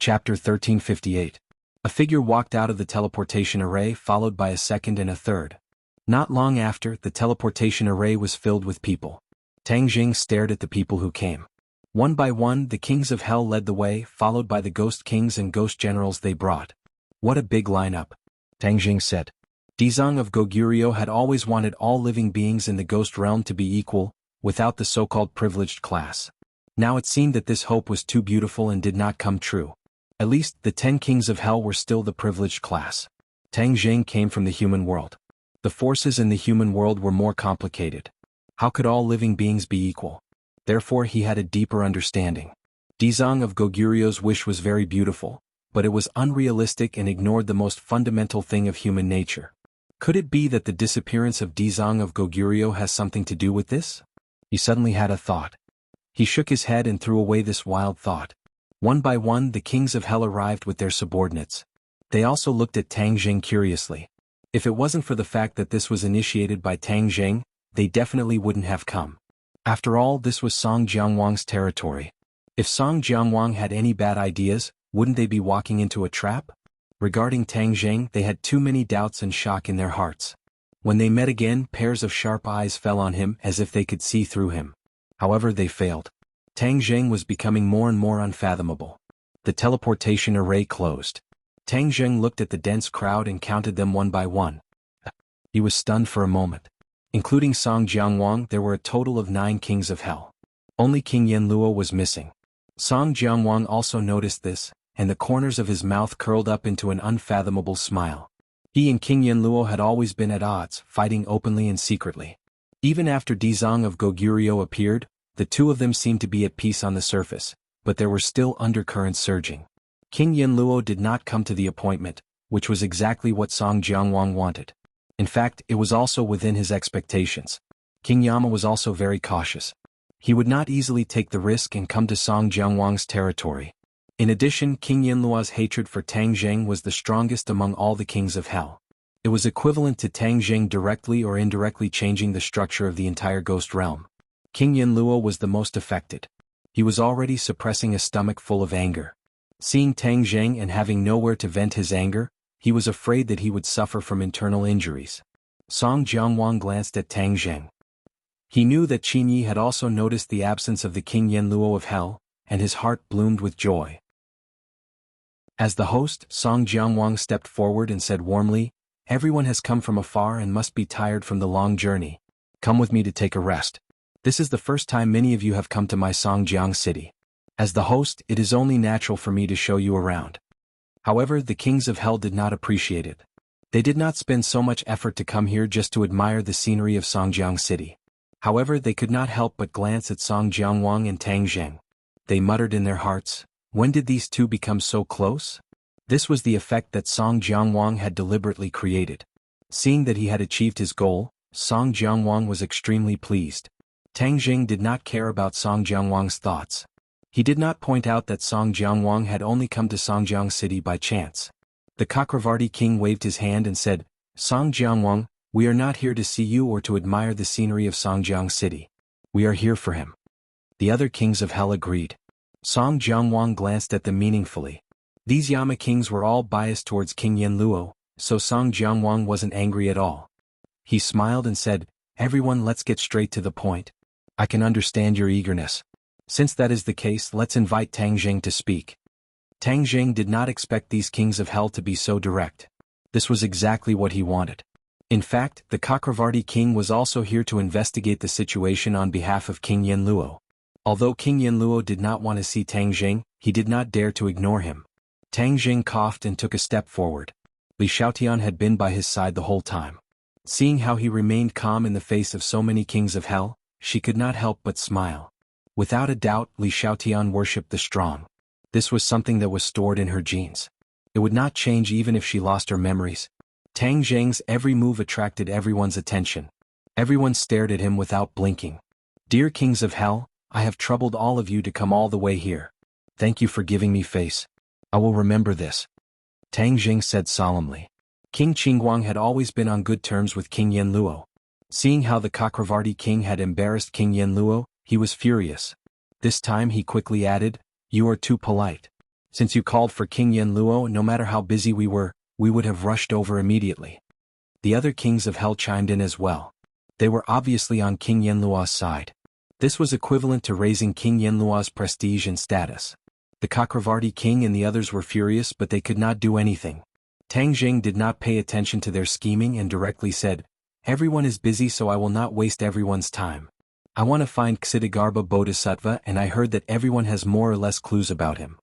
Chapter 1358. A figure walked out of the teleportation array followed by a second and a third. Not long after, the teleportation array was filled with people. Tang Jing stared at the people who came. One by one, the kings of hell led the way, followed by the ghost kings and ghost generals they brought. What a big lineup, Tang Jing said. Dizang of Goguryeo had always wanted all living beings in the ghost realm to be equal, without the so-called privileged class. Now it seemed that this hope was too beautiful and did not come true. At least, the 10 kings of hell were still the privileged class. Tang Jing came from the human world. The forces in the human world were more complicated. How could all living beings be equal? Therefore he had a deeper understanding. Dizang of Goguryeo's wish was very beautiful, but it was unrealistic and ignored the most fundamental thing of human nature. Could it be that the disappearance of Dizang of Goguryeo has something to do with this? He suddenly had a thought. He shook his head and threw away this wild thought. One by one the kings of hell arrived with their subordinates. They also looked at Tang Jing curiously. If it wasn't for the fact that this was initiated by Tang Jing, they definitely wouldn't have come. After all, this was Song Jiangwang's territory. If Song Jiangwang had any bad ideas, wouldn't they be walking into a trap? Regarding Tang Jing, they had too many doubts and shock in their hearts. When they met again, pairs of sharp eyes fell on him as if they could see through him. However, they failed. Tang Jing was becoming more and more unfathomable. The teleportation array closed. Tang Jing looked at the dense crowd and counted them one by one. He was stunned for a moment. Including Song Jiangwang, there were a total of 9 kings of hell. Only King Yanluo was missing. Song Jiangwang also noticed this, and the corners of his mouth curled up into an unfathomable smile. He and King Yanluo had always been at odds, fighting openly and secretly. Even after Dizang of Goguryeo appeared, the two of them seemed to be at peace on the surface, but there were still undercurrents surging. King Yanluo did not come to the appointment, which was exactly what Song Jiangwang wanted. In fact, it was also within his expectations. King Yama was also very cautious. He would not easily take the risk and come to Song Jiangwang's territory. In addition, King Yanluo's hatred for Tang Jing was the strongest among all the kings of hell. It was equivalent to Tang Jing directly or indirectly changing the structure of the entire ghost realm. King Yanluo was the most affected. He was already suppressing a stomach full of anger. Seeing Tang Jing and having nowhere to vent his anger, he was afraid that he would suffer from internal injuries. Song Jiangwang glanced at Tang Jing. He knew that Qin Yi had also noticed the absence of the King Yanluo of hell, and his heart bloomed with joy. As the host, Song Jiangwang stepped forward and said warmly, "Everyone has come from afar and must be tired from the long journey. Come with me to take a rest. This is the first time many of you have come to my Songjiang city. As the host, it is only natural for me to show you around." However, the kings of hell did not appreciate it. They did not spend so much effort to come here just to admire the scenery of Songjiang city. However, they could not help but glance at Song Jiangwang and Tang Jing. They muttered in their hearts, when did these two become so close? This was the effect that Song Jiangwang had deliberately created. Seeing that he had achieved his goal, Song Jiangwang was extremely pleased. Tang Jing did not care about Song Jiangwang's thoughts. He did not point out that Song Jiangwang had only come to Songjiang city by chance. The Chakravarti king waved his hand and said, "Song Jiangwang, we are not here to see you or to admire the scenery of Songjiang city. We are here for him." The other kings of hell agreed. Song Jiangwang glanced at them meaningfully. These Yama kings were all biased towards King Yanluo, so Song Jiangwang wasn't angry at all. He smiled and said, "Everyone, let's get straight to the point. I can understand your eagerness. Since that is the case, let's invite Tang Jing to speak." Tang Jing did not expect these kings of hell to be so direct. This was exactly what he wanted. In fact, the Chakravarti king was also here to investigate the situation on behalf of King Yanluo. Although King Yanluo did not want to see Tang Jing, he did not dare to ignore him. Tang Jing coughed and took a step forward. Li Xiaotian had been by his side the whole time. Seeing how he remained calm in the face of so many kings of hell, she could not help but smile. Without a doubt, Li Xiaotian worshipped the strong. This was something that was stored in her genes. It would not change even if she lost her memories. Tang Jing's every move attracted everyone's attention. Everyone stared at him without blinking. "Dear kings of hell, I have troubled all of you to come all the way here. Thank you for giving me face. I will remember this," Tang Jing said solemnly. King Qingguang had always been on good terms with King Yanluo. Seeing how the Chakravarti king had embarrassed King Yanluo, he was furious. This time he quickly added, "You are too polite. Since you called for King Yenluo, no matter how busy we were, we would have rushed over immediately. The other kings of hell chimed in as well. They were obviously on King Yenluo's side. This was equivalent to raising King Yenluo's prestige and status. The Chakravarti king and the others were furious, but they could not do anything. Tang Jing did not pay attention to their scheming and directly said, "Everyone is busy, so I will not waste everyone's time. I want to find Ksitigarbha Bodhisattva, and I heard that everyone has more or less clues about him.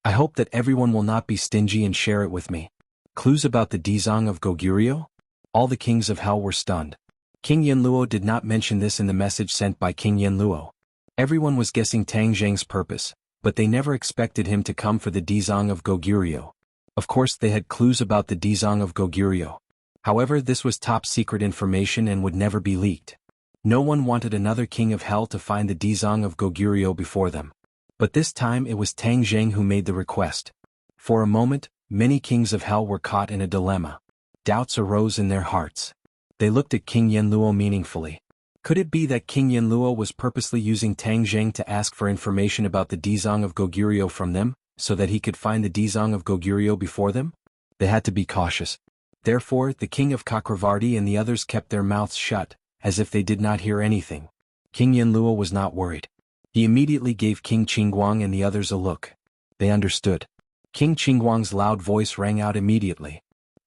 I hope that everyone will not be stingy and share it with me." Clues about the Dizang of Goguryeo? All the kings of hell were stunned. King Yenluo did not mention this in the message sent by King Yenluo. Everyone was guessing Tang Zheng's purpose, but they never expected him to come for the Dizang of Goguryeo. Of course they had clues about the Dizang of Goguryeo. However, this was top secret information and would never be leaked. No one wanted another king of hell to find the Dizang of Goguryeo before them. But this time it was Tang Zheng who made the request. For a moment, many kings of hell were caught in a dilemma. Doubts arose in their hearts. They looked at King Yenluo meaningfully. Could it be that King Yenluo was purposely using Tang Zheng to ask for information about the Dizang of Goguryeo from them, so that he could find the Dizang of Goguryeo before them? They had to be cautious. Therefore, the king of Chakravarti and the others kept their mouths shut, as if they did not hear anything. King Yenluo was not worried. He immediately gave King Qingguang and the others a look. They understood. King Qingguang's loud voice rang out immediately.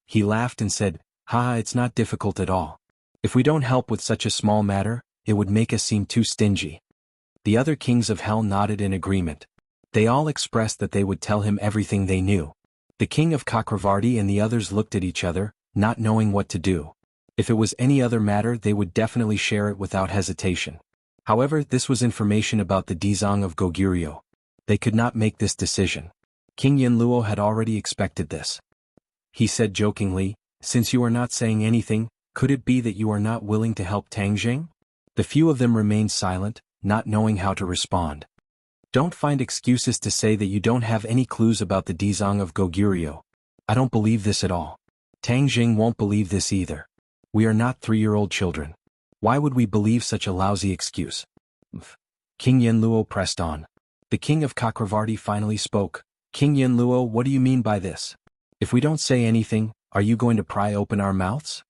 He laughed and said, "Ha, it's not difficult at all. If we don't help with such a small matter, it would make us seem too stingy." The other kings of hell nodded in agreement. They all expressed that they would tell him everything they knew. The king of Chakravarti and the others looked at each other, not knowing what to do. If it was any other matter, they would definitely share it without hesitation. However, this was information about the Dizang of Goguryeo. They could not make this decision. King Yenluo had already expected this. He said jokingly, "Since you are not saying anything, could it be that you are not willing to help Tang Zheng?" The few of them remained silent, not knowing how to respond. Don't find excuses to say that you don't have any clues about the Dizang of Goguryeo. I don't believe this at all. Tang Zheng won't believe this either. We are not 3-year-old children. Why would we believe such a lousy excuse? King Yenluo pressed on. The king of Chakravarti finally spoke. "King Yenluo, what do you mean by this? If we don't say anything, are you going to pry open our mouths?"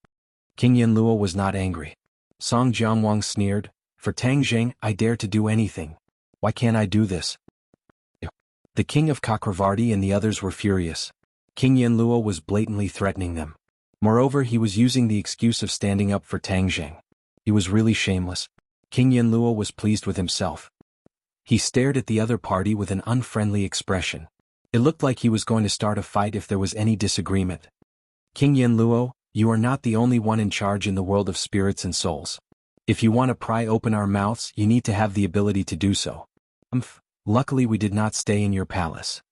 King Yenluo was not angry. Song Jiangwang sneered, "For Tang Zheng, I dare to do anything. Why can't I do this?" The king of Chakravarti and the others were furious. King Yenluo was blatantly threatening them. Moreover, he was using the excuse of standing up for Tang Zheng. He was really shameless. King Yenluo was pleased with himself. He stared at the other party with an unfriendly expression. It looked like he was going to start a fight if there was any disagreement. "King Yenluo, you are not the only one in charge in the world of spirits and souls. If you want to pry open our mouths, you need to have the ability to do so. Luckily we did not stay in your palace.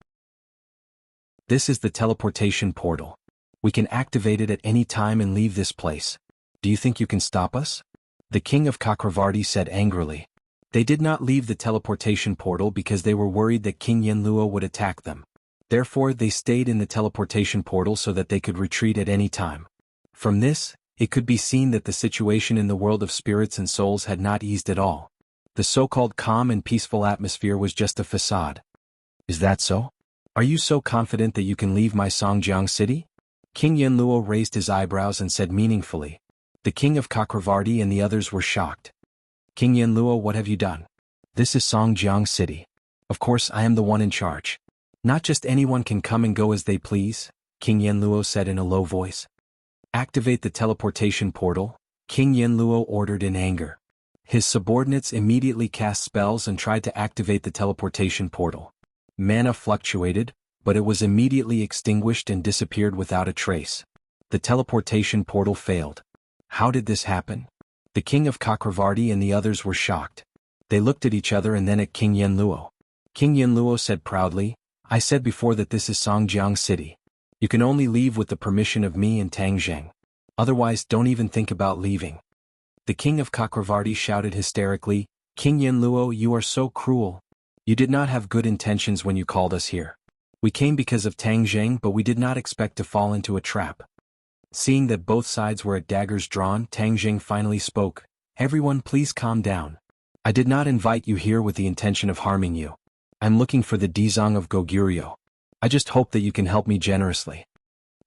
This is the teleportation portal. We can activate it at any time and leave this place. Do you think you can stop us?" The king of Chakravarti said angrily. They did not leave the teleportation portal because they were worried that King Yenluo would attack them. Therefore, they stayed in the teleportation portal so that they could retreat at any time. From this, it could be seen that the situation in the world of spirits and souls had not eased at all. The so-called calm and peaceful atmosphere was just a facade. "Is that so? Are you so confident that you can leave my Songjiang city?" King Yenluo raised his eyebrows and said meaningfully. The king of Chakravarti and the others were shocked. "King Yenluo, what have you done? This is Songjiang city. Of course I am the one in charge. Not just anyone can come and go as they please," King Yenluo said in a low voice. "Activate the teleportation portal," King Yenluo ordered in anger. His subordinates immediately cast spells and tried to activate the teleportation portal. Mana fluctuated, but it was immediately extinguished and disappeared without a trace. The teleportation portal failed. How did this happen? The king of Chakravarti and the others were shocked. They looked at each other and then at King Yenluo. King Yenluo said proudly, "I said before that this is Songjiang city. You can only leave with the permission of me and Tang Zheng. Otherwise, don't even think about leaving." The king of Chakravarti shouted hysterically, "King Yenluo, you are so cruel. You did not have good intentions when you called us here. We came because of Tang Zheng, but we did not expect to fall into a trap." Seeing that both sides were at daggers drawn, Tang Zheng finally spoke, "Everyone please calm down. I did not invite you here with the intention of harming you. I'm looking for the Dizang of Goguryeo. I just hope that you can help me generously.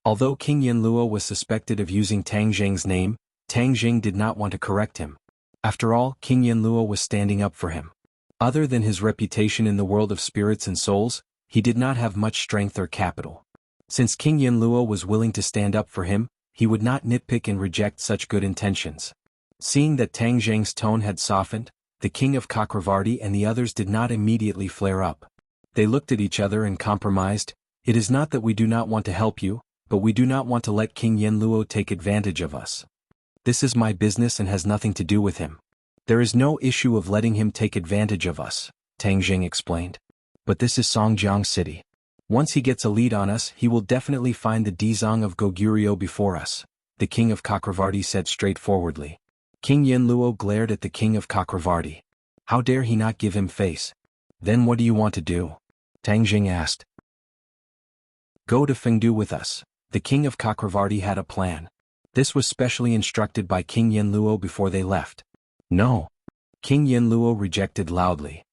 Although King Yanluo was suspected of using Tang Zheng's name, Tang Zheng did not want to correct him. After all, King Yanluo was standing up for him. Other than his reputation in the world of spirits and souls, he did not have much strength or capital. Since King Yanluo was willing to stand up for him, he would not nitpick and reject such good intentions. Seeing that Tang Zheng's tone had softened, the king of Chakravarti and the others did not immediately flare up. They looked at each other and compromised. It is not that we do not want to help you, but we do not want to let King Yanluo take advantage of us. This is my business and has nothing to do with him. There is no issue of letting him take advantage of us, Tang Zheng explained. But this is Songjiang City. Once he gets a lead on us, he will definitely find the Dizang of Goguryeo before us, the king of Chakravarti said straightforwardly. King Yanluo glared at the king of Chakravarti. How dare he not give him face? Then what do you want to do? Tang Zheng asked. Go to Fengdu with us. The king of Chakravarti had a plan. This was specially instructed by King Yanluo before they left. No. King Yanluo rejected loudly.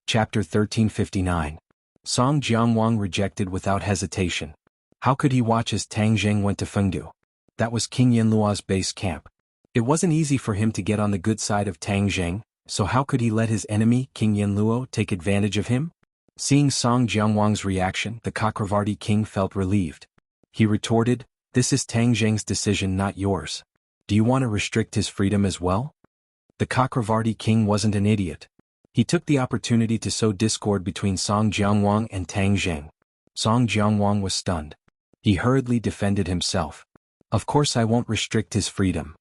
Chapter 1359. Song Jiangwang rejected without hesitation. How could he watch as Tang Zheng went to Fengdu? That was King Yanluo's base camp. It wasn't easy for him to get on the good side of Tang Zheng, so how could he let his enemy, King Yanluo, take advantage of him? Seeing Song Jiangwang's reaction, the Chakravarti king felt relieved. He retorted, "This is Tang Zheng's decision, not yours. Do you want to restrict his freedom as well?" The Chakravarti king wasn't an idiot. He took the opportunity to sow discord between Song Jiangwang and Tang Zheng. Song Jiangwang was stunned. He hurriedly defended himself. Of course I won't restrict his freedom.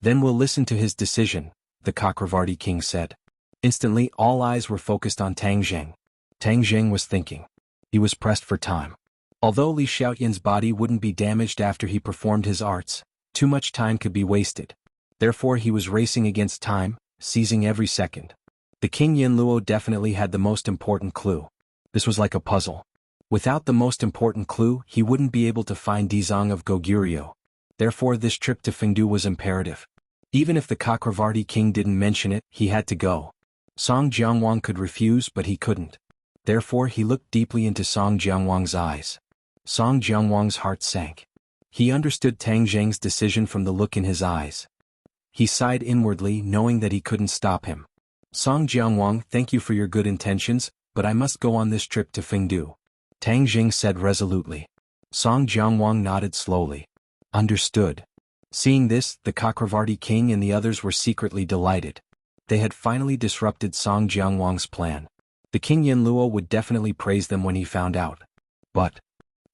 Then we'll listen to his decision, the Chakravarti king said. Instantly all eyes were focused on Tang Zheng. Tang Zheng was thinking. He was pressed for time. Although Li Xiaoyan's body wouldn't be damaged after he performed his arts, too much time could be wasted. Therefore he was racing against time, seizing every second. The King Yanluo definitely had the most important clue. This was like a puzzle. Without the most important clue, he wouldn't be able to find Dizang of Goguryeo. Therefore this trip to Fengdu was imperative. Even if the Chakravarti king didn't mention it, he had to go. Song Jiangwang could refuse, but he couldn't. Therefore he looked deeply into Song Jiangwang's eyes. Song Jiangwang's heart sank. He understood Tang Zheng's decision from the look in his eyes. He sighed inwardly, knowing that he couldn't stop him. Song Jiangwang, thank you for your good intentions, but I must go on this trip to Fengdu. Tang Zheng said resolutely. Song Jiangwang nodded slowly. Understood. Seeing this, the Chakravarti king and the others were secretly delighted. They had finally disrupted Song Jiangwang's plan. The King Yanluo would definitely praise them when he found out. But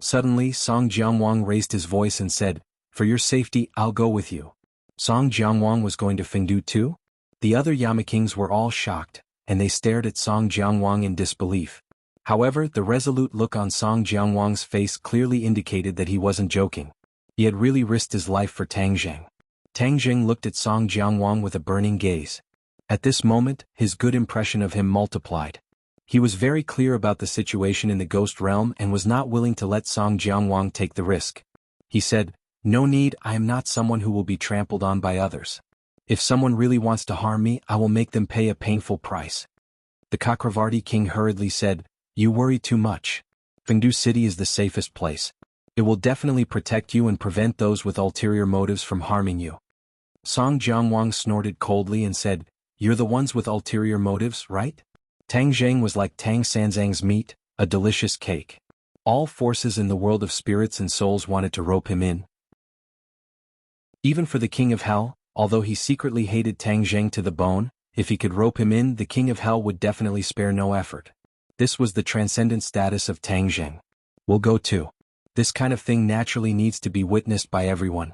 suddenly Song Jiangwang raised his voice and said, "For your safety, I'll go with you." Song Jiangwang was going to Fengdu too? The other Yamakings were all shocked, and they stared at Song Jiangwang in disbelief. However, the resolute look on Song Jiangwang's face clearly indicated that he wasn't joking. He had really risked his life for Tang Zheng. Tang Zheng looked at Song Jiangwang with a burning gaze. At this moment, his good impression of him multiplied. He was very clear about the situation in the ghost realm and was not willing to let Song Jiangwang take the risk. He said, "No need, I am not someone who will be trampled on by others. If someone really wants to harm me, I will make them pay a painful price." The Chakravarti king hurriedly said, "You worry too much. Fengdu City is the safest place. It will definitely protect you and prevent those with ulterior motives from harming you." Song Jiangwang snorted coldly and said, "You're the ones with ulterior motives, right?" Tang Zheng was like Tang Sanzang's meat, a delicious cake. All forces in the world of spirits and souls wanted to rope him in. Even for the King of Hell, although he secretly hated Tang Zheng to the bone, if he could rope him in, the King of Hell would definitely spare no effort. This was the transcendent status of Tang Zheng. "We'll go too. This kind of thing naturally needs to be witnessed by everyone."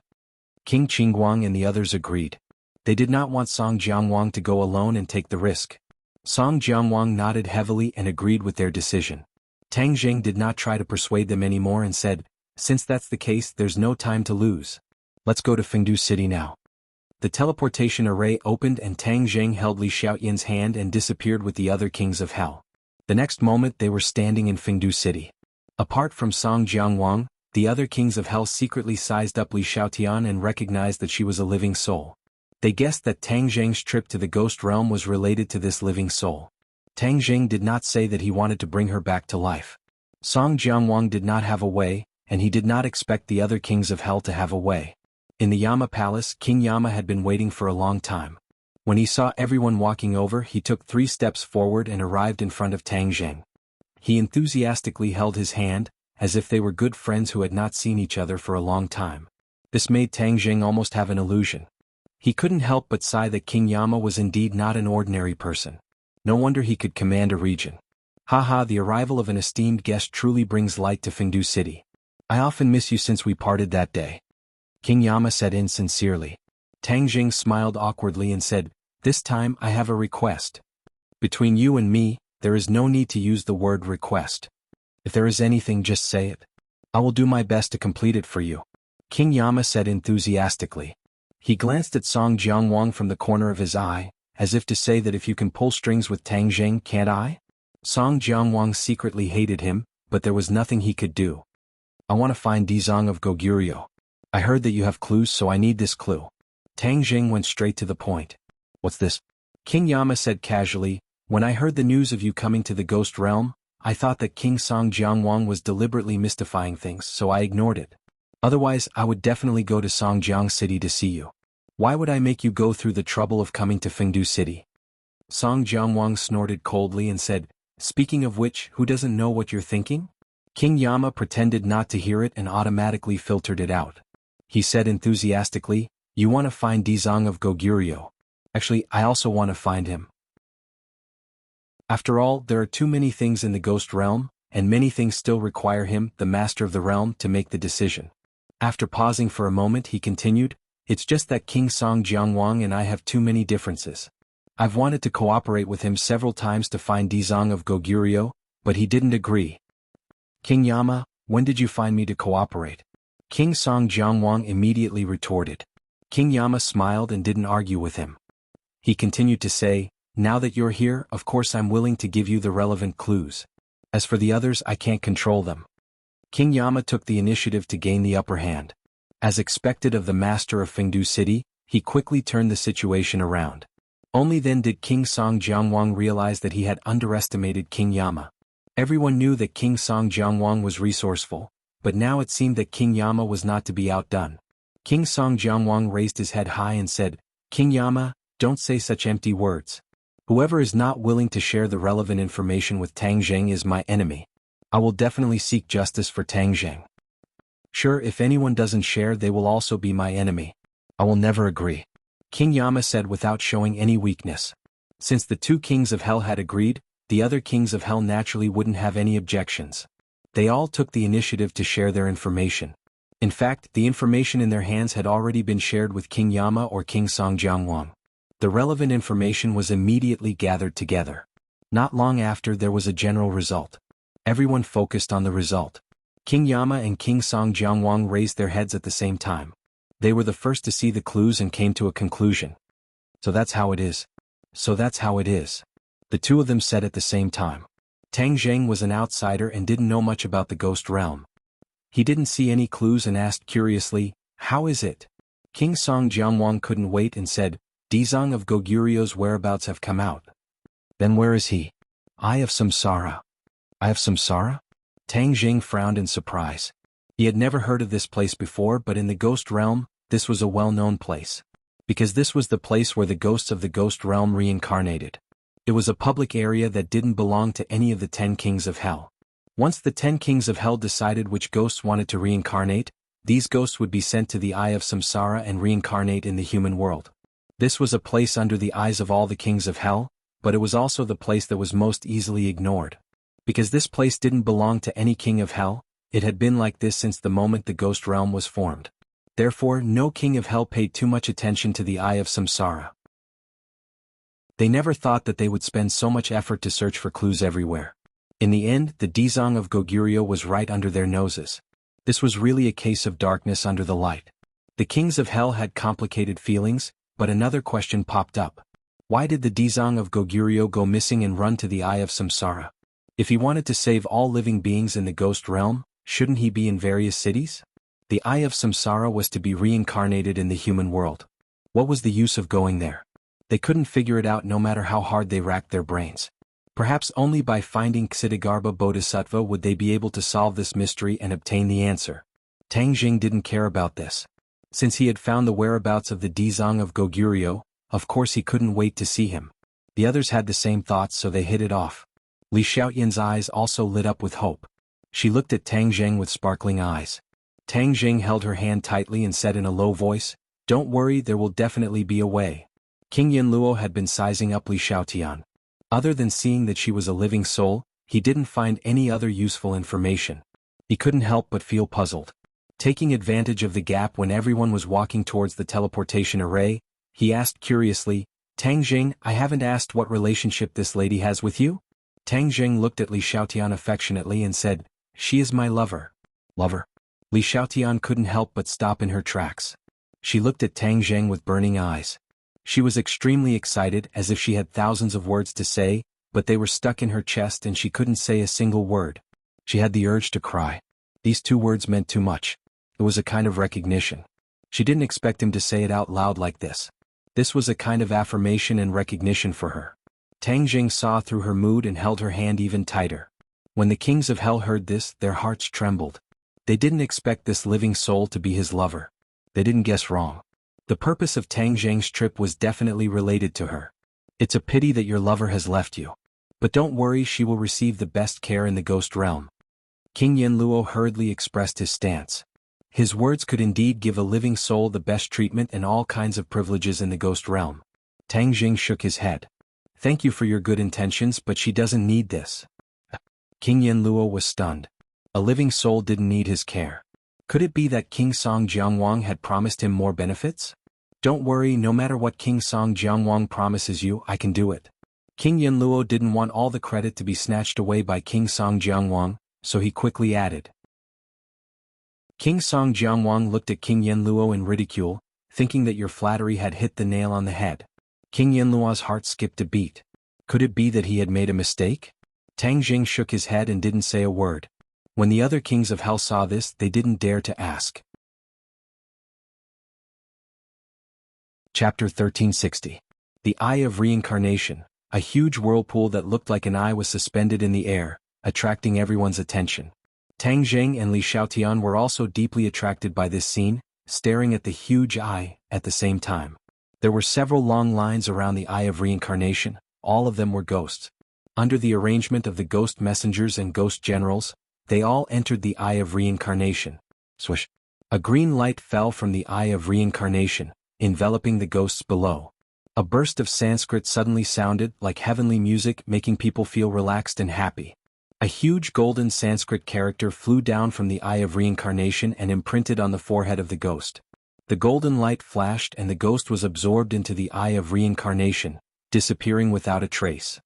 King Qingguang and the others agreed. They did not want Song Jiangwang to go alone and take the risk. Song Jiangwang nodded heavily and agreed with their decision. Tang Zheng did not try to persuade them anymore and said, "Since that's the case, there's no time to lose. Let's go to Fengdu City now." The teleportation array opened and Tang Zheng held Li Xiaoyan's hand and disappeared with the other kings of hell. The next moment they were standing in Fengdu City. Apart from Song Jiangwang, the other kings of hell secretly sized up Li Xiaotian and recognized that she was a living soul. They guessed that Tang Zheng's trip to the ghost realm was related to this living soul. Tang Zheng did not say that he wanted to bring her back to life. Song Jiangwang did not have a way, and he did not expect the other kings of hell to have a way. In the Yama Palace, King Yama had been waiting for a long time. When he saw everyone walking over, he took 3 steps forward and arrived in front of Tang Zheng. He enthusiastically held his hand, as if they were good friends who had not seen each other for a long time. This made Tang Zheng almost have an illusion. He couldn't help but sigh that King Yama was indeed not an ordinary person. No wonder he could command a region. Haha, the arrival of an esteemed guest truly brings light to Fengdu City. I often miss you since we parted that day. King Yama said insincerely. Tang Zheng smiled awkwardly and said, "This time I have a request. Between you and me, there is no need to use the word request. If there is anything, just say it. I will do my best to complete it for you." King Yama said enthusiastically. He glanced at Song Jiangwang from the corner of his eye, as if to say that if you can pull strings with Tang Zheng, can't I? Song Jiangwang secretly hated him, but there was nothing he could do. "I want to find Dizong of Goguryeo. I heard that you have clues, so I need this clue." Tang Zheng went straight to the point. "What's this?" King Yama said casually, "When I heard the news of you coming to the ghost realm, I thought that King Song Jiangwang was deliberately mystifying things, so I ignored it. Otherwise, I would definitely go to Songjiang City to see you. Why would I make you go through the trouble of coming to Fengdu City?" Song Jiangwang snorted coldly and said, "Speaking of which, who doesn't know what you're thinking?" King Yama pretended not to hear it and automatically filtered it out. He said enthusiastically, "You want to find Dizong of Goguryeo. Actually, I also want to find him. After all, there are too many things in the ghost realm, and many things still require him, the master of the realm, to make the decision." After pausing for a moment, he continued, "It's just that King Song Jiangwang and I have too many differences. I've wanted to cooperate with him several times to find Dizong of Goguryeo, but he didn't agree." "King Yama, when did you find me to cooperate?" King Song Jiangwang immediately retorted. King Yama smiled and didn't argue with him. He continued to say, "Now that you're here, of course I'm willing to give you the relevant clues. As for the others, I can't control them." King Yama took the initiative to gain the upper hand. As expected of the master of Fengdu City, he quickly turned the situation around. Only then did King Song Jiangwang realize that he had underestimated King Yama. Everyone knew that King Song Jiangwang was resourceful, but now it seemed that King Yama was not to be outdone. King Song Jiangwang raised his head high and said, "King Yama, don't say such empty words. Whoever is not willing to share the relevant information with Tang Zheng is my enemy. I will definitely seek justice for Tang Zheng. Sure, if anyone doesn't share, they will also be my enemy. I will never agree," King Yama said without showing any weakness. Since the 2 kings of hell had agreed, the other kings of hell naturally wouldn't have any objections. They all took the initiative to share their information. In fact, the information in their hands had already been shared with King Yama or King Song Jiangwang. The relevant information was immediately gathered together. Not long after, there was a general result. Everyone focused on the result. King Yama and King Song Jiangwang raised their heads at the same time. They were the first to see the clues and came to a conclusion. "So that's how it is. So that's how it is," the 2 of them said at the same time. Tang Zheng was an outsider and didn't know much about the ghost realm. He didn't see any clues and asked curiously, "How is it?" King Song Jiangwang couldn't wait and said, "Dizong of Goguryeo's whereabouts have come out." "Then where is he?" "Eye of Samsara." "Eye of Samsara?" Tang Zheng frowned in surprise. He had never heard of this place before, but in the ghost realm, this was a well-known place. Because this was the place where the ghosts of the ghost realm reincarnated. It was a public area that didn't belong to any of the 10 kings of hell. Once the 10 kings of hell decided which ghosts wanted to reincarnate, these ghosts would be sent to the Eye of Samsara and reincarnate in the human world. This was a place under the eyes of all the kings of hell, but it was also the place that was most easily ignored. Because this place didn't belong to any king of hell, it had been like this since the moment the ghost realm was formed. Therefore, no king of hell paid too much attention to the Eye of Samsara. They never thought that they would spend so much effort to search for clues everywhere. In the end, the Dizong of Goguryeo was right under their noses. This was really a case of darkness under the light. The kings of hell had complicated feelings, but another question popped up. Why did the Dizong of Goguryeo go missing and run to the Eye of Samsara? If he wanted to save all living beings in the ghost realm, shouldn't he be in various cities? The Eye of Samsara was to be reincarnated in the human world. What was the use of going there? They couldn't figure it out no matter how hard they racked their brains. Perhaps only by finding Ksitigarbha Bodhisattva would they be able to solve this mystery and obtain the answer. Tang Jing didn't care about this. Since he had found the whereabouts of the Dizang of Goguryeo, of course he couldn't wait to see him. The others had the same thoughts, so they hit it off. Li Xiaoyan's eyes also lit up with hope. She looked at Tang Jing with sparkling eyes. Tang Jing held her hand tightly and said in a low voice, "Don't worry, there will definitely be a way." King Yanluo had been sizing up Li Xiaotian. Other than seeing that she was a living soul, he didn't find any other useful information. He couldn't help but feel puzzled. Taking advantage of the gap when everyone was walking towards the teleportation array, he asked curiously, "Tang Jing, I haven't asked what relationship this lady has with you?" Tang Jing looked at Li Xiaotian affectionately and said, "She is my lover." Lover? Li Xiaotian couldn't help but stop in her tracks. She looked at Tang Jing with burning eyes. She was extremely excited, as if she had thousands of words to say, but they were stuck in her chest and she couldn't say a single word. She had the urge to cry. These two words meant too much. It was a kind of recognition. She didn't expect him to say it out loud like this. This was a kind of affirmation and recognition for her. Tang Jing saw through her mood and held her hand even tighter. When the kings of hell heard this, their hearts trembled. They didn't expect this living soul to be his lover. They didn't guess wrong. The purpose of Tang Jing's trip was definitely related to her. It's a pity that your lover has left you. But don't worry, she will receive the best care in the ghost realm. King Yanluo hurriedly expressed his stance. His words could indeed give a living soul the best treatment and all kinds of privileges in the ghost realm. Tang Jing shook his head. "Thank you for your good intentions, but she doesn't need this." King Yanluo was stunned. A living soul didn't need his care. Could it be that King Song Jiangwang had promised him more benefits? "Don't worry, no matter what King Song Jiangwang promises you, I can do it." King Yanluo didn't want all the credit to be snatched away by King Song Jiangwang, so he quickly added. King Song Jiangwang looked at King Yanluo in ridicule, thinking that your flattery had hit the nail on the head. King Yanluo's heart skipped a beat. Could it be that he had made a mistake? Tang Jing shook his head and didn't say a word. When the other kings of hell saw this, they didn't dare to ask. Chapter 1360. The Eye of Reincarnation. A huge whirlpool that looked like an eye was suspended in the air, attracting everyone's attention. Tang Jing and Li Xiaotian were also deeply attracted by this scene, staring at the huge eye at the same time. There were several long lines around the Eye of Reincarnation, all of them were ghosts. Under the arrangement of the ghost messengers and ghost generals, they all entered the Eye of Reincarnation. Swish! A green light fell from the Eye of Reincarnation, enveloping the ghosts below. A burst of Sanskrit suddenly sounded like heavenly music, making people feel relaxed and happy. A huge golden Sanskrit character flew down from the Eye of Reincarnation and imprinted on the forehead of the ghost. The golden light flashed and the ghost was absorbed into the Eye of Reincarnation, disappearing without a trace.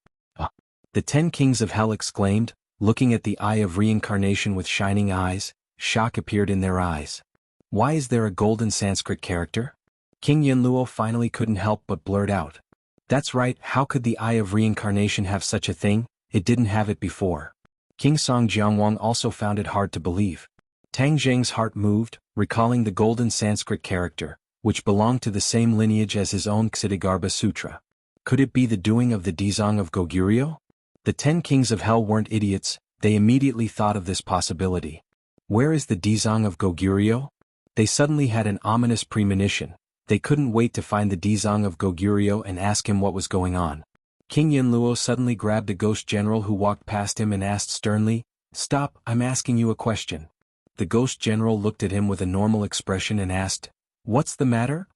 The 10 kings of hell exclaimed, looking at the Eye of Reincarnation with shining eyes. Shock appeared in their eyes. Why is there a golden Sanskrit character? King Yanluo finally couldn't help but blurt out. That's right, how could the Eye of Reincarnation have such a thing? It didn't have it before. King Song Jiangwang also found it hard to believe. Tang Jing's heart moved, recalling the golden Sanskrit character, which belonged to the same lineage as his own Ksitigarbha Sutra. Could it be the doing of the Dizang of Goguryeo? The 10 kings of hell weren't idiots, they immediately thought of this possibility. Where is the Dizang of Goguryeo? They suddenly had an ominous premonition. They couldn't wait to find the Dizang of Goguryeo and ask him what was going on. King Yanluo suddenly grabbed a ghost general who walked past him and asked sternly, "Stop, I'm asking you a question." The ghost general looked at him with a normal expression and asked, "What's the matter?"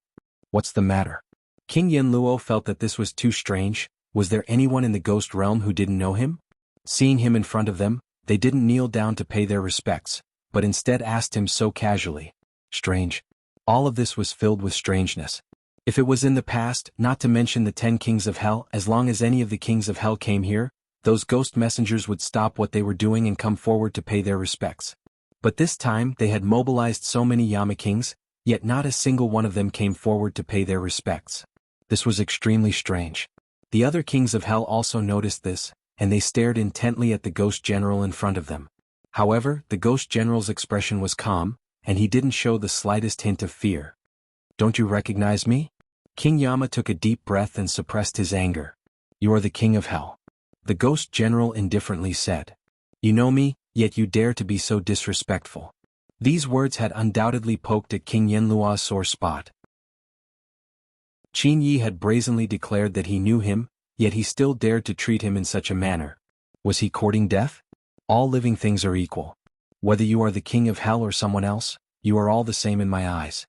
"What's the matter?" King Yanluo felt that this was too strange. Was there anyone in the ghost realm who didn't know him? Seeing him in front of them, they didn't kneel down to pay their respects, but instead asked him so casually. Strange. All of this was filled with strangeness. If it was in the past, not to mention the 10 kings of hell, as long as any of the kings of hell came here, those ghost messengers would stop what they were doing and come forward to pay their respects. But this time they had mobilized so many Yama kings, yet not a single one of them came forward to pay their respects. This was extremely strange. The other kings of hell also noticed this, and they stared intently at the ghost general in front of them. However, the ghost general's expression was calm, and he didn't show the slightest hint of fear. "Don't you recognize me?" King Yama took a deep breath and suppressed his anger. "You are the king of hell," the ghost general indifferently said. "You know me, yet you dare to be so disrespectful." These words had undoubtedly poked at King Yenlua's sore spot. Qin Yi had brazenly declared that he knew him, yet he still dared to treat him in such a manner. Was he courting death? All living things are equal. Whether you are the king of hell or someone else, you are all the same in my eyes.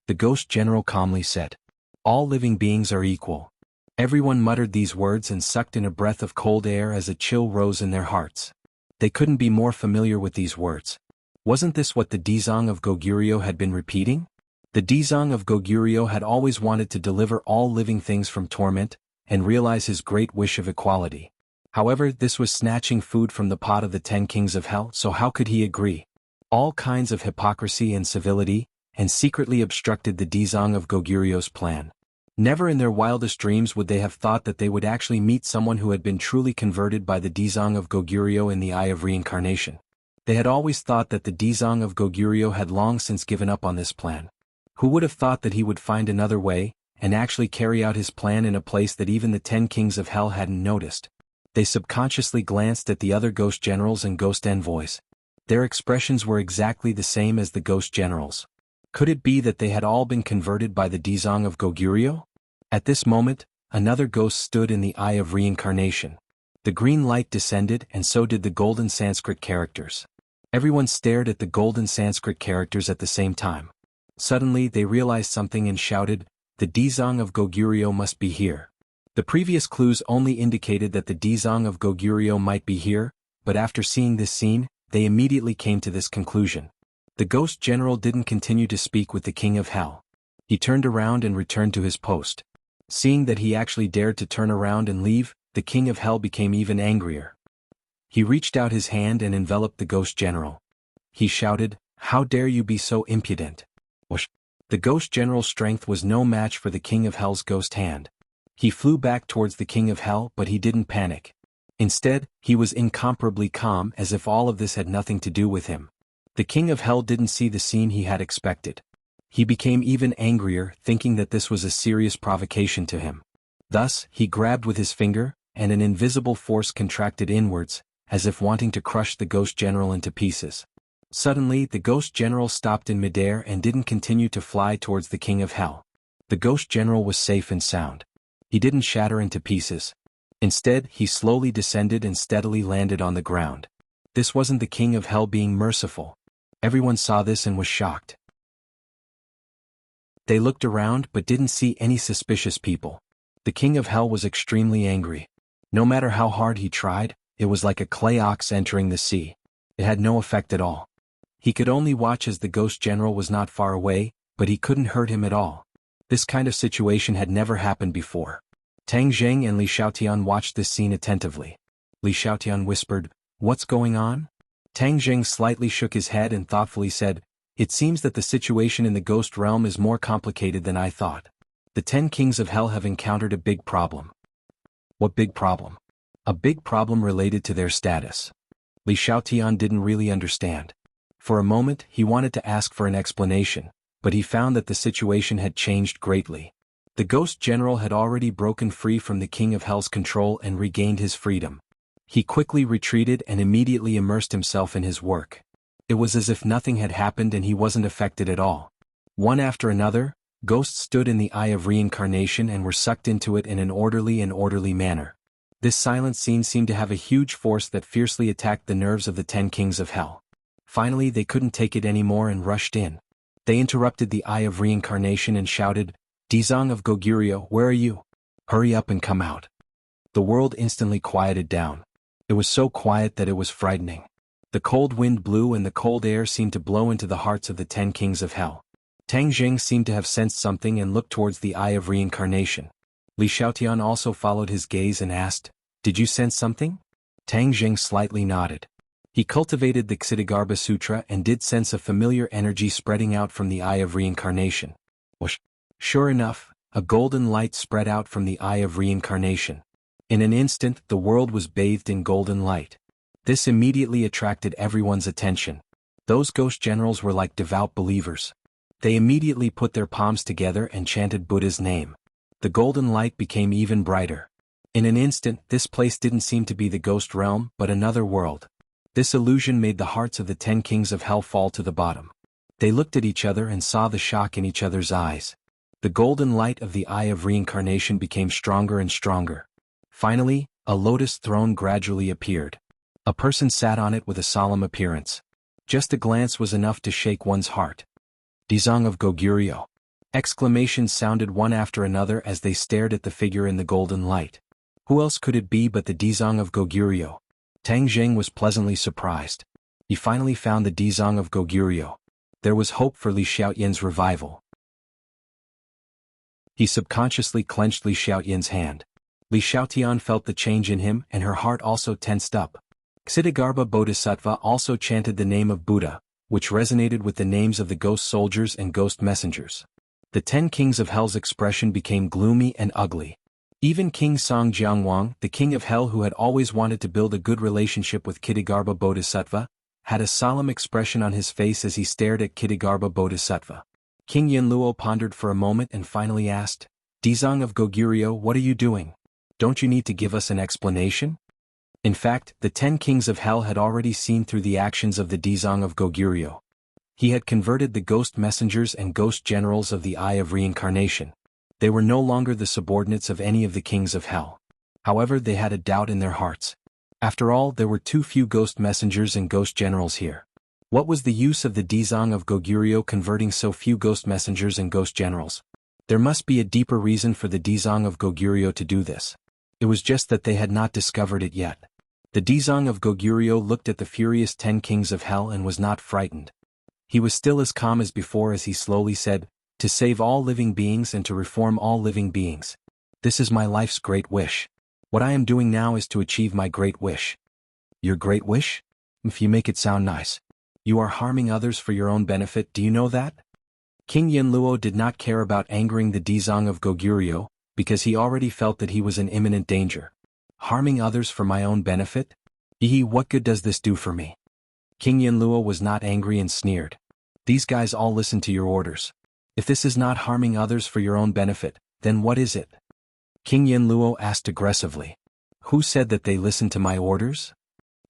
The ghost general calmly said. All living beings are equal. Everyone muttered these words and sucked in a breath of cold air as a chill rose in their hearts. They couldn't be more familiar with these words. Wasn't this what the Dizang of Goguryeo had been repeating? The Dizang of Goguryeo had always wanted to deliver all living things from torment, and realize his great wish of equality. However, this was snatching food from the pot of the 10 kings of hell, so how could he agree? All kinds of hypocrisy and civility, and secretly obstructed the Dizang of Goguryeo's plan. Never in their wildest dreams would they have thought that they would actually meet someone who had been truly converted by the Dizang of Goguryeo in the eye of reincarnation. They had always thought that the Dizang of Goguryeo had long since given up on this plan. Who would have thought that he would find another way, and actually carry out his plan in a place that even the 10 kings of hell hadn't noticed? They subconsciously glanced at the other ghost generals and ghost envoys. Their expressions were exactly the same as the ghost generals. Could it be that they had all been converted by the Dizang of Goguryeo? At this moment, another ghost stood in the eye of reincarnation. The green light descended, and so did the golden Sanskrit characters. Everyone stared at the golden Sanskrit characters at the same time. Suddenly they realized something and shouted, "The Dizang of Goguryeo must be here." The previous clues only indicated that the Dizang of Goguryeo might be here, but after seeing this scene, they immediately came to this conclusion. The ghost general didn't continue to speak with the king of hell. He turned around and returned to his post. Seeing that he actually dared to turn around and leave, the king of hell became even angrier. He reached out his hand and enveloped the ghost general. He shouted, "How dare you be so impudent?" Whoosh! The ghost general's strength was no match for the king of hell's ghost hand. He flew back towards the king of hell, but he didn't panic. Instead, he was incomparably calm, as if all of this had nothing to do with him. The king of hell didn't see the scene he had expected. He became even angrier, thinking that this was a serious provocation to him. Thus, he grabbed with his finger, and an invisible force contracted inwards, as if wanting to crush the ghost general into pieces. Suddenly, the ghost general stopped in midair and didn't continue to fly towards the king of hell. The ghost general was safe and sound. He didn't shatter into pieces. Instead, he slowly descended and steadily landed on the ground. This wasn't the king of hell being merciful. Everyone saw this and was shocked. They looked around but didn't see any suspicious people. The king of hell was extremely angry. No matter how hard he tried, it was like a clay ox entering the sea. It had no effect at all. He could only watch as the ghost general was not far away, but he couldn't hurt him at all. This kind of situation had never happened before. Tang Zheng and Li Xiaotian watched this scene attentively. Li Xiaotian whispered, "What's going on?" Tang Zheng slightly shook his head and thoughtfully said, "It seems that the situation in the ghost realm is more complicated than I thought. The 10 kings of hell have encountered a big problem." "What big problem?" "A big problem related to their status." Li Xiaotian didn't really understand. For a moment, he wanted to ask for an explanation, but he found that the situation had changed greatly. The ghost general had already broken free from the king of hell's control and regained his freedom. He quickly retreated and immediately immersed himself in his work. It was as if nothing had happened and he wasn't affected at all. One after another, ghosts stood in the eye of reincarnation and were sucked into it in an orderly manner. This silent scene seemed to have a huge force that fiercely attacked the nerves of the 10 kings of hell. Finally, they couldn't take it anymore and rushed in. They interrupted the eye of reincarnation and shouted, "Dizang of Goguryeo, where are you? Hurry up and come out." The world instantly quieted down. It was so quiet that it was frightening. The cold wind blew and the cold air seemed to blow into the hearts of the 10 kings of hell. Tang Zheng seemed to have sensed something and looked towards the eye of reincarnation. Li Xiaotian also followed his gaze and asked, "Did you sense something?" Tang Zheng slightly nodded. He cultivated the Ksitigarbha Sutra and did sense a familiar energy spreading out from the eye of reincarnation. Whoosh! Sure enough, a golden light spread out from the eye of reincarnation. In an instant, the world was bathed in golden light. This immediately attracted everyone's attention. Those ghost generals were like devout believers. They immediately put their palms together and chanted Buddha's name. The golden light became even brighter. In an instant, this place didn't seem to be the ghost realm, but another world. This illusion made the hearts of the 10 kings of hell fall to the bottom. They looked at each other and saw the shock in each other's eyes. The golden light of the Eye of Reincarnation became stronger and stronger. Finally, a lotus throne gradually appeared. A person sat on it with a solemn appearance. Just a glance was enough to shake one's heart. Dizang of Goguryeo. Exclamations sounded one after another as they stared at the figure in the golden light. Who else could it be but the Dizang of Goguryeo? Tang Jing was pleasantly surprised. He finally found the Dizang of Goguryeo. There was hope for Li Xiaoyin's revival. He subconsciously clenched Li Xiaoyin's hand. Li Xiaotian felt the change in him and her heart also tensed up. Ksitigarbha Bodhisattva also chanted the name of Buddha, which resonated with the names of the ghost soldiers and ghost messengers. The 10 kings of hell's expression became gloomy and ugly. Even King Song Jiangwang, the king of hell who had always wanted to build a good relationship with Ksitigarbha Bodhisattva, had a solemn expression on his face as he stared at Ksitigarbha Bodhisattva. King Yinluo pondered for a moment and finally asked, Dizang of Goguryeo, what are you doing? Don't you need to give us an explanation? In fact, the 10 kings of hell had already seen through the actions of the Dizang of Goguryeo. He had converted the ghost messengers and ghost generals of the Eye of Reincarnation. They were no longer the subordinates of any of the kings of hell. However, they had a doubt in their hearts. After all, there were too few ghost messengers and ghost generals here. What was the use of the Dizang of Goguryeo converting so few ghost messengers and ghost generals? There must be a deeper reason for the Dizang of Goguryeo to do this. It was just that they had not discovered it yet. The Dizang of Goguryeo looked at the furious 10 kings of hell and was not frightened. He was still as calm as before as he slowly said, to save all living beings and to reform all living beings. This is my life's great wish. What I am doing now is to achieve my great wish. Your great wish? If you make it sound nice. You are harming others for your own benefit, do you know that? King Yinluo did not care about angering the Dizang of Goguryeo, because he already felt that he was in imminent danger. Harming others for my own benefit? What good does this do for me? King Yinluo was not angry and sneered. These guys all listen to your orders. If this is not harming others for your own benefit, then what is it? King Yinluo asked aggressively. Who said that they listened to my orders?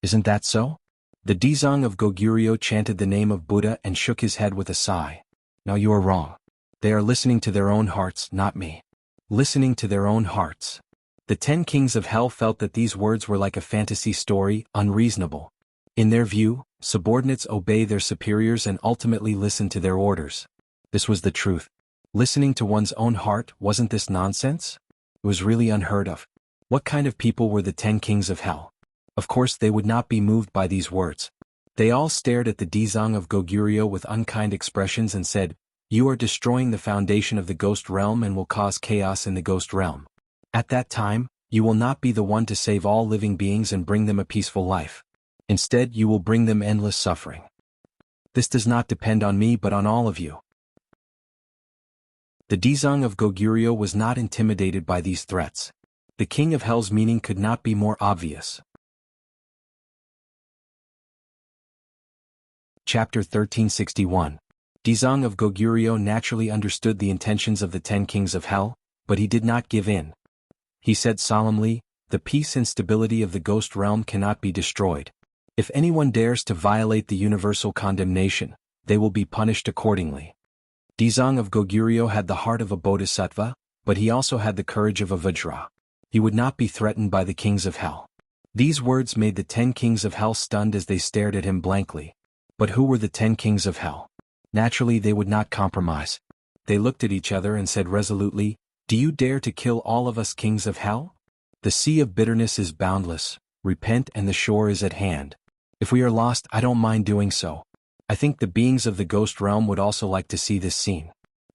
Isn't that so? The Dizang of Goguryeo chanted the name of Buddha and shook his head with a sigh. Now you are wrong. They are listening to their own hearts, not me. Listening to their own hearts. The 10 kings of hell felt that these words were like a fantasy story, unreasonable. In their view, subordinates obey their superiors and ultimately listen to their orders. This was the truth. Listening to one's own heart, wasn't this nonsense? It was really unheard of. What kind of people were the 10 kings of hell? Of course they would not be moved by these words. They all stared at the Dizang of Goguryeo with unkind expressions and said, You are destroying the foundation of the ghost realm and will cause chaos in the ghost realm. At that time, you will not be the one to save all living beings and bring them a peaceful life. Instead, you will bring them endless suffering. This does not depend on me but on all of you. The Dizang of Goguryeo was not intimidated by these threats. The king of hell's meaning could not be more obvious. Chapter 1361. Dizang of Goguryeo naturally understood the intentions of the 10 kings of hell, but he did not give in. He said solemnly, The peace and stability of the ghost realm cannot be destroyed. If anyone dares to violate the universal condemnation, they will be punished accordingly. Dizang of Goguryeo had the heart of a bodhisattva, but he also had the courage of a vajra. He would not be threatened by the kings of hell. These words made the 10 kings of hell stunned as they stared at him blankly. But who were the 10 kings of hell? Naturally they would not compromise. They looked at each other and said resolutely, Do you dare to kill all of us kings of hell? The sea of bitterness is boundless, repent and the shore is at hand. If we are lost, I don't mind doing so. I think the beings of the ghost realm would also like to see this scene.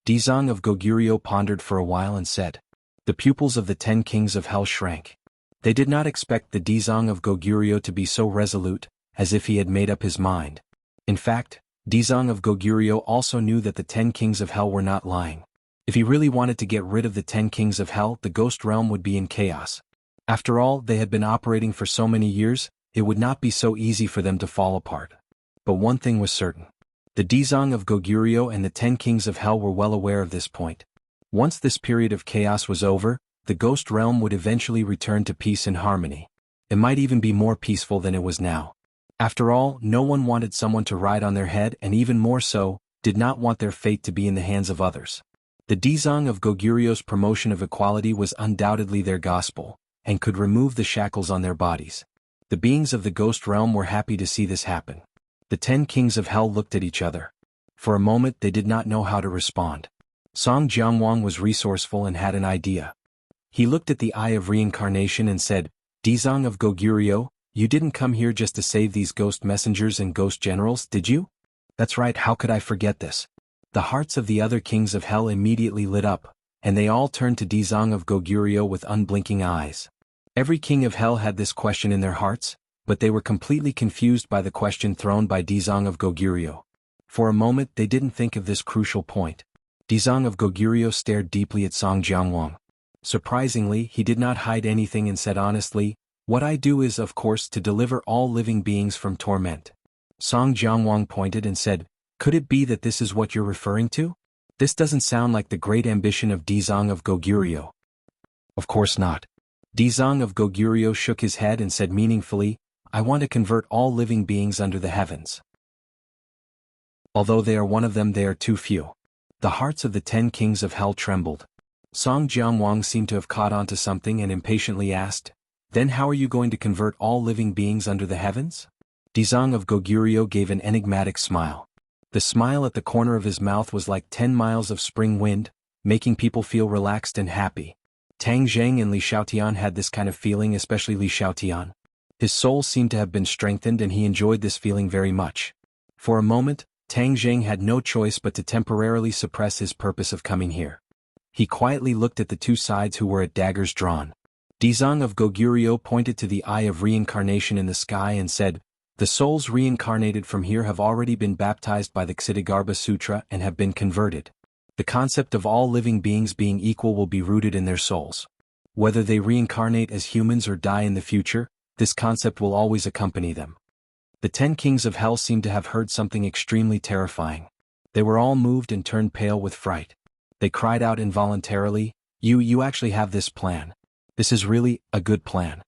Dizang of Goguryeo pondered for a while and said, The pupils of the 10 kings of hell shrank. They did not expect the Dizang of Goguryeo to be so resolute, as if he had made up his mind. In fact, Dizang of Goguryeo also knew that the 10 kings of hell were not lying. If he really wanted to get rid of the 10 kings of hell, the ghost realm would be in chaos. After all, they had been operating for so many years, it would not be so easy for them to fall apart. But one thing was certain. The Dizang of Goguryeo and the 10 kings of hell were well aware of this point. Once this period of chaos was over, the ghost realm would eventually return to peace and harmony. It might even be more peaceful than it was now. After all, no one wanted someone to ride on their head, and even more so, did not want their fate to be in the hands of others. The Dizang of Goguryu's promotion of equality was undoubtedly their gospel, and could remove the shackles on their bodies. The beings of the ghost realm were happy to see this happen. The 10 kings of hell looked at each other. For a moment they did not know how to respond. Song Jiangwang was resourceful and had an idea. He looked at the Eye of Reincarnation and said, "Dizang of Goguryo, you didn't come here just to save these ghost messengers and ghost generals, did you?" "That's right, how could I forget this?" The hearts of the other kings of hell immediately lit up, and they all turned to Dizang of Goguryo with unblinking eyes. Every king of hell had this question in their hearts, but they were completely confused by the question thrown by Dizang of Goguryo. For a moment they didn't think of this crucial point. Dizang of Goguryo stared deeply at Song Jiangwang. Surprisingly, he did not hide anything and said honestly, "What I do is of course to deliver all living beings from torment." Song Jiangwang pointed and said, "Could it be that this is what you're referring to? This doesn't sound like the great ambition of Dizang of Goguryo." "Of course not." Dizang of Goguryo shook his head and said meaningfully, "I want to convert all living beings under the heavens. Although they are one of them, they are too few." The hearts of the 10 kings of hell trembled. Song Jiangwang seemed to have caught on to something and impatiently asked, "Then how are you going to convert all living beings under the heavens?" Dizang of Goguryo gave an enigmatic smile. The smile at the corner of his mouth was like 10 miles of spring wind, making people feel relaxed and happy. Tang Zheng and Li Xiaotian had this kind of feeling, especially Li Xiaotian. His soul seemed to have been strengthened and he enjoyed this feeling very much. For a moment, Tang Zheng had no choice but to temporarily suppress his purpose of coming here. He quietly looked at the two sides who were at daggers drawn. Dizang of Goguryo pointed to the Eye of Reincarnation in the sky and said, "The souls reincarnated from here have already been baptized by the Ksitigarbha Sutra and have been converted. The concept of all living beings being equal will be rooted in their souls. Whether they reincarnate as humans or die in the future, this concept will always accompany them." The 10 kings of hell seemed to have heard something extremely terrifying. They were all moved and turned pale with fright. They cried out involuntarily, You actually have this plan. This is really a good plan."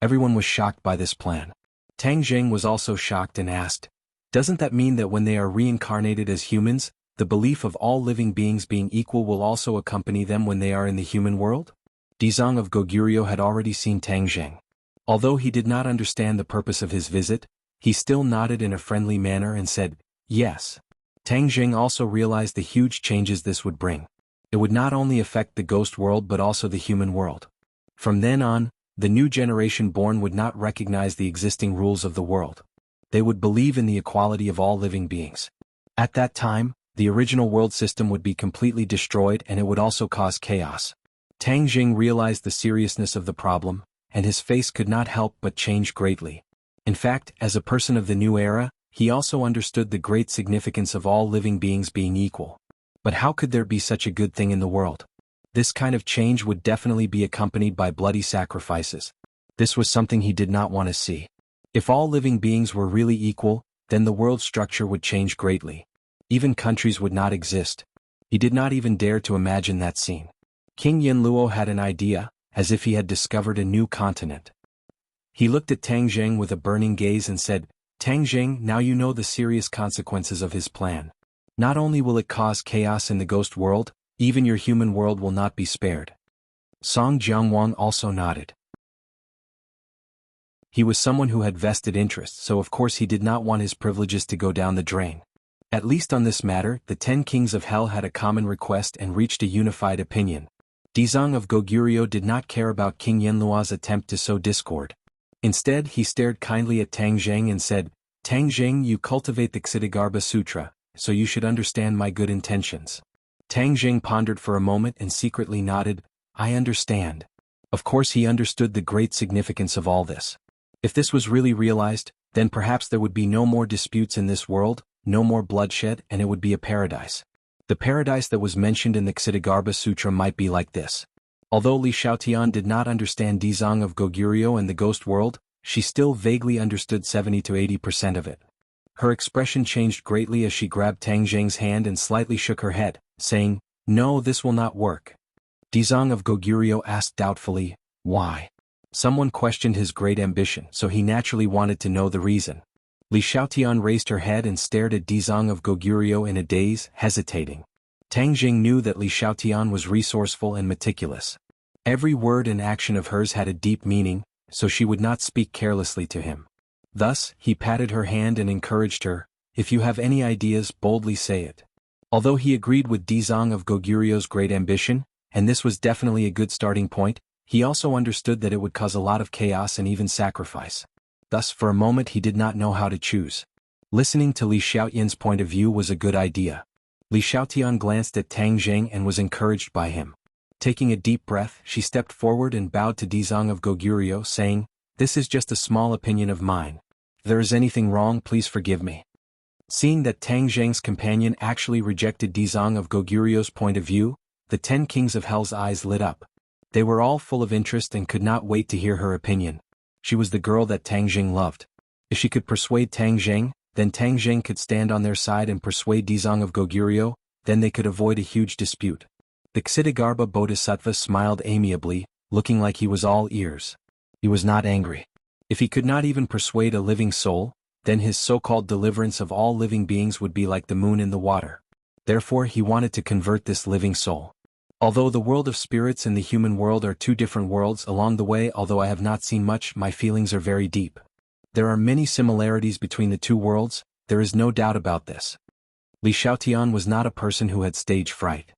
Everyone was shocked by this plan. Tang Zheng was also shocked and asked, "Doesn't that mean that when they are reincarnated as humans, the belief of all living beings being equal will also accompany them when they are in the human world?" Dizang of Goguryo had already seen Tang Zheng. Although he did not understand the purpose of his visit, he still nodded in a friendly manner and said, "Yes." Tang Zheng also realized the huge changes this would bring. It would not only affect the ghost world but also the human world. From then on, the new generation born would not recognize the existing rules of the world. They would believe in the equality of all living beings. At that time, the original world system would be completely destroyed and it would also cause chaos. Tang Zheng realized the seriousness of the problem, and his face could not help but change greatly. In fact, as a person of the new era, he also understood the great significance of all living beings being equal. But how could there be such a good thing in the world? This kind of change would definitely be accompanied by bloody sacrifices. This was something he did not want to see. If all living beings were really equal, then the world structure would change greatly. Even countries would not exist. He did not even dare to imagine that scene. King Yinluo had an idea, as if he had discovered a new continent. He looked at Tang Zheng with a burning gaze and said, "Tang Zheng, now you know the serious consequences of his plan. Not only will it cause chaos in the ghost world, even your human world will not be spared." Song Jiangwang also nodded. He was someone who had vested interests, so of course he did not want his privileges to go down the drain. At least on this matter, the 10 kings of hell had a common request and reached a unified opinion. Dizang of Goguryo did not care about King Yinluo's attempt to sow discord. Instead, he stared kindly at Tang Zheng and said, "Tang Zheng, you cultivate the Ksitigarbha Sutra, so you should understand my good intentions." Tang Zheng pondered for a moment and secretly nodded, "I understand." Of course he understood the great significance of all this. If this was really realized, then perhaps there would be no more disputes in this world, no more bloodshed, and it would be a paradise. The paradise that was mentioned in the Ksitigarbha Sutra might be like this. Although Li Xiaotian did not understand Dizang of Goguryo and the ghost world, she still vaguely understood 70 to 80% of it. Her expression changed greatly as she grabbed Tang Zheng's hand and slightly shook her head, saying, No, this will not work. Dizang of Goguryeo asked doubtfully, why? Someone questioned his great ambition, so he naturally wanted to know the reason. Li Xiaotian raised her head and stared at Dizang of Goguryeo in a daze, hesitating. Tang Jing knew that Li Xiaotian was resourceful and meticulous. Every word and action of hers had a deep meaning, so she would not speak carelessly to him. Thus, he patted her hand and encouraged her, if you have any ideas, boldly say it. Although he agreed with Dizang of Goguryeo's great ambition, and this was definitely a good starting point, he also understood that it would cause a lot of chaos and even sacrifice. Thus, for a moment he did not know how to choose. Listening to Li Xiaotian's point of view was a good idea. Li Xiaotian glanced at Tang Jing and was encouraged by him. Taking a deep breath, she stepped forward and bowed to Dizang of Goguryeo, saying, "This is just a small opinion of mine. If there is anything wrong, please forgive me." Seeing that Tang Jing's companion actually rejected Dizang of Goguryeo's point of view, the 10 kings of hell's eyes lit up. They were all full of interest and could not wait to hear her opinion. She was the girl that Tang Jing loved. If she could persuade Tang Jing, then Tang Jing could stand on their side and persuade Dizang of Goguryeo, then they could avoid a huge dispute. The Ksitigarbha Bodhisattva smiled amiably, looking like he was all ears. He was not angry. If he could not even persuade a living soul, then his so-called deliverance of all living beings would be like the moon in the water. Therefore he wanted to convert this living soul. Although the world of spirits and the human world are two different worlds along the way, although I have not seen much, my feelings are very deep. There are many similarities between the two worlds, there is no doubt about this. Li Xiaotian was not a person who had stage fright.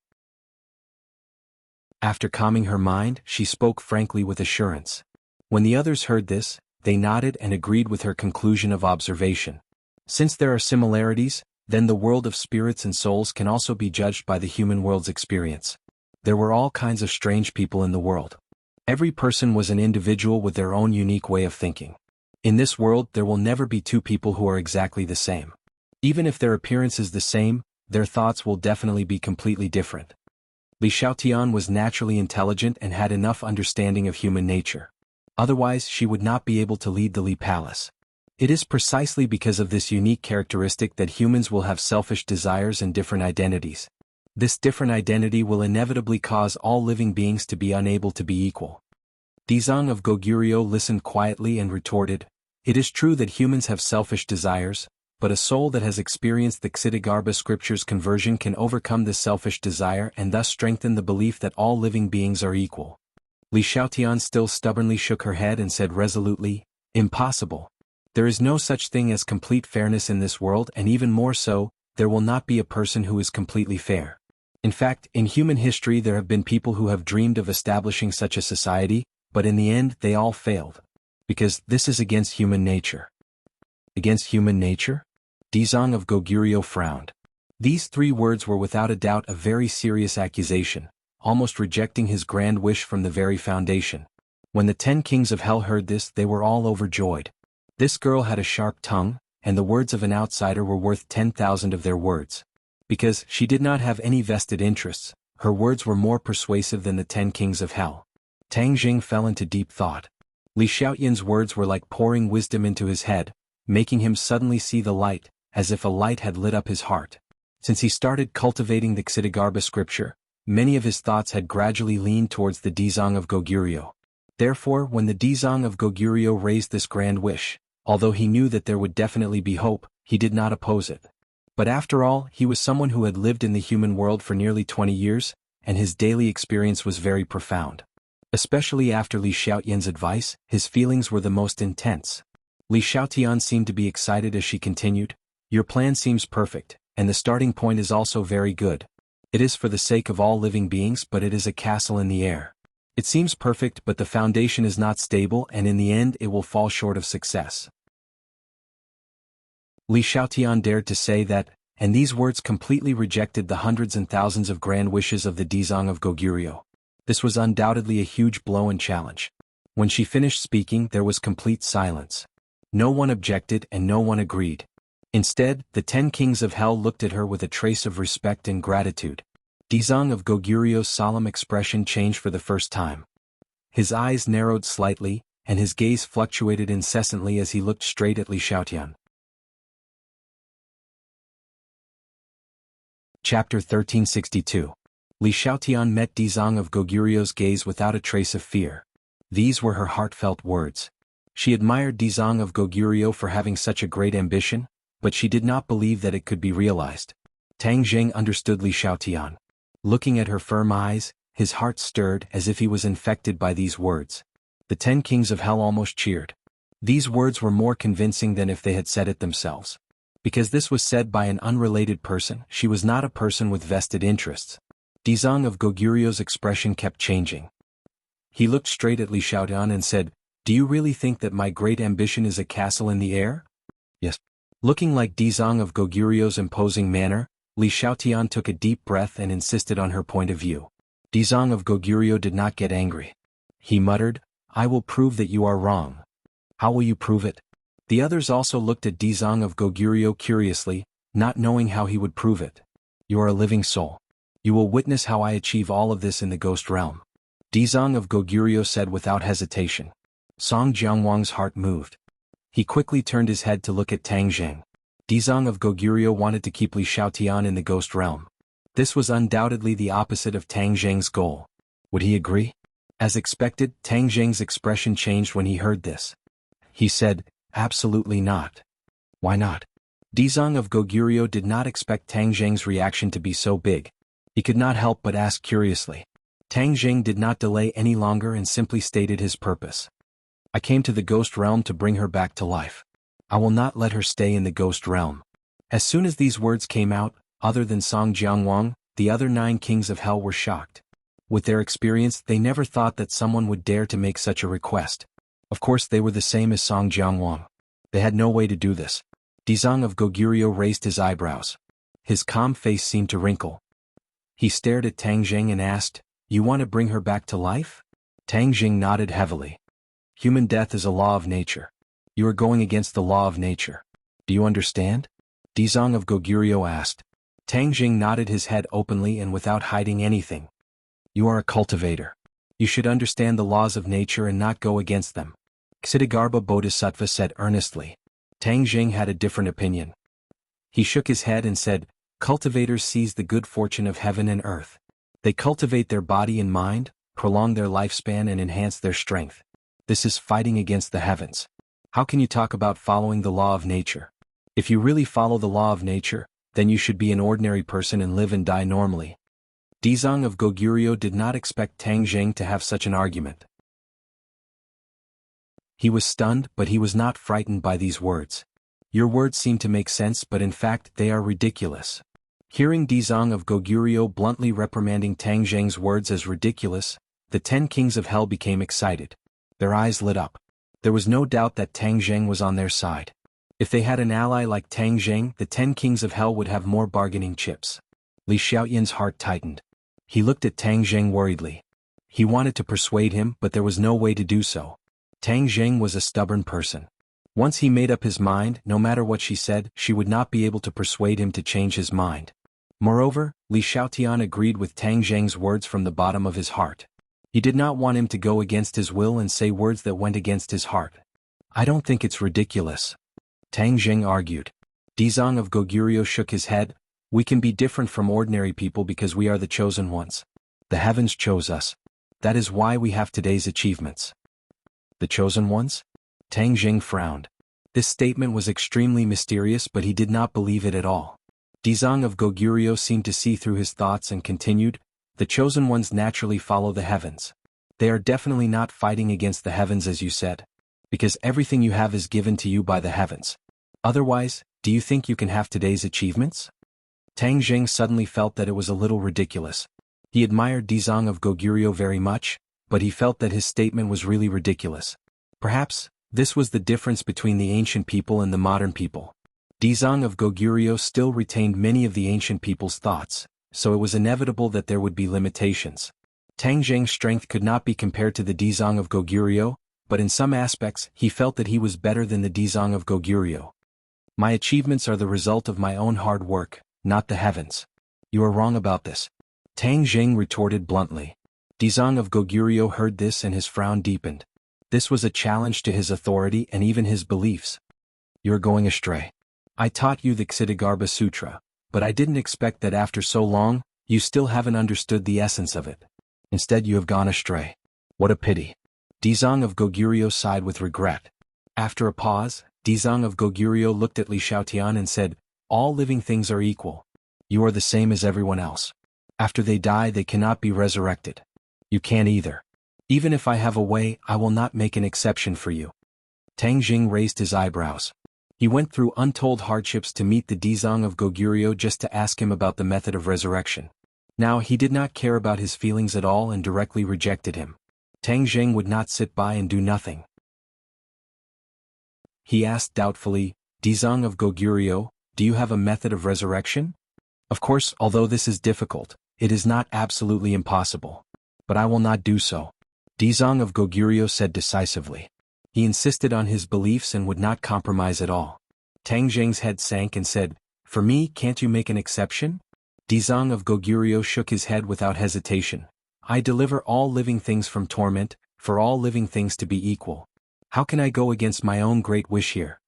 After calming her mind, she spoke frankly with assurance. When the others heard this, they nodded and agreed with her conclusion of observation. Since there are similarities, then the world of spirits and souls can also be judged by the human world's experience. There were all kinds of strange people in the world. Every person was an individual with their own unique way of thinking. In this world there will never be two people who are exactly the same. Even if their appearance is the same, their thoughts will definitely be completely different. Li Xiaotian was naturally intelligent and had enough understanding of human nature. Otherwise she would not be able to lead the Li Palace. It is precisely because of this unique characteristic that humans will have selfish desires and different identities. This different identity will inevitably cause all living beings to be unable to be equal. Dizang of Goguryeo listened quietly and retorted, "It is true that humans have selfish desires, but a soul that has experienced the Ksitigarbha scripture's conversion can overcome this selfish desire and thus strengthen the belief that all living beings are equal." Li Xiaotian still stubbornly shook her head and said resolutely, "Impossible. There is no such thing as complete fairness in this world, and even more so, there will not be a person who is completely fair. In fact, in human history there have been people who have dreamed of establishing such a society, but in the end they all failed. Because this is against human nature." Against human nature? Dizang of Goguryeo frowned. These 3 words were without a doubt a very serious accusation, almost rejecting his grand wish from the very foundation. When the 10 kings of hell heard this, they were all overjoyed. This girl had a sharp tongue, and the words of an outsider were worth 10,000 of their words. Because she did not have any vested interests, her words were more persuasive than the 10 kings of hell. Tang Jing fell into deep thought. Li Xiaotian's words were like pouring wisdom into his head, making him suddenly see the light, as if a light had lit up his heart. Since he started cultivating the Ksitigarbha scripture, many of his thoughts had gradually leaned towards the Dizang of Goguryeo. Therefore, when the Dizang of Goguryeo raised this grand wish, although he knew that there would definitely be hope, he did not oppose it. But after all, he was someone who had lived in the human world for nearly 20 years, and his daily experience was very profound. Especially after Li Xiaotian's advice, his feelings were the most intense. Li Xiaotian seemed to be excited as she continued, "Your plan seems perfect, and the starting point is also very good. It is for the sake of all living beings, but it is a castle in the air. It seems perfect, but the foundation is not stable, and in the end it will fall short of success." Li Xiaotian dared to say that, and these words completely rejected the hundreds and thousands of grand wishes of the Dizang of Goguryeo. This was undoubtedly a huge blow and challenge. When she finished speaking, there was complete silence. No one objected and no one agreed. Instead, the 10 kings of hell looked at her with a trace of respect and gratitude. Dizang of Goguryeo's solemn expression changed for the first time. His eyes narrowed slightly, and his gaze fluctuated incessantly as he looked straight at Li Xiaotian. Chapter 1362. Li Xiaotian met Dizang of Goguryu's gaze without a trace of fear. These were her heartfelt words. She admired Dizang of Goguryo for having such a great ambition, but she did not believe that it could be realized. Tang Jing understood Li Xiaotian. Looking at her firm eyes, his heart stirred as if he was infected by these words. The 10 kings of hell almost cheered. These words were more convincing than if they had said it themselves. Because this was said by an unrelated person, she was not a person with vested interests. Dizang of Goguryo's expression kept changing. He looked straight at Li Xiaotian and said, "Do you really think that my great ambition is a castle in the air?" "Yes." Looking like Dizang of Goguryo's imposing manner, Li Xiaotian took a deep breath and insisted on her point of view. Dizang of Goguryo did not get angry. He muttered, "I will prove that you are wrong." "How will you prove it?" The others also looked at Dizang of Goguryo curiously, not knowing how he would prove it. "You are a living soul. You will witness how I achieve all of this in the ghost realm." Dizang of Goguryo said without hesitation. Song Jiangwang's heart moved. He quickly turned his head to look at Tang Jing. Dizang of Goguryo wanted to keep Li Xiaotian in the ghost realm. This was undoubtedly the opposite of Tang Jing's goal. Would he agree? As expected, Tang Jing's expression changed when he heard this. He said, "Absolutely not." "Why not?" Dizang of Goguryo did not expect Tang Jing's reaction to be so big. He could not help but ask curiously. Tang Jing did not delay any longer and simply stated his purpose. "I came to the ghost realm to bring her back to life. I will not let her stay in the ghost realm." As soon as these words came out, other than Song Jiangwang, the other 9 kings of hell were shocked. With their experience, they never thought that someone would dare to make such a request. Of course they were the same as Song Jiangwang. They had no way to do this. Dizang of Goguryo raised his eyebrows. His calm face seemed to wrinkle. He stared at Tang Jing and asked, "You want to bring her back to life?" Tang Jing nodded heavily. "Human death is a law of nature. You are going against the law of nature. Do you understand?" Dizang of Goguryo asked. Tang Jing nodded his head openly and without hiding anything. "You are a cultivator. You should understand the laws of nature and not go against them," Ksitigarbha Bodhisattva said earnestly. Tang Jing had a different opinion. He shook his head and said, "Cultivators seize the good fortune of heaven and earth. They cultivate their body and mind, prolong their lifespan and enhance their strength. This is fighting against the heavens. How can you talk about following the law of nature? If you really follow the law of nature, then you should be an ordinary person and live and die normally." Dizang of Goguryo did not expect Tang Jing to have such an argument. He was stunned, but he was not frightened by these words. "Your words seem to make sense, but in fact they are ridiculous." Hearing Dizang of Goguryo bluntly reprimanding Tang Jing's words as ridiculous, the 10 kings of hell became excited. Their eyes lit up. There was no doubt that Tang Jing was on their side. If they had an ally like Tang Jing, the 10 kings of hell would have more bargaining chips. Li Xiaotian's heart tightened. He looked at Tang Jing worriedly. He wanted to persuade him, but there was no way to do so. Tang Jing was a stubborn person. Once he made up his mind, no matter what she said, she would not be able to persuade him to change his mind. Moreover, Li Xiaotian agreed with Tang Jing's words from the bottom of his heart. He did not want him to go against his will and say words that went against his heart. "I don't think it's ridiculous," Tang Jing argued. Dizang of Goguryo shook his head. "We can be different from ordinary people because we are the chosen ones. The heavens chose us. That is why we have today's achievements." "The chosen ones?" Tang Jing frowned. This statement was extremely mysterious, but he did not believe it at all. Dizang of Goguryo seemed to see through his thoughts and continued, "The chosen ones naturally follow the heavens. They are definitely not fighting against the heavens as you said. Because everything you have is given to you by the heavens. Otherwise, do you think you can have today's achievements?" Tang Jing suddenly felt that it was a little ridiculous. He admired Dizang of Goguryo very much, but he felt that his statement was really ridiculous. Perhaps, this was the difference between the ancient people and the modern people. Dizang of Goguryo still retained many of the ancient people's thoughts, so it was inevitable that there would be limitations. Tang Jing's strength could not be compared to the Dizang of Goguryo, but in some aspects he felt that he was better than the Dizang of Goguryo. "My achievements are the result of my own hard work, not the heavens." "You are wrong about this," Tang Jing retorted bluntly. Dizang of Goguryo heard this and his frown deepened. This was a challenge to his authority and even his beliefs. "You're going astray. I taught you the Ksitigarbha Sutra, but I didn't expect that after so long, You still haven't understood the essence of it. Instead you have gone astray. What a pity. Dizang of Goguryeo sighed with regret. After a pause, Dizang of Goguryeo looked at Li Xiaotian and said, "All living things are equal. You are the same as everyone else. After they die they cannot be resurrected. You can't either. Even if I have a way, I will not make an exception for you." Tang Jing raised his eyebrows. He went through untold hardships to meet the Dizang of Goguryeo just to ask him about the method of resurrection. Now he did not care about his feelings at all and directly rejected him. Tang Jing would not sit by and do nothing. He asked doubtfully, "Dizang of Goguryeo, do you have a method of resurrection?" "Of course, although this is difficult, it is not absolutely impossible. But I will not do so," Dizang of Goguryeo said decisively. He insisted on his beliefs and would not compromise at all. Tang Jing's head sank and said, "For me, can't you make an exception?" Dizang of Goguryeo shook his head without hesitation. "I deliver all living things from torment, for all living things to be equal. How can I go against my own great wish here?"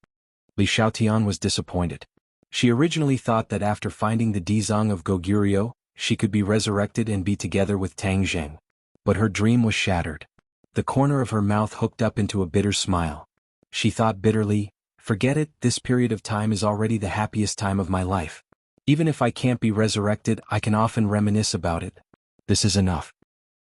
Li Xiaotian was disappointed. She originally thought that after finding the Dizang of Goguryeo, she could be resurrected and be together with Tang Jing. But her dream was shattered. The corner of her mouth hooked up into a bitter smile. She thought bitterly, "Forget it, this period of time is already the happiest time of my life. Even if I can't be resurrected, I can often reminisce about it. This is enough."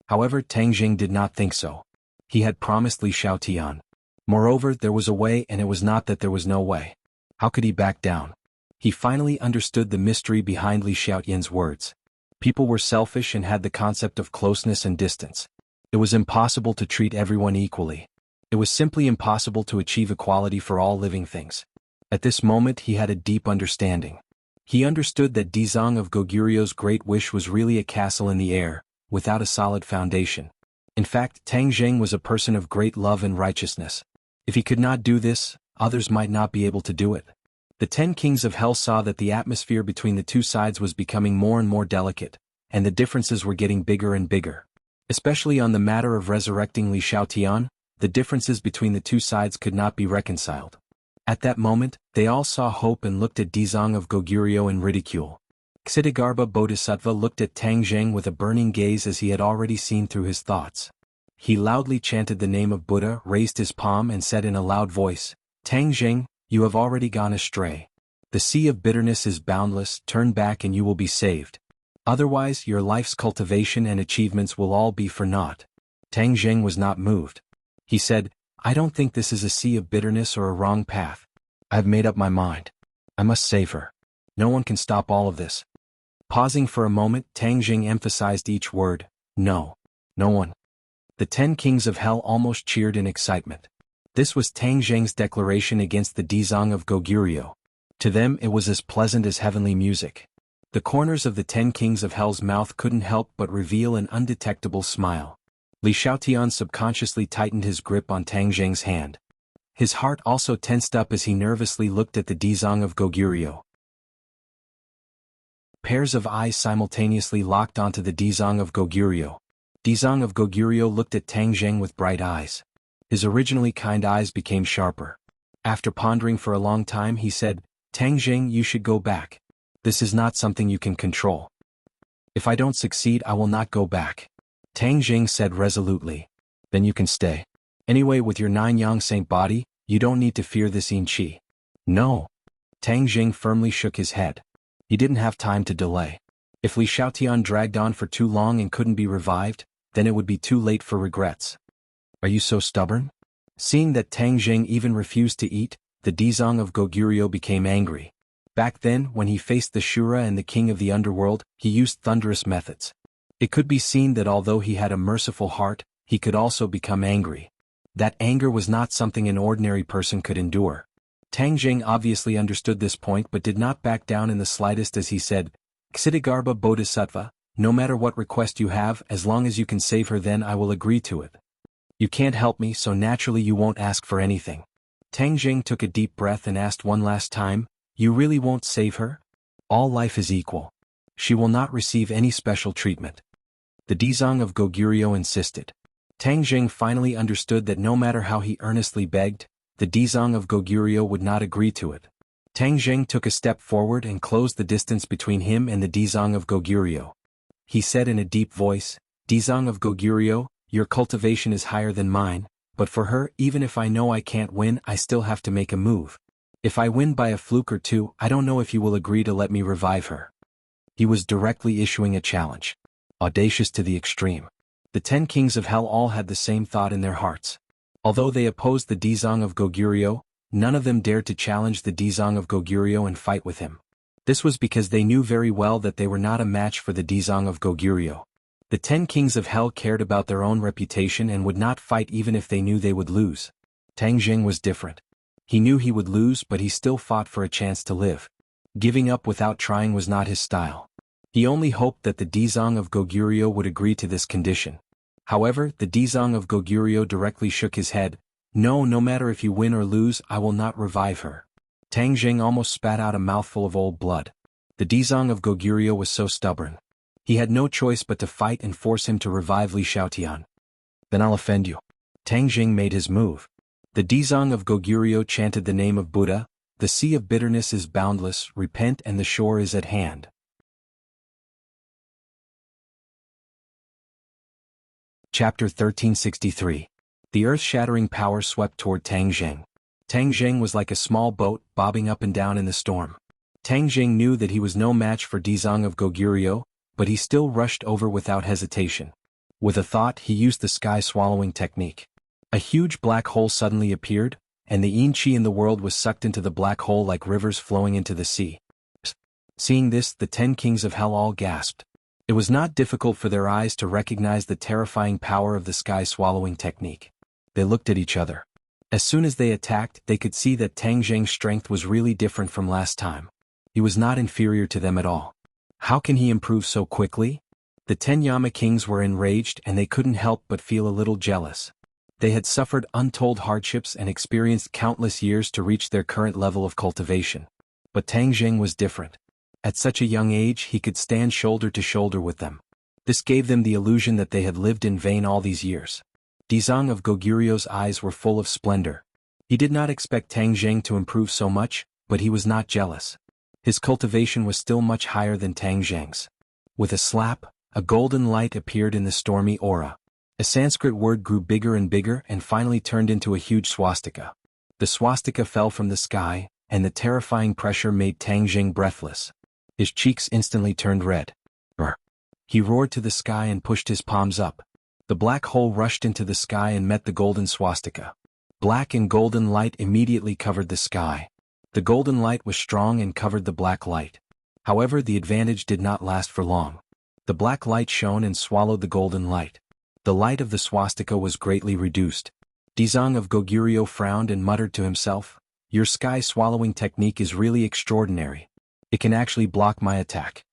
However, Tang Jing did not think so. He had promised Li Xiaotian. Moreover, there was a way, and it was not that there was no way. How could he back down? He finally understood the mystery behind Li Xiaotian's words. People were selfish and had the concept of closeness and distance. It was impossible to treat everyone equally. It was simply impossible to achieve equality for all living things. At this moment he had a deep understanding. He understood that Dizang of Goguryeo's great wish was really a castle in the air, without a solid foundation. In fact, Tang Jing was a person of great love and righteousness. If he could not do this, others might not be able to do it. The 10 kings of hell saw that the atmosphere between the two sides was becoming more and more delicate, and the differences were getting bigger and bigger. Especially on the matter of resurrecting Li Xiaotian, the differences between the two sides could not be reconciled. At that moment, they all saw hope and looked at Dizang of Goguryeo in ridicule. Ksitigarbha Bodhisattva looked at Tang Jing with a burning gaze as he had already seen through his thoughts. He loudly chanted the name of Buddha, raised his palm and said in a loud voice, "Tang Jing, you have already gone astray. The sea of bitterness is boundless, turn back and you will be saved. Otherwise your life's cultivation and achievements will all be for naught." Tang Jing was not moved. He said, "I don't think this is a sea of bitterness or a wrong path. I have made up my mind. I must save her. No one can stop all of this." Pausing for a moment, Tang Jing emphasized each word, "No. No one." The 10 kings of hell almost cheered in excitement. This was Tang Jing's declaration against the Dizang of Goguryeo. To them it was as pleasant as heavenly music. The corners of the 10 kings of hell's mouth couldn't help but reveal an undetectable smile. Li Xiaotian subconsciously tightened his grip on Tang Jing's hand. His heart also tensed up as he nervously looked at the Dizang of Goguryeo. Pairs of eyes simultaneously locked onto the Dizang of Goguryeo. Dizang of Goguryeo looked at Tang Jing with bright eyes. His originally kind eyes became sharper. After pondering for a long time he said, "Tang Jing, you should go back. This is not something you can control." "If I don't succeed I will not go back," Tang Jing said resolutely. "Then you can stay. Anyway, with your 9 yang saint body, you don't need to fear this yin qi." "No." Tang Jing firmly shook his head. He didn't have time to delay. If Li Xiaotian dragged on for too long and couldn't be revived, then it would be too late for regrets. "Are you so stubborn?" Seeing that Tang Jing even refused to eat, the Dizang of Goguryeo became angry. Back then, when he faced the Shura and the king of the underworld, he used thunderous methods. It could be seen that although he had a merciful heart, he could also become angry. That anger was not something an ordinary person could endure. Tang Jing obviously understood this point but did not back down in the slightest as he said, "Ksitigarbha Bodhisattva, no matter what request you have, as long as you can save her then I will agree to it. You can't help me, so naturally you won't ask for anything." Tang Jing took a deep breath and asked one last time, "You really won't save her? All life is equal. She will not receive any special treatment." The Dizang of Goguryeo insisted. Tang Jing finally understood that no matter how he earnestly begged, the Dizang of Goguryeo would not agree to it. Tang Jing took a step forward and closed the distance between him and the Dizang of Goguryeo. he said in a deep voice, "Dizang of Goguryeo, your cultivation is higher than mine, but for her, even if I know I can't win, I still have to make a move. If I win by a fluke or two, I don't know if you will agree to let me revive her." He was directly issuing a challenge. Audacious to the extreme. The 10 kings of hell all had the same thought in their hearts. Although they opposed the Dizang of Goguryeo, none of them dared to challenge the Dizang of Goguryeo and fight with him. This was because they knew very well that they were not a match for the Dizang of Goguryeo. The 10 kings of hell cared about their own reputation and would not fight even if they knew they would lose. Tang Jing was different. He knew he would lose, but he still fought for a chance to live. Giving up without trying was not his style. He only hoped that the Dizang of Goguryeo would agree to this condition. However, the Dizang of Goguryeo directly shook his head. "No, no matter if you win or lose, I will not revive her." Tang Jing almost spat out a mouthful of old blood. The Dizang of Goguryeo was so stubborn. He had no choice but to fight and force him to revive Li Xiaotian. "Then I'll offend you." Tang Jing made his move. The Dizang of Goguryeo chanted the name of Buddha. "The sea of bitterness is boundless, repent and the shore is at hand." Chapter 1363. The earth-shattering power swept toward Tang Jing. Tang Jing was like a small boat, bobbing up and down in the storm. Tang Jing knew that he was no match for Dizang of Goguryeo, but he still rushed over without hesitation. With a thought, he used the sky-swallowing technique. A huge black hole suddenly appeared, and the yin qi in the world was sucked into the black hole like rivers flowing into the sea. Seeing this, the 10 kings of hell all gasped. It was not difficult for their eyes to recognize the terrifying power of the sky-swallowing technique. They looked at each other. As soon as they attacked, they could see that Tang Jing's strength was really different from last time. He was not inferior to them at all. How can he improve so quickly? The 10 Yama kings were enraged and they couldn't help but feel a little jealous. They had suffered untold hardships and experienced countless years to reach their current level of cultivation. But Tang Jing was different. At such a young age, he could stand shoulder to shoulder with them. This gave them the illusion that they had lived in vain all these years. Dizang of Goguryo's eyes were full of splendor. He did not expect Tang Jing to improve so much, but he was not jealous. His cultivation was still much higher than Tang Jing's. With a slap, a golden light appeared in the stormy aura. A Sanskrit word grew bigger and bigger and finally turned into a huge swastika. The swastika fell from the sky, and the terrifying pressure made Tang Jing breathless. His cheeks instantly turned red. Brr. He roared to the sky and pushed his palms up. The black hole rushed into the sky and met the golden swastika. Black and golden light immediately covered the sky. The golden light was strong and covered the black light. However, the advantage did not last for long. The black light shone and swallowed the golden light. The light of the swastika was greatly reduced. Dizang of Goguryeo frowned and muttered to himself, "Your sky-swallowing technique is really extraordinary. It can actually block my attack."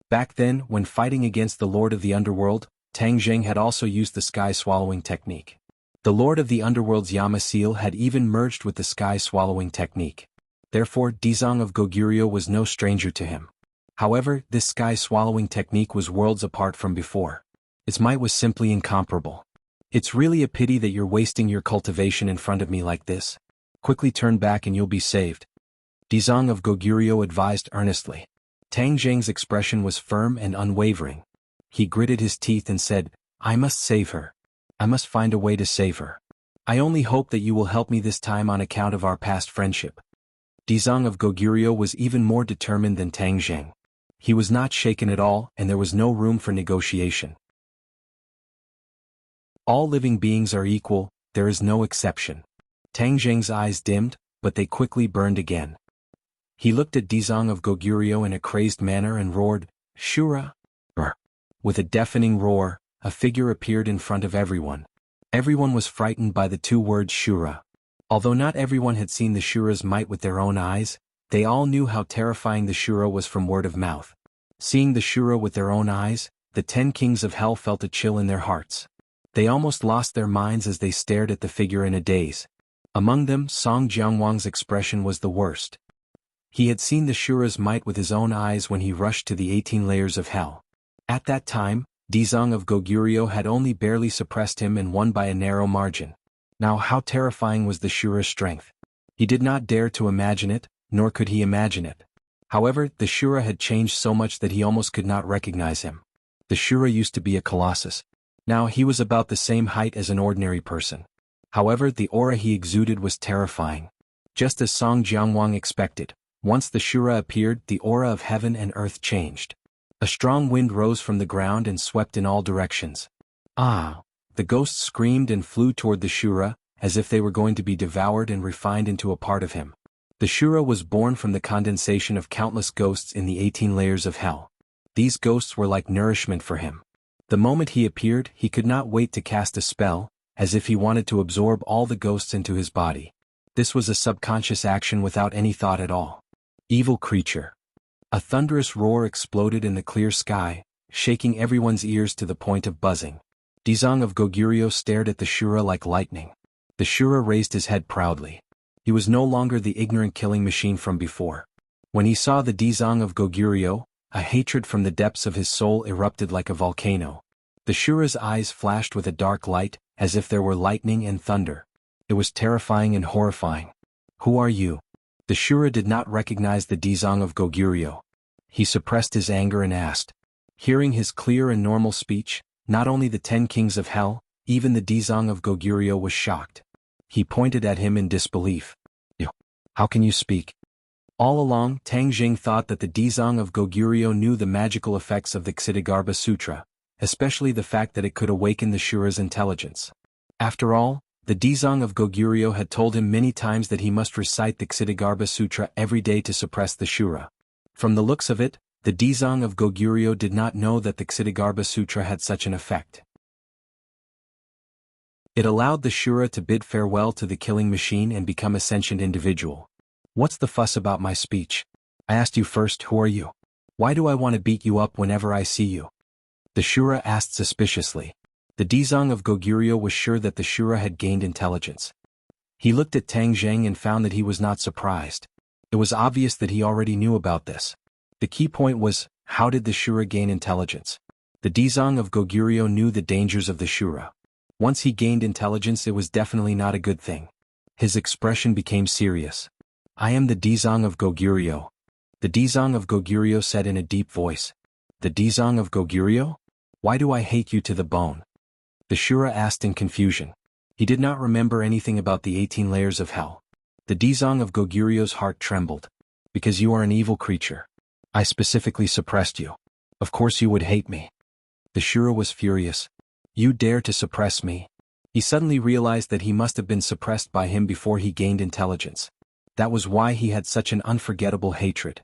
Back then, when fighting against the Lord of the Underworld, Tang Jing had also used the sky-swallowing technique. The Lord of the Underworld's Yama seal had even merged with the sky-swallowing technique. Therefore, Dizang of Goguryeo was no stranger to him. However, this sky-swallowing technique was worlds apart from before. Its might was simply incomparable. "It's really a pity that you're wasting your cultivation in front of me like this. Quickly turn back and you'll be saved," Dizang of Goguryeo advised earnestly. Tang Jing's expression was firm and unwavering. He gritted his teeth and said, "I must save her. I must find a way to save her. I only hope that you will help me this time on account of our past friendship." Dizang of Goguryeo was even more determined than Tang Jing. He was not shaken at all, and there was no room for negotiation. All living beings are equal, there is no exception. Tang Jing's eyes dimmed, but they quickly burned again. He looked at Dizang of Goguryeo in a crazed manner and roared, "Shura!" With a deafening roar, a figure appeared in front of everyone. Everyone was frightened by the two words Shura. Although not everyone had seen the Shura's might with their own eyes, they all knew how terrifying the Shura was from word of mouth. Seeing the Shura with their own eyes, the 10 kings of hell felt a chill in their hearts. They almost lost their minds as they stared at the figure in a daze. Among them, Song Jiangwang's expression was the worst. He had seen the Shura's might with his own eyes when he rushed to the 18 layers of hell. At that time, Dizang of Goguryeo had only barely suppressed him and won by a narrow margin. Now how terrifying was the Shura's strength. He did not dare to imagine it, nor could he imagine it. However, the Shura had changed so much that he almost could not recognize him. The Shura used to be a colossus. Now he was about the same height as an ordinary person. However, the aura he exuded was terrifying. Just as Song Jiangwang expected, once the Shura appeared, the aura of heaven and earth changed. A strong wind rose from the ground and swept in all directions. Ah! The ghosts screamed and flew toward the Shura, as if they were going to be devoured and refined into a part of him. The Shura was born from the condensation of countless ghosts in the 18 layers of hell. These ghosts were like nourishment for him. The moment he appeared, he could not wait to cast a spell, as if he wanted to absorb all the ghosts into his body. This was a subconscious action without any thought at all. Evil creature. A thunderous roar exploded in the clear sky, shaking everyone's ears to the point of buzzing. Dizang of Goguryeo stared at the Shura like lightning. The Shura raised his head proudly. He was no longer the ignorant killing machine from before. When he saw the Dizang of Goguryeo, a hatred from the depths of his soul erupted like a volcano. The Shura's eyes flashed with a dark light, as if there were lightning and thunder. It was terrifying and horrifying. Who are you? The Shura did not recognize the Dizang of Goguryeo. He suppressed his anger and asked. Hearing his clear and normal speech, not only the 10 kings of hell, even the Dizang of Goguryeo was shocked. He pointed at him in disbelief. How can you speak? All along, Tang Jing thought that the Dizang of Goguryeo knew the magical effects of the Ksitigarbha Sutra, especially the fact that it could awaken the Shura's intelligence. After all, the Dizang of Goguryeo had told him many times that he must recite the Ksitigarbha Sutra every day to suppress the Shura. From the looks of it, the Dizang of Goguryeo did not know that the Ksitigarbha Sutra had such an effect. It allowed the Shura to bid farewell to the killing machine and become a sentient individual. What's the fuss about my speech? I asked you first, who are you? Why do I want to beat you up whenever I see you? The Shura asked suspiciously. The Dizang of Goguryeo was sure that the Shura had gained intelligence. He looked at Tang Zheng and found that he was not surprised. It was obvious that he already knew about this. The key point was, how did the Shura gain intelligence? The Dizang of Goguryeo knew the dangers of the Shura. Once he gained intelligence, it was definitely not a good thing. His expression became serious. I am the Dizang of Goguryeo. The Dizang of Goguryeo said in a deep voice. The Dizang of Goguryeo? Why do I hate you to the bone? The Shura asked in confusion. He did not remember anything about the 18 layers of hell. The Dizang of Goguryo's heart trembled. Because you are an evil creature. I specifically suppressed you. Of course you would hate me. The Shura was furious. You dare to suppress me? He suddenly realized that he must have been suppressed by him before he gained intelligence. That was why he had such an unforgettable hatred.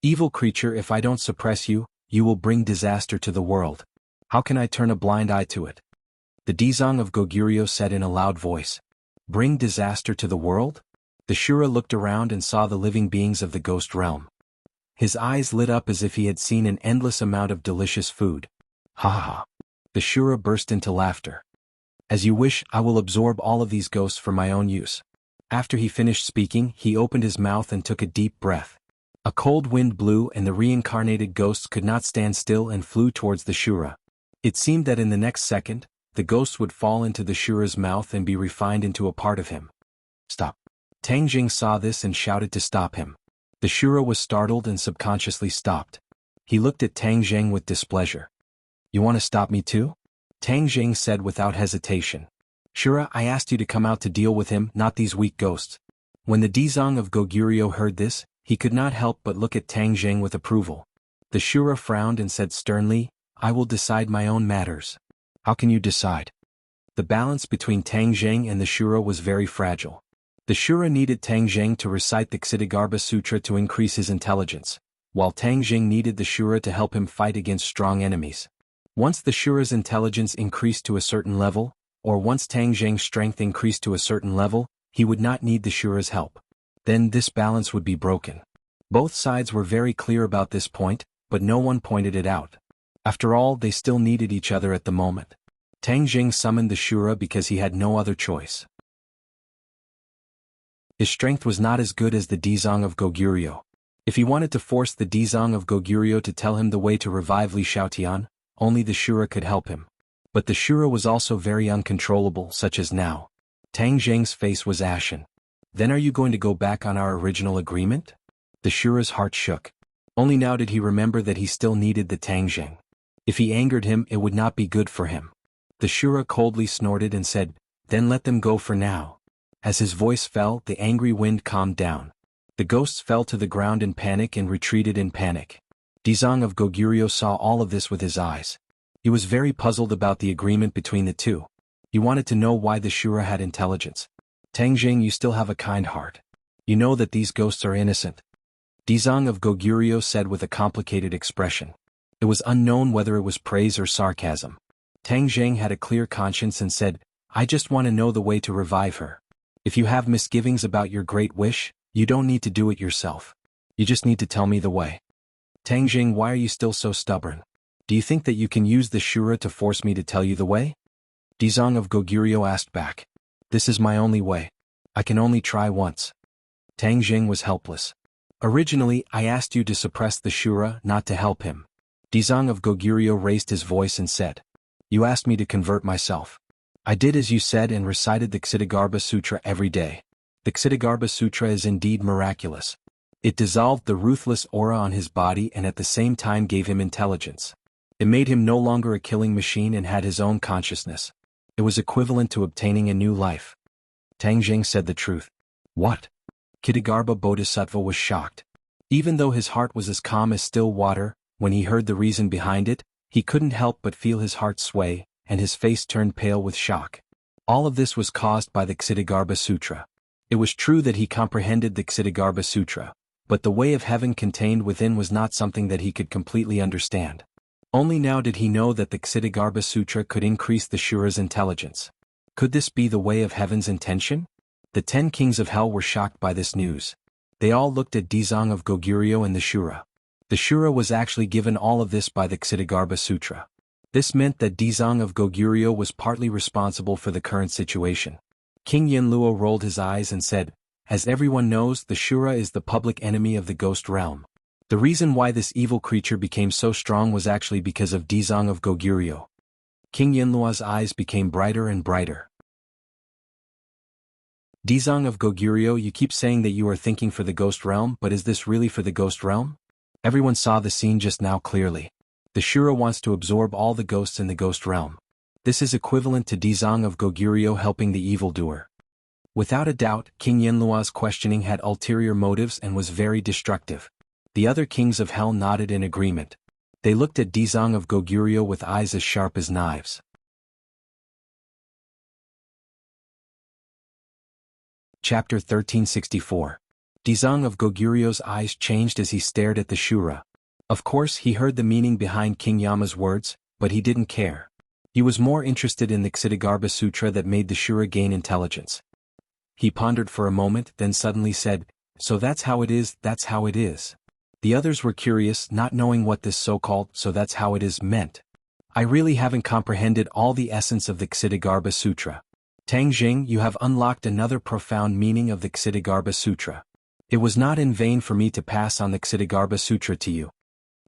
Evil creature, if I don't suppress you, you will bring disaster to the world. How can I turn a blind eye to it? The Dizang of Goguryeo said in a loud voice. Bring disaster to the world? The Shura looked around and saw the living beings of the ghost realm. His eyes lit up as if he had seen an endless amount of delicious food. Ha ha! The Shura burst into laughter. As you wish, I will absorb all of these ghosts for my own use. After he finished speaking, he opened his mouth and took a deep breath. A cold wind blew and the reincarnated ghosts could not stand still and flew towards the Shura. It seemed that in the next second, the ghosts would fall into the Shura's mouth and be refined into a part of him. Stop. Tang Jing saw this and shouted to stop him. The Shura was startled and subconsciously stopped. He looked at Tang Jing with displeasure. You want to stop me too? Tang Jing said without hesitation. Shura, I asked you to come out to deal with him, not these weak ghosts. When the Dizang of Goguryeo heard this, he could not help but look at Tang Jing with approval. The Shura frowned and said sternly, I will decide my own matters. How can you decide? The balance between Tang Jing and the Shura was very fragile. The Shura needed Tang Jing to recite the Ksitigarbha Sutra to increase his intelligence, while Tang Jing needed the Shura to help him fight against strong enemies. Once the Shura's intelligence increased to a certain level, or once Tang Jing's strength increased to a certain level, he would not need the Shura's help. Then this balance would be broken. Both sides were very clear about this point, but no one pointed it out. After all, they still needed each other at the moment. Tang Jing summoned the Shura because he had no other choice. His strength was not as good as the Dizang of Goguryeo. If he wanted to force the Dizang of Goguryeo to tell him the way to revive Li Xiaotian, only the Shura could help him. But the Shura was also very uncontrollable, such as now. Tang Jing's face was ashen. Then are you going to go back on our original agreement? The Shura's heart shook. Only now did he remember that he still needed the Tang Jing. If he angered him, it would not be good for him. The Shura coldly snorted and said, "Then let them go for now." As his voice fell, the angry wind calmed down. The ghosts fell to the ground in panic and retreated in panic. Dizang of Goguryeo saw all of this with his eyes. He was very puzzled about the agreement between the two. He wanted to know why the Shura had intelligence. "Tangjing, you still have a kind heart. You know that these ghosts are innocent." Dizang of Goguryeo said with a complicated expression. It was unknown whether it was praise or sarcasm. Tang Zheng had a clear conscience and said, "I just want to know the way to revive her. If you have misgivings about your great wish, you don't need to do it yourself. You just need to tell me the way." "Tang Zheng, why are you still so stubborn? Do you think that you can use the Shura to force me to tell you the way?" Dizang of Goguryeo asked back. "This is my only way. I can only try once." Tang Zheng was helpless. "Originally, I asked you to suppress the Shura, not to help him." Dizang of Goguryeo raised his voice and said, "You asked me to convert myself. I did as you said and recited the Ksitigarbha Sutra every day. The Ksitigarbha Sutra is indeed miraculous. It dissolved the ruthless aura on his body and at the same time gave him intelligence. It made him no longer a killing machine and had his own consciousness. It was equivalent to obtaining a new life." Tang Zheng said the truth. "What?" Ksitigarbha Bodhisattva was shocked. Even though his heart was as calm as still water, when he heard the reason behind it, he couldn't help but feel his heart sway, and his face turned pale with shock. All of this was caused by the Ksitigarbha Sutra. It was true that he comprehended the Ksitigarbha Sutra, but the way of heaven contained within was not something that he could completely understand. Only now did he know that the Ksitigarbha Sutra could increase the Shura's intelligence. Could this be the way of heaven's intention? The 10 kings of hell were shocked by this news. They all looked at Dizang of Goguryeo and the Shura. The Shura was actually given all of this by the Ksitigarbha Sutra. This meant that Dizang of Goguryeo was partly responsible for the current situation. King Yinluo rolled his eyes and said, "As everyone knows, the Shura is the public enemy of the ghost realm. The reason why this evil creature became so strong was actually because of Dizang of Goguryeo." King Yinluo's eyes became brighter and brighter. "Dizang of Goguryeo, you keep saying that you are thinking for the ghost realm, but is this really for the ghost realm?" Everyone saw the scene just now clearly. The Shura wants to absorb all the ghosts in the ghost realm. This is equivalent to Dizang of Goguryeo helping the evildoer. Without a doubt, King Yinluo's questioning had ulterior motives and was very destructive. The other kings of hell nodded in agreement. They looked at Dizang of Goguryeo with eyes as sharp as knives. Chapter 1364. Dizang of Goguryo's eyes changed as he stared at the Shura. Of course he heard the meaning behind King Yama's words, but he didn't care. He was more interested in the Ksitigarbha Sutra that made the Shura gain intelligence. He pondered for a moment, then suddenly said, "So that's how it is, that's how it is." The others were curious, not knowing what this so-called "so that's how it is" meant. "I really haven't comprehended all the essence of the Ksitigarbha Sutra. Tang Jing, you have unlocked another profound meaning of the Ksitigarbha Sutra. It was not in vain for me to pass on the Ksitigarbha Sutra to you,"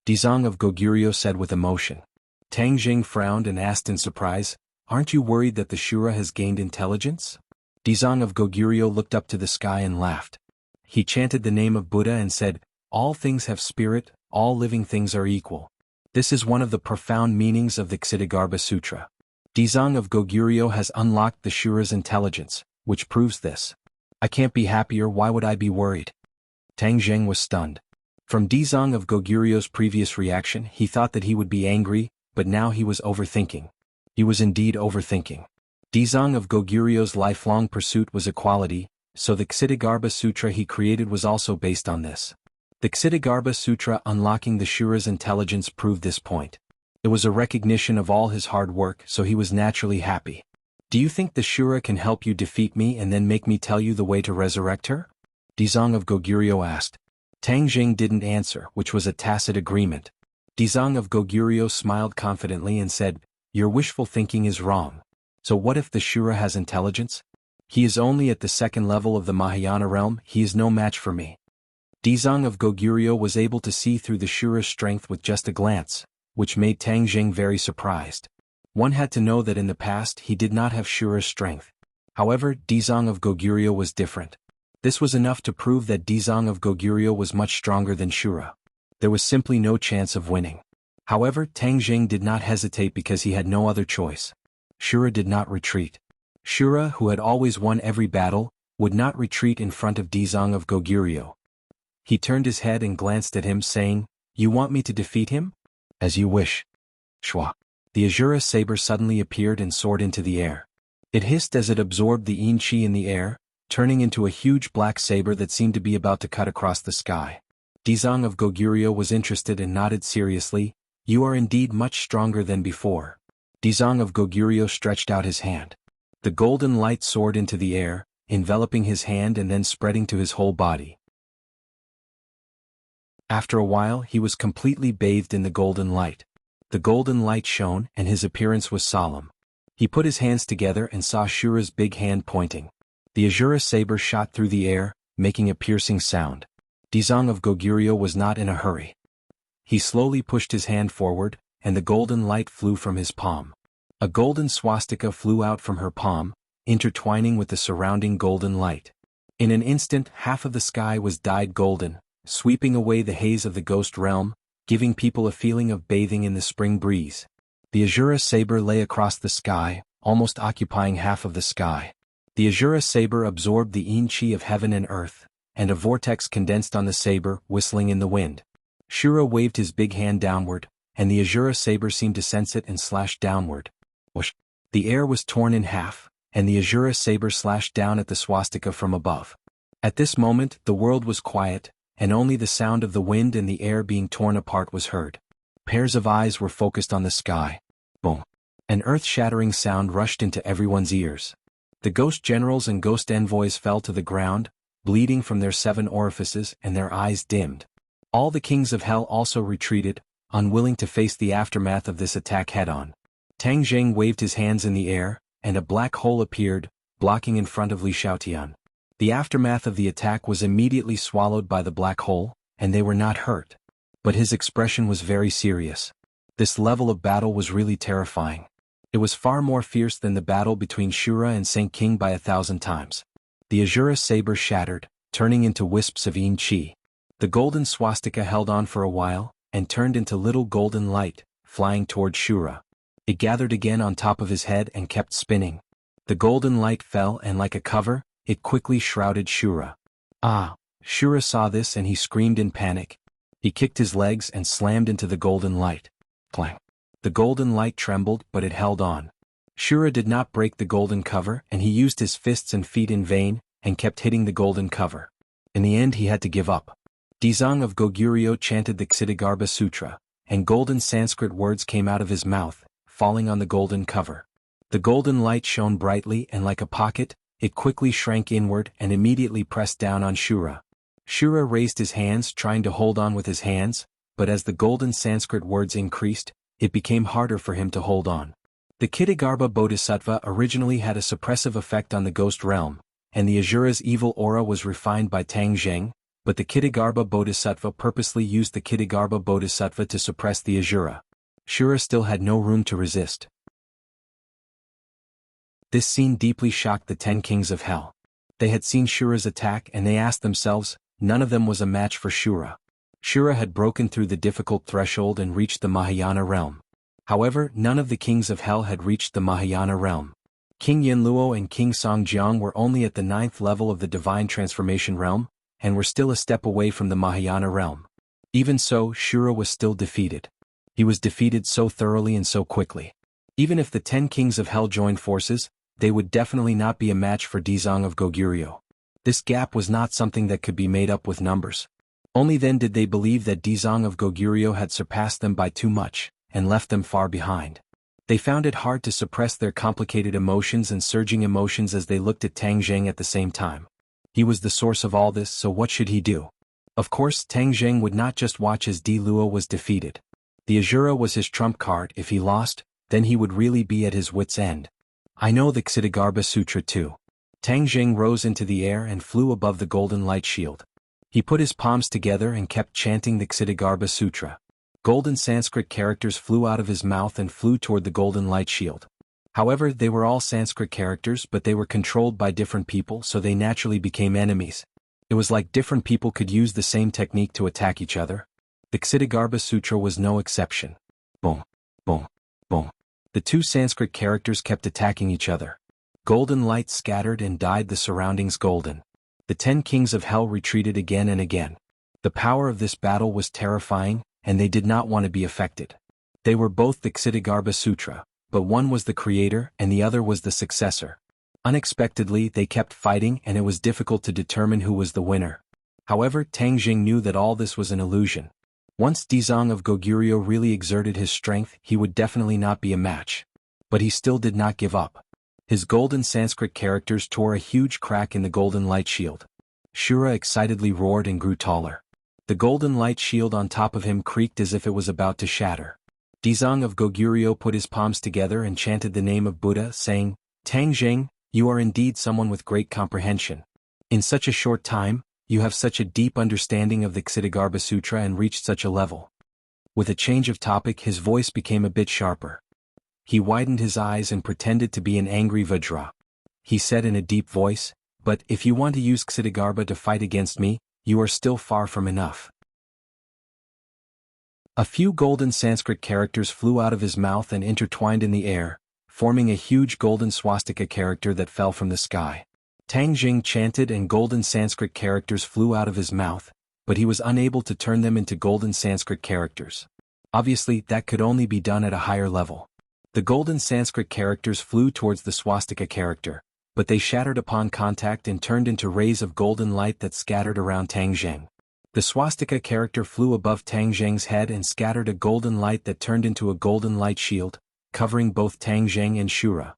Dizang of Goguryeo said with emotion. Tang Jing frowned and asked in surprise, "Aren't you worried that the Shura has gained intelligence?" Dizang of Goguryeo looked up to the sky and laughed. He chanted the name of Buddha and said, "All things have spirit, all living things are equal." This is one of the profound meanings of the Ksitigarbha Sutra. Dizang of Goguryeo has unlocked the Shura's intelligence, which proves this. "I can't be happier, why would I be worried?" Tang Zheng was stunned. From Dizang of Goguryo's previous reaction he thought that he would be angry, but now he was overthinking. He was indeed overthinking. Dizang of Goguryo's lifelong pursuit was equality, so the Ksitigarbha Sutra he created was also based on this. The Ksitigarbha Sutra unlocking the Shura's intelligence proved this point. It was a recognition of all his hard work, so he was naturally happy. "Do you think the Shura can help you defeat me and then make me tell you the way to resurrect her?" Dizang of Goguryeo asked. Tang Jing didn't answer, which was a tacit agreement. Dizang of Goguryeo smiled confidently and said, "Your wishful thinking is wrong. So what if the Shura has intelligence? He is only at the second level of the Mahayana realm, he is no match for me." Dizang of Goguryeo was able to see through the Shura's strength with just a glance, which made Tang Jing very surprised. One had to know that in the past he did not have Shura's strength. However, Dizang of Goguryeo was different. This was enough to prove that Dizang of Goguryeo was much stronger than Shura. There was simply no chance of winning. However, Tang Jing did not hesitate because he had no other choice. Shura did not retreat. Shura, who had always won every battle, would not retreat in front of Dizong of Goguryeo. He turned his head and glanced at him, saying, "You want me to defeat him? As you wish." Shwa. The Azura saber suddenly appeared and soared into the air. It hissed as it absorbed the yin chi in the air, turning into a huge black saber that seemed to be about to cut across the sky. Dizong of Goguryeo was interested and nodded seriously. "You are indeed much stronger than before." Dizong of Goguryeo stretched out his hand. The golden light soared into the air, enveloping his hand and then spreading to his whole body. After a while he was completely bathed in the golden light. The golden light shone and his appearance was solemn. He put his hands together and saw Shura's big hand pointing. The Azura saber shot through the air, making a piercing sound. Dizong of Goguryeo was not in a hurry. He slowly pushed his hand forward, and the golden light flew from his palm. A golden swastika flew out from her palm, intertwining with the surrounding golden light. In an instant, half of the sky was dyed golden, sweeping away the haze of the ghost realm, giving people a feeling of bathing in the spring breeze. The Azura saber lay across the sky, almost occupying half of the sky. The Azura saber absorbed the yin chi of heaven and earth, and a vortex condensed on the saber, whistling in the wind. Shura waved his big hand downward, and the Azura saber seemed to sense it and slashed downward. Whoosh! The air was torn in half, and the Azura saber slashed down at the swastika from above. At this moment, the world was quiet, and only the sound of the wind and the air being torn apart was heard. Pairs of eyes were focused on the sky. Boom! An earth-shattering sound rushed into everyone's ears. The ghost generals and ghost envoys fell to the ground, bleeding from their 7 orifices, and their eyes dimmed. All the kings of hell also retreated, unwilling to face the aftermath of this attack head-on. Tang Jing waved his hands in the air, and a black hole appeared, blocking in front of Li Xiaotian. The aftermath of the attack was immediately swallowed by the black hole, and they were not hurt. But his expression was very serious. This level of battle was really terrifying. It was far more fierce than the battle between Shura and Saint King by 1,000 times. The Azura saber shattered, turning into wisps of yin chi. The golden swastika held on for a while, and turned into little golden light, flying toward Shura. It gathered again on top of his head and kept spinning. The golden light fell and like a cover, it quickly shrouded Shura. Ah! Shura saw this and he screamed in panic. He kicked his legs and slammed into the golden light. Clang! The golden light trembled, but it held on. Shura did not break the golden cover, and he used his fists and feet in vain, and kept hitting the golden cover. In the end he had to give up. Dizong of Goguryeo chanted the Ksitigarbha Sutra, and golden Sanskrit words came out of his mouth, falling on the golden cover. The golden light shone brightly and like a pocket, it quickly shrank inward and immediately pressed down on Shura. Shura raised his hands trying to hold on with his hands, but as the golden Sanskrit words increased, it became harder for him to hold on. The Ksitigarbha Bodhisattva originally had a suppressive effect on the ghost realm, and the Azura's evil aura was refined by Tang Jing, but the Ksitigarbha Bodhisattva purposely used the Ksitigarbha Bodhisattva to suppress the Azura. Shura still had no room to resist. This scene deeply shocked the 10 kings of hell. They had seen Shura's attack and they asked themselves, none of them was a match for Shura. Shura had broken through the difficult threshold and reached the Mahayana realm. However, none of the kings of hell had reached the Mahayana realm. King Yinluo and King Songjiang were only at the 9th level of the divine transformation realm, and were still a step away from the Mahayana realm. Even so, Shura was still defeated. He was defeated so thoroughly and so quickly. Even if the 10 kings of hell joined forces, they would definitely not be a match for Dizong of Goguryeo. This gap was not something that could be made up with numbers. Only then did they believe that Dizong of Goguryeo had surpassed them by too much, and left them far behind. They found it hard to suppress their complicated emotions and surging emotions as they looked at Tang Jing at the same time. He was the source of all this, so what should he do? Of course, Tang Jing would not just watch as Di Luo was defeated. The Azura was his trump card. If he lost, then he would really be at his wit's end. I know the Ksitigarbha Sutra too. Tang Jing rose into the air and flew above the golden light shield. He put his palms together and kept chanting the Ksitigarbha Sutra. Golden Sanskrit characters flew out of his mouth and flew toward the golden light shield. However, they were all Sanskrit characters, but they were controlled by different people, so they naturally became enemies. It was like different people could use the same technique to attack each other. The Ksitigarbha Sutra was no exception. Boom, boom, boom. The two Sanskrit characters kept attacking each other. Golden light scattered and dyed the surroundings golden. The 10 kings of hell retreated again and again. The power of this battle was terrifying, and they did not want to be affected. They were both the Ksitigarbha Sutra, but one was the creator and the other was the successor. Unexpectedly, they kept fighting and it was difficult to determine who was the winner. However, Tang Jing knew that all this was an illusion. Once Dizang of Goguryeo really exerted his strength, he would definitely not be a match. But he still did not give up. His golden Sanskrit characters tore a huge crack in the golden light shield. Shura excitedly roared and grew taller. The golden light shield on top of him creaked as if it was about to shatter. Dizang of Goguryeo put his palms together and chanted the name of Buddha, saying, "Tang Jing, you are indeed someone with great comprehension. In such a short time, you have such a deep understanding of the Ksitigarbha Sutra and reached such a level." With a change of topic, his voice became a bit sharper. He widened his eyes and pretended to be an angry Vajra. He said in a deep voice, "But if you want to use Ksitigarbha to fight against me, you are still far from enough." A few golden Sanskrit characters flew out of his mouth and intertwined in the air, forming a huge golden swastika character that fell from the sky. Tang Jing chanted and golden Sanskrit characters flew out of his mouth, but he was unable to turn them into golden Sanskrit characters. Obviously, that could only be done at a higher level. The golden Sanskrit characters flew towards the swastika character, but they shattered upon contact and turned into rays of golden light that scattered around Tang Jing. The swastika character flew above Tang Jing's head and scattered a golden light that turned into a golden light shield, covering both Tang Jing and Shura.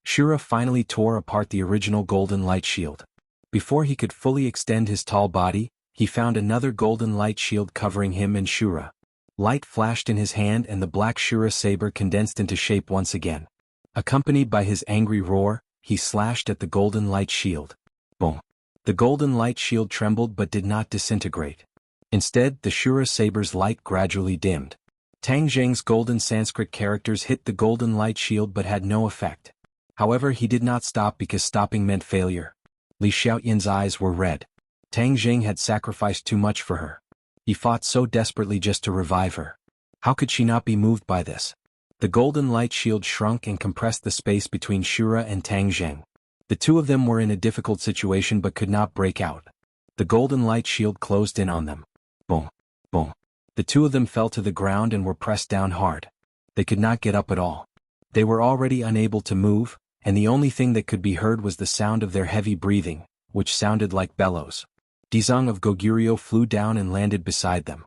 Shura finally tore apart the original golden light shield. Before he could fully extend his tall body, he found another golden light shield covering him and Shura. Light flashed in his hand and the black Shura saber condensed into shape once again. Accompanied by his angry roar, he slashed at the golden light shield. Boom! The golden light shield trembled but did not disintegrate. Instead, the Shura saber's light gradually dimmed. Tang Jing's golden Sanskrit characters hit the golden light shield but had no effect. However, he did not stop because stopping meant failure. Li Xiaoyan's eyes were red. Tang Jing had sacrificed too much for her. He fought so desperately just to revive her. How could she not be moved by this? The golden light shield shrunk and compressed the space between Shura and Tang Jing. The two of them were in a difficult situation but could not break out. The golden light shield closed in on them. Boom, boom. The two of them fell to the ground and were pressed down hard. They could not get up at all. They were already unable to move, and the only thing that could be heard was the sound of their heavy breathing, which sounded like bellows. Dizang of Goguryeo flew down and landed beside them.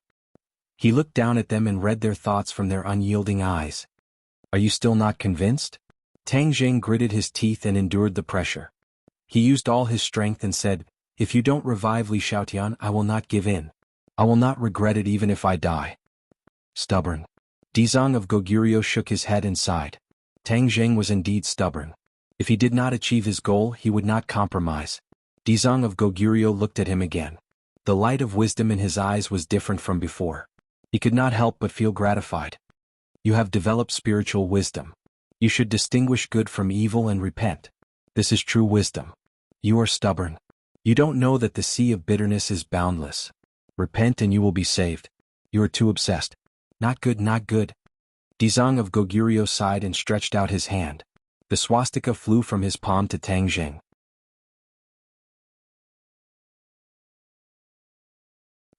He looked down at them and read their thoughts from their unyielding eyes. "Are you still not convinced?" Tang Jing gritted his teeth and endured the pressure. He used all his strength and said, "If you don't revive Li Xiaotian, I will not give in. I will not regret it even if I die." Stubborn. Dizang of Goguryeo shook his head and sighed. Tang Jing was indeed stubborn. If he did not achieve his goal, he would not compromise. Dizang of Goguryeo looked at him again. The light of wisdom in his eyes was different from before. He could not help but feel gratified. "You have developed spiritual wisdom. You should distinguish good from evil and repent. This is true wisdom. You are stubborn. You don't know that the sea of bitterness is boundless. Repent and you will be saved. You are too obsessed. Not good, not good." Dizang of Goguryeo sighed and stretched out his hand. The swastika flew from his palm to Tang Jing.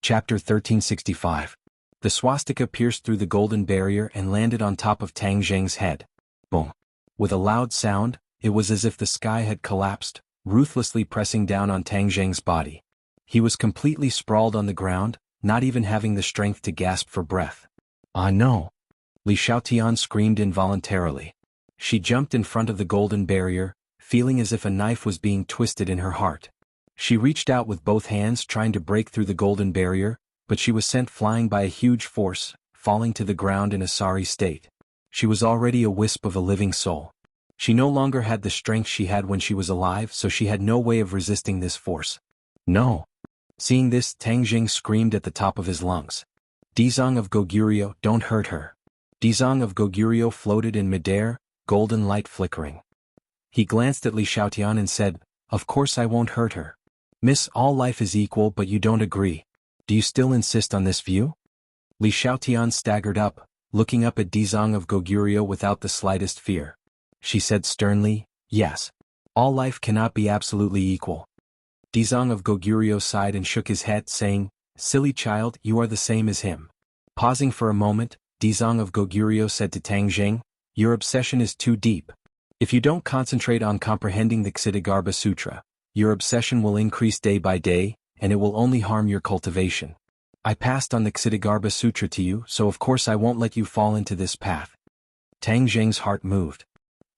Chapter 1365. The swastika pierced through the golden barrier and landed on top of Tang Jing's head. Boom! With a loud sound, it was as if the sky had collapsed, ruthlessly pressing down on Tang Jing's body. He was completely sprawled on the ground, not even having the strength to gasp for breath. "Ah no!" Li Xiaotian screamed involuntarily. She jumped in front of the golden barrier, feeling as if a knife was being twisted in her heart. She reached out with both hands trying to break through the golden barrier, but she was sent flying by a huge force, falling to the ground in a sorry state. She was already a wisp of a living soul. She no longer had the strength she had when she was alive, so she had no way of resisting this force. "No!" Seeing this, Tang Jing screamed at the top of his lungs. "Dizang of Goguryeo, don't hurt her." Dizang of Goguryeo floated in midair, golden light flickering. He glanced at Li Xiaotian and said, "Of course I won't hurt her. Miss, all life is equal, but you don't agree. Do you still insist on this view?" Li Xiaotian staggered up, looking up at Dizang of Goguryeo without the slightest fear. She said sternly, "Yes. All life cannot be absolutely equal." Dizang of Goguryeo sighed and shook his head, saying, "Silly child, you are the same as him." Pausing for a moment, Dizang of Goguryeo said to Tang Jing, "Your obsession is too deep. If you don't concentrate on comprehending the Ksitigarbha Sutra, your obsession will increase day by day, and it will only harm your cultivation. I passed on the Ksitigarbha Sutra to you, so of course I won't let you fall into this path." Tang Jing's heart moved.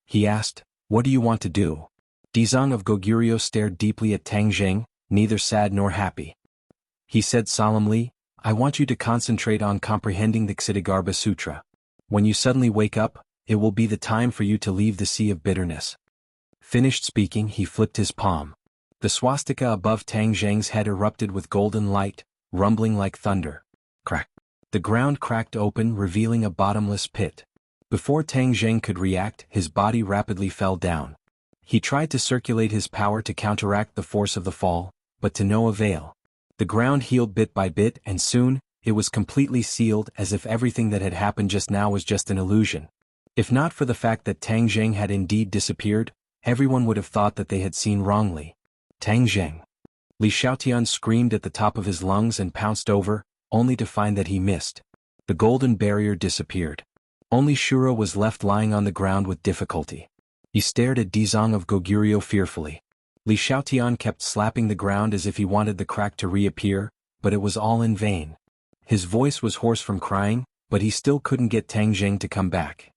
He asked, "What do you want to do?" Dizang of Goguryeo stared deeply at Tang Jing, neither sad nor happy. He said solemnly, "I want you to concentrate on comprehending the Ksitigarbha Sutra. When you suddenly wake up, it will be the time for you to leave the sea of bitterness." Finished speaking, he flipped his palm. The swastika above Tang Jing's head erupted with golden light, rumbling like thunder. Crack. The ground cracked open, revealing a bottomless pit. Before Tang Jing could react, his body rapidly fell down. He tried to circulate his power to counteract the force of the fall, but to no avail. The ground healed bit by bit, and soon, it was completely sealed, as if everything that had happened just now was just an illusion. If not for the fact that Tang Jing had indeed disappeared, everyone would have thought that they had seen wrongly. Tang Jing. Li Xiaotian screamed at the top of his lungs and pounced over, only to find that he missed. The golden barrier disappeared. Only Shura was left lying on the ground with difficulty. He stared at Dizang of Goguryeo fearfully. Li Xiaotian kept slapping the ground as if he wanted the crack to reappear, but it was all in vain. His voice was hoarse from crying, but he still couldn't get Tang Jing to come back.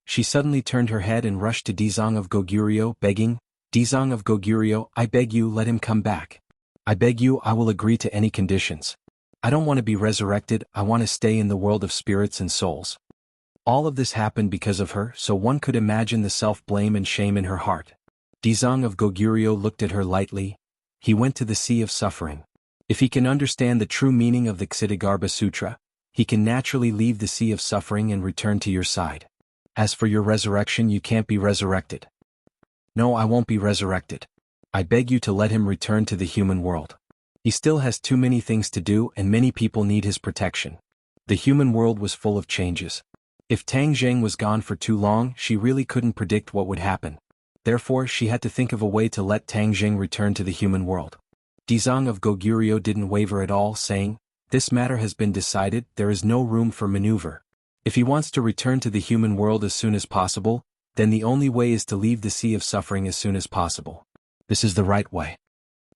She suddenly turned her head and rushed to Dizang of Goguryeo, begging, "Dizang of Goguryeo, I beg you, let him come back. I beg you, I will agree to any conditions. I don't want to be resurrected, I want to stay in the world of spirits and souls." All of this happened because of her, so one could imagine the self-blame and shame in her heart. Dizang of Goguryeo looked at her lightly. He went to the sea of suffering. If he can understand the true meaning of the Ksitigarbha Sutra, he can naturally leave the sea of suffering and return to your side. As for your resurrection, you can't be resurrected. No, I won't be resurrected. I beg you to let him return to the human world. He still has too many things to do and many people need his protection. The human world was full of changes. If Tang Jing was gone for too long, she really couldn't predict what would happen. Therefore, she had to think of a way to let Tang Jing return to the human world. Dizang of Goguryeo didn't waver at all, saying, "This matter has been decided, there is no room for maneuver. If he wants to return to the human world as soon as possible, then the only way is to leave the sea of suffering as soon as possible. This is the right way."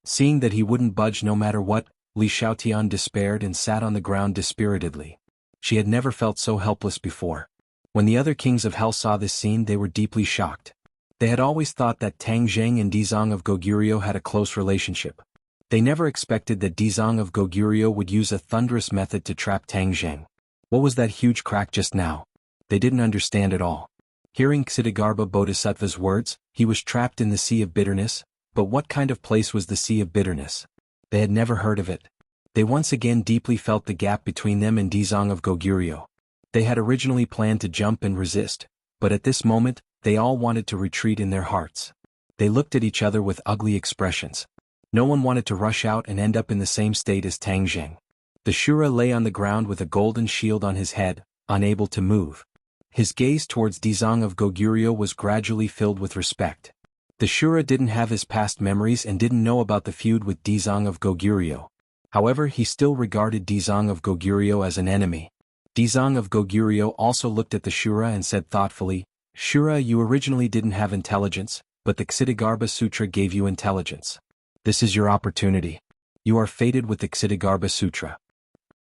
Seeing that he wouldn't budge no matter what, Li Xiaotian despaired and sat on the ground dispiritedly. She had never felt so helpless before. When the other kings of hell saw this scene, they were deeply shocked. They had always thought that Tang Jing and Dizang of Goguryeo had a close relationship. They never expected that Dizang of Goguryeo would use a thunderous method to trap Tang Jing. What was that huge crack just now? They didn't understand at all. Hearing Ksitigarbha Bodhisattva's words, he was trapped in the sea of bitterness, but what kind of place was the sea of bitterness? They had never heard of it. They once again deeply felt the gap between them and Dizang of Goguryeo. They had originally planned to jump and resist, but at this moment, they all wanted to retreat in their hearts. They looked at each other with ugly expressions. No one wanted to rush out and end up in the same state as Tang Jing. The Shura lay on the ground with a golden shield on his head, unable to move. His gaze towards Dizang of Goguryeo was gradually filled with respect. The Shura didn't have his past memories and didn't know about the feud with Dizang of Goguryeo. However, he still regarded Dizang of Goguryeo as an enemy. Dizang of Goguryeo also looked at the Shura and said thoughtfully, "Shura, you originally didn't have intelligence, but the Ksitigarbha Sutra gave you intelligence. This is your opportunity. You are fated with the Ksitigarbha Sutra."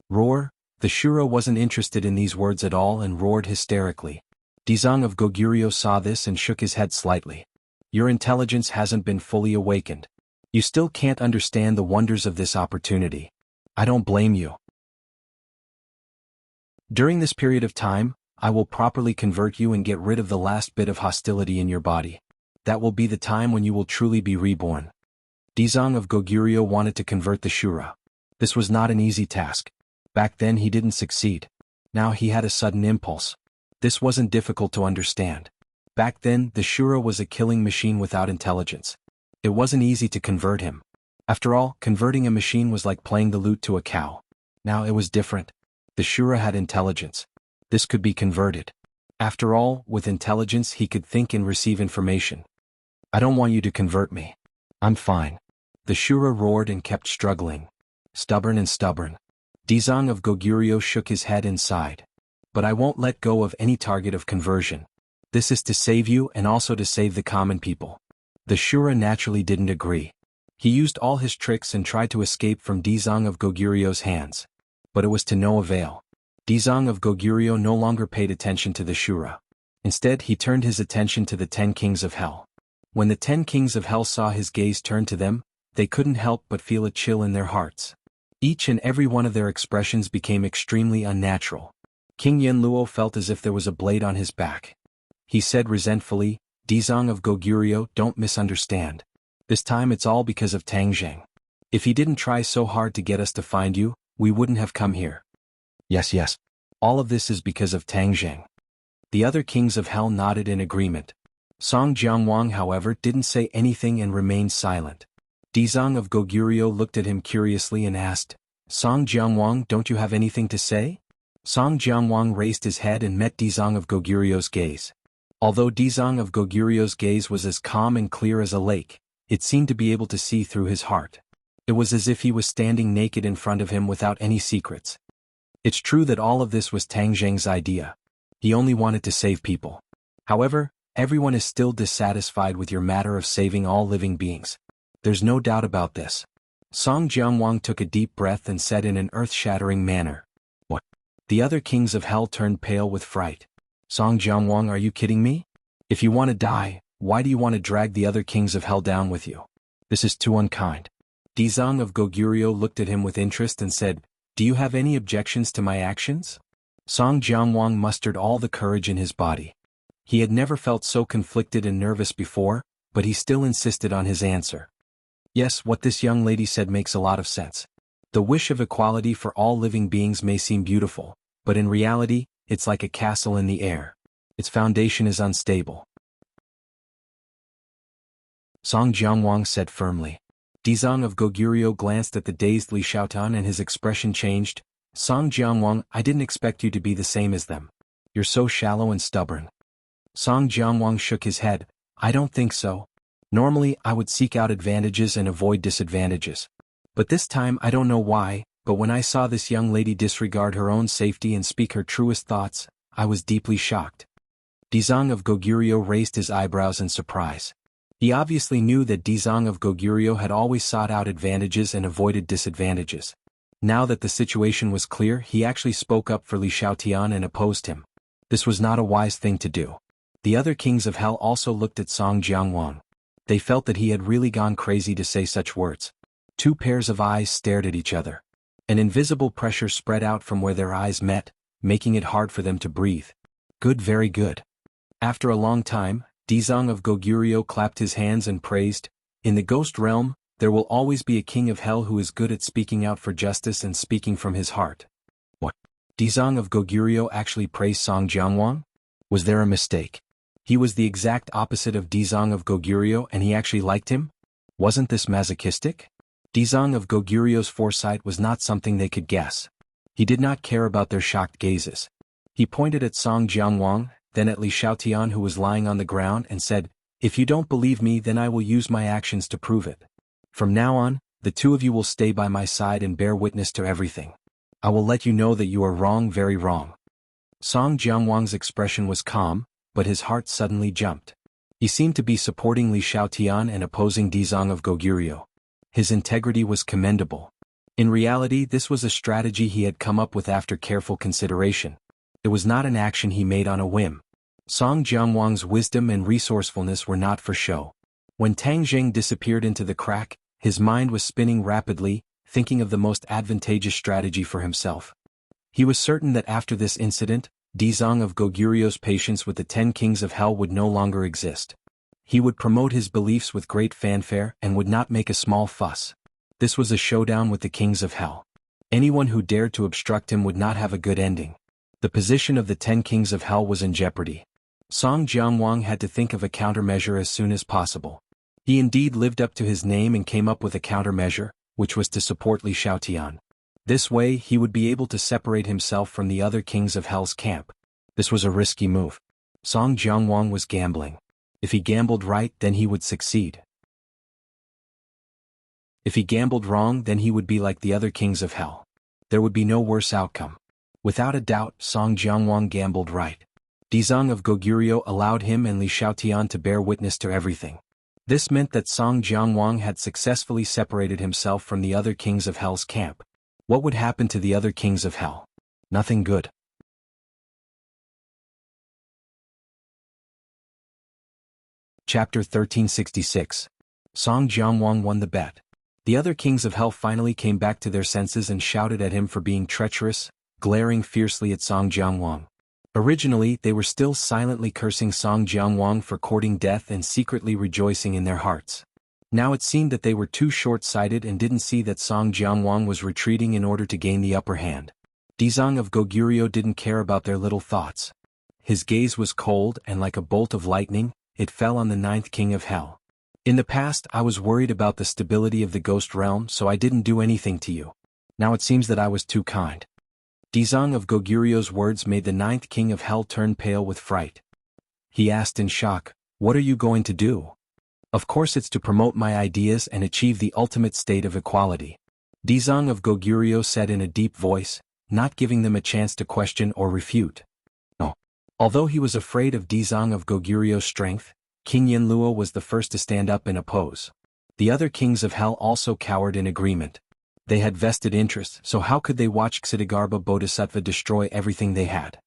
Roar! The Shura wasn't interested in these words at all and roared hysterically. Dizang of Goguryeo saw this and shook his head slightly. "Your intelligence hasn't been fully awakened. You still can't understand the wonders of this opportunity. I don't blame you. During this period of time, I will properly convert you and get rid of the last bit of hostility in your body. That will be the time when you will truly be reborn." Dizang of Goguryeo wanted to convert the Shura. This was not an easy task. Back then he didn't succeed. Now he had a sudden impulse. This wasn't difficult to understand. Back then, the Shura was a killing machine without intelligence. It wasn't easy to convert him. After all, converting a machine was like playing the lute to a cow. Now it was different. The Shura had intelligence. This could be converted. After all, with intelligence he could think and receive information. I don't want you to convert me. I'm fine. The Shura roared and kept struggling. Stubborn and stubborn. Dizang of Goguryeo shook his head and sighed. But I won't let go of any target of conversion. This is to save you and also to save the common people. The Shura naturally didn't agree. He used all his tricks and tried to escape from Dizang of Goguryeo's hands. But it was to no avail. Dizang of Goguryeo no longer paid attention to the Shura. Instead he turned his attention to the 10 kings of hell. When the 10 kings of hell saw his gaze turn to them, they couldn't help but feel a chill in their hearts. Each and every one of their expressions became extremely unnatural. King Yenluo felt as if there was a blade on his back. He said resentfully, Dizang of Goguryeo, don't misunderstand. This time it's all because of Tang Zheng. If he didn't try so hard to get us to find you, we wouldn't have come here. Yes. All of this is because of Tang Zheng. The other kings of hell nodded in agreement. Song Jiangwang, however, didn't say anything and remained silent. Dizang of Goguryeo looked at him curiously and asked, Song Jiangwang, don't you have anything to say? Song Jiangwang raised his head and met Dizang of Goguryeo's gaze. Although Dizang of Goguryeo's gaze was as calm and clear as a lake, it seemed to be able to see through his heart. It was as if he was standing naked in front of him without any secrets. It's true that all of this was Tang Zheng's idea. He only wanted to save people. However, everyone is still dissatisfied with your matter of saving all living beings. There's no doubt about this. Song Jiangwang took a deep breath and said in an earth-shattering manner. What? The other kings of hell turned pale with fright. Song Jiangwang, are you kidding me? If you want to die, why do you want to drag the other kings of hell down with you? This is too unkind. Dizang of Goguryeo looked at him with interest and said, Do you have any objections to my actions? Song Jiangwang mustered all the courage in his body. He had never felt so conflicted and nervous before, but he still insisted on his answer. Yes, what this young lady said makes a lot of sense. The wish of equality for all living beings may seem beautiful, but in reality, it's like a castle in the air. Its foundation is unstable. Song Jiangwang said firmly. Dizang of Goguryeo glanced at the dazed Li Xiaotan and his expression changed. Song Jiangwang, I didn't expect you to be the same as them. You're so shallow and stubborn. Song Jiangwang shook his head. I don't think so. Normally, I would seek out advantages and avoid disadvantages. But this time I don't know why, but when I saw this young lady disregard her own safety and speak her truest thoughts, I was deeply shocked. Dizang of Goguryeo raised his eyebrows in surprise. He obviously knew that Dizang of Goguryeo had always sought out advantages and avoided disadvantages. Now that the situation was clear, he actually spoke up for Li Xiaotian and opposed him. This was not a wise thing to do. The other kings of hell also looked at Song Jiangwang. They felt that he had really gone crazy to say such words. Two pairs of eyes stared at each other. An invisible pressure spread out from where their eyes met, making it hard for them to breathe. Good, very good. After a long time, Dizang of Goguryeo clapped his hands and praised, In the ghost realm, there will always be a king of hell who is good at speaking out for justice and speaking from his heart. What? Dizang of Goguryeo actually praised Song Jiangwang? Was there a mistake? He was the exact opposite of Dizang of Goguryeo and he actually liked him? Wasn't this masochistic? Dizang of Goguryeo's foresight was not something they could guess. He did not care about their shocked gazes. He pointed at Song Jiangwang, then at Li Xiaotian who was lying on the ground and said, If you don't believe me then I will use my actions to prove it. From now on, the two of you will stay by my side and bear witness to everything. I will let you know that you are wrong, very wrong. Song Jiangwang's expression was calm, but his heart suddenly jumped. He seemed to be supporting Li Xiaotian and opposing Dizang of Goguryeo. His integrity was commendable. In reality, this was a strategy he had come up with after careful consideration. It was not an action he made on a whim. Song Jiangwang's wisdom and resourcefulness were not for show. When Tang Zheng disappeared into the crack, his mind was spinning rapidly, thinking of the most advantageous strategy for himself. He was certain that after this incident, Dizang of Goguryeo's patience with the 10 kings of hell would no longer exist. He would promote his beliefs with great fanfare and would not make a small fuss. This was a showdown with the kings of hell. Anyone who dared to obstruct him would not have a good ending. The position of the 10 kings of hell was in jeopardy. Song Jiangwang had to think of a countermeasure as soon as possible. He indeed lived up to his name and came up with a countermeasure, which was to support Li Xiaotian. This way he would be able to separate himself from the other kings of Hell's camp. This was a risky move. Song Jianguang was gambling. If he gambled right, then he would succeed. If he gambled wrong, then he would be like the other kings of Hell. There would be no worse outcome. Without a doubt, Song Jianguang gambled right. Dizang of Goguryeo allowed him and Li Xiaotian to bear witness to everything. This meant that Song Jianguang had successfully separated himself from the other kings of Hell's camp. What would happen to the other kings of Hell? Nothing good. Chapter 1366. Song Jianguang won the bet. The other kings of Hell finally came back to their senses and shouted at him for being treacherous, glaring fiercely at Song Jianguang. Originally, they were still silently cursing Song Jianguang for courting death and secretly rejoicing in their hearts. Now it seemed that they were too short-sighted and didn't see that Song Jianguang was retreating in order to gain the upper hand. Dizang of Goguryeo didn't care about their little thoughts. His gaze was cold and like a bolt of lightning, it fell on the 9th king of Hell. In the past, I was worried about the stability of the ghost realm, so I didn't do anything to you. Now it seems that I was too kind. Dizang of Goguryeo's words made the 9th king of Hell turn pale with fright. He asked in shock, "What are you going to do?" "Of course it's to promote my ideas and achieve the ultimate state of equality," Dizang of Goguryeo said in a deep voice, not giving them a chance to question or refute. No. Although he was afraid of Dizang of Goguryeo's strength, King Yanluo was the first to stand up and oppose. The other kings of Hell also cowered in agreement. They had vested interests, so how could they watch Xitigarbha Bodhisattva destroy everything they had?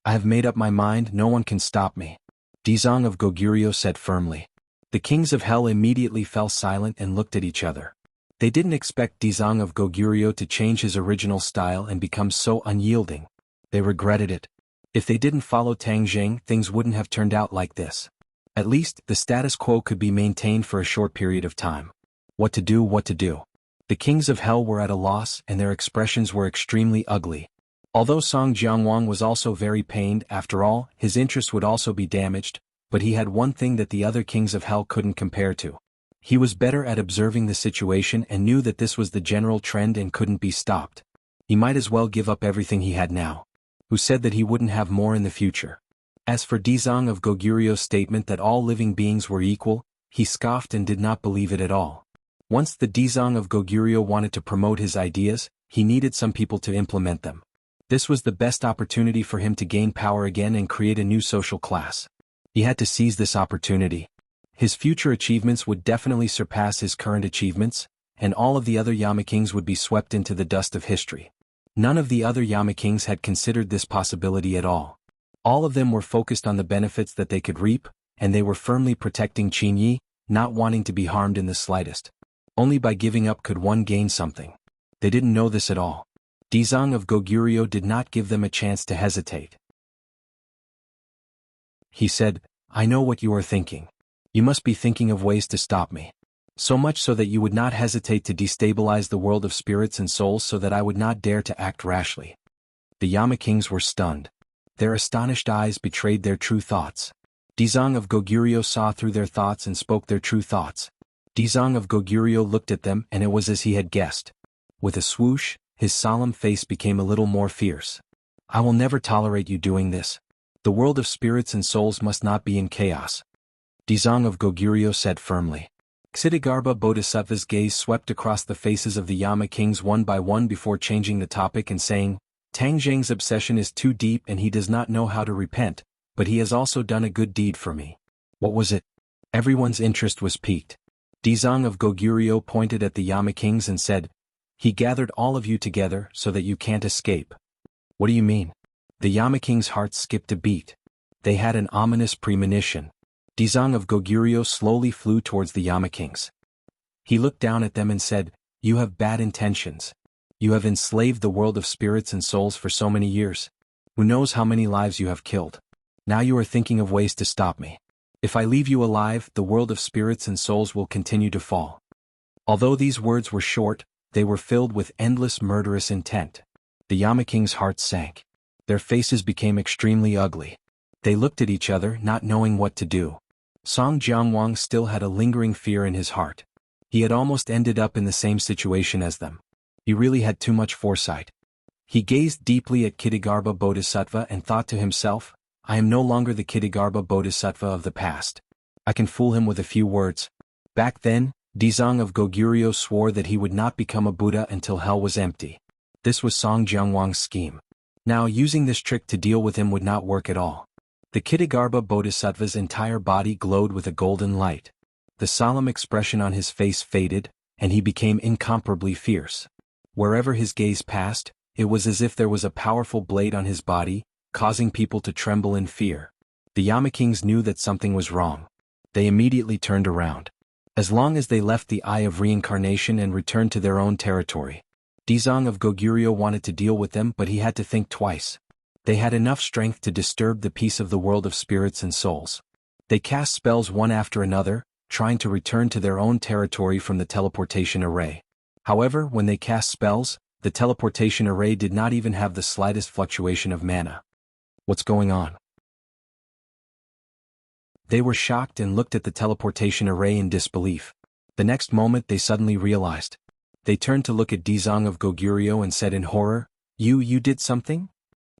"I have made up my mind, no one can stop me," Dizang of Goguryeo said firmly. The kings of Hell immediately fell silent and looked at each other. They didn't expect Dizang of Goguryeo to change his original style and become so unyielding. They regretted it. If they didn't follow Tang Jing, things wouldn't have turned out like this. At least, the status quo could be maintained for a short period of time. What to do, what to do. The kings of Hell were at a loss and their expressions were extremely ugly. Although Song Jianguang was also very pained, after all, his interest would also be damaged, but he had one thing that the other kings of Hell couldn't compare to. He was better at observing the situation and knew that this was the general trend and couldn't be stopped. He might as well give up everything he had now. Who said that he wouldn't have more in the future? As for Dizang of Goguryeo's statement that all living beings were equal, he scoffed and did not believe it at all. Once the Dizang of Goguryeo wanted to promote his ideas, he needed some people to implement them. This was the best opportunity for him to gain power again and create a new social class. He had to seize this opportunity. His future achievements would definitely surpass his current achievements, and all of the other Yama kings would be swept into the dust of history. None of the other Yama kings had considered this possibility at all. All of them were focused on the benefits that they could reap, and they were firmly protecting Qinyi, not wanting to be harmed in the slightest. Only by giving up could one gain something. They didn't know this at all. Dizang of Goguryeo did not give them a chance to hesitate. He said, "I know what you are thinking. You must be thinking of ways to stop me. So much so that you would not hesitate to destabilize the world of spirits and souls so that I would not dare to act rashly." The Yama kings were stunned. Their astonished eyes betrayed their true thoughts. Dizang of Goguryeo saw through their thoughts and spoke their true thoughts. Dizang of Goguryeo looked at them and it was as he had guessed. With a swoosh, his solemn face became a little more fierce. "I will never tolerate you doing this. The world of spirits and souls must not be in chaos," Dizang of Goguryeo said firmly. Xitigarbha Bodhisattva's gaze swept across the faces of the Yama kings one by one before changing the topic and saying, "Tang Zheng's obsession is too deep and he does not know how to repent, but he has also done a good deed for me." What was it? Everyone's interest was piqued. Dizang of Goguryeo pointed at the Yama kings and said, "He gathered all of you together so that you can't escape." "What do you mean?" The Yama kings' hearts skipped a beat. They had an ominous premonition. Dizang of Goguryeo slowly flew towards the Yama kings. He looked down at them and said, "You have bad intentions. You have enslaved the world of spirits and souls for so many years. Who knows how many lives you have killed? Now you are thinking of ways to stop me. If I leave you alive, the world of spirits and souls will continue to fall." Although these words were short, they were filled with endless murderous intent. The Yama kings' hearts sank. Their faces became extremely ugly. They looked at each other, not knowing what to do. Song Jianguang still had a lingering fear in his heart. He had almost ended up in the same situation as them. He really had too much foresight. He gazed deeply at Kittigarbha Bodhisattva and thought to himself, I am no longer the Kittigarbha Bodhisattva of the past. I can fool him with a few words. Back then, Dizang of Goguryeo swore that he would not become a Buddha until hell was empty. This was Song Jiangwang's scheme. Now using this trick to deal with him would not work at all. The Kittigarbha Bodhisattva's entire body glowed with a golden light. The solemn expression on his face faded, and he became incomparably fierce. Wherever his gaze passed, it was as if there was a powerful blade on his body, causing people to tremble in fear. The Yamakings knew that something was wrong. They immediately turned around. As long as they left the Eye of Reincarnation and returned to their own territory. Dizang of Goguryeo wanted to deal with them, but he had to think twice. They had enough strength to disturb the peace of the world of spirits and souls. They cast spells one after another, trying to return to their own territory from the teleportation array. However, when they cast spells, the teleportation array did not even have the slightest fluctuation of mana. What's going on? They were shocked and looked at the teleportation array in disbelief. The next moment they suddenly realized. They turned to look at Dizang of Goguryeo and said in horror, You did something?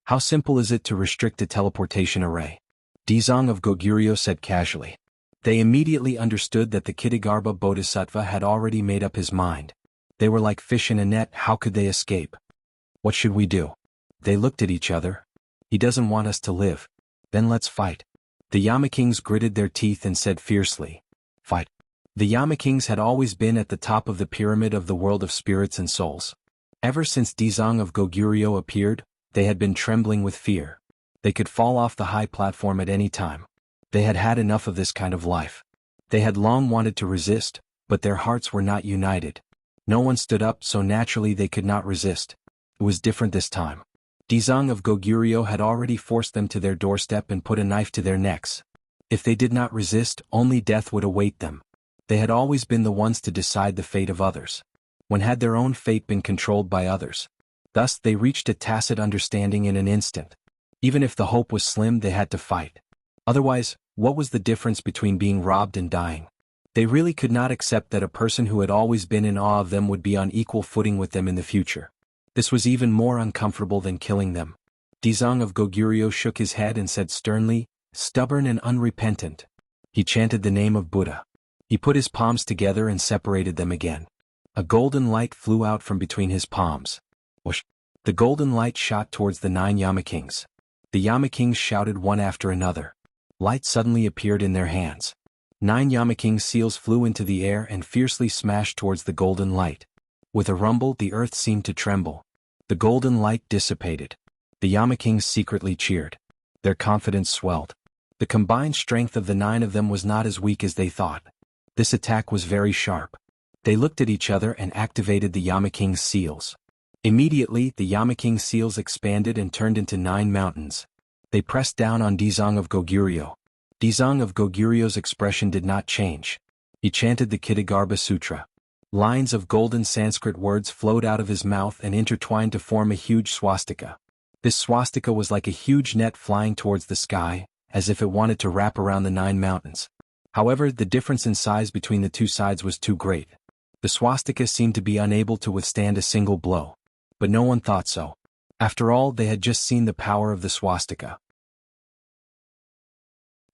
How simple is it to restrict a teleportation array? Dizang of Goguryeo said casually. They immediately understood that the Kittigarbha Bodhisattva had already made up his mind. They were like fish in a net, how could they escape? What should we do? They looked at each other. He doesn't want us to live. Then let's fight. The Yamakings gritted their teeth and said fiercely, Fight. The Yamakings had always been at the top of the pyramid of the world of spirits and souls. Ever since Dizang of Goguryeo appeared, they had been trembling with fear. They could fall off the high platform at any time. They had had enough of this kind of life. They had long wanted to resist, but their hearts were not united. No one stood up, so naturally they could not resist. It was different this time. Dizang of Goguryeo had already forced them to their doorstep and put a knife to their necks. If they did not resist, only death would await them. They had always been the ones to decide the fate of others. When had their own fate been controlled by others? Thus they reached a tacit understanding in an instant. Even if the hope was slim, they had to fight. Otherwise, what was the difference between being robbed and dying? They really could not accept that a person who had always been in awe of them would be on equal footing with them in the future. This was even more uncomfortable than killing them. Dizang of Goguryeo shook his head and said sternly, Stubborn and unrepentant. He chanted the name of Buddha. He put his palms together and separated them again. A golden light flew out from between his palms. Whoosh! The golden light shot towards the 9 Yamakings. The Yamakings shouted one after another. Light suddenly appeared in their hands. 9 Yamaking seals flew into the air and fiercely smashed towards the golden light. With a rumble, the earth seemed to tremble. The golden light dissipated. The Yamakings secretly cheered. Their confidence swelled. The combined strength of the 9 of them was not as weak as they thought. This attack was very sharp. They looked at each other and activated the Yamaking's seals. Immediately, the Yamaking's seals expanded and turned into 9 mountains. They pressed down on Dizang of Goguryeo. Dizang of Goguryeo's expression did not change. He chanted the Kittigarbha Sutra. Lines of golden Sanskrit words flowed out of his mouth and intertwined to form a huge swastika. This swastika was like a huge net flying towards the sky, as if it wanted to wrap around the 9 mountains. However, the difference in size between the two sides was too great. The swastika seemed to be unable to withstand a single blow. But no one thought so. After all, they had just seen the power of the swastika.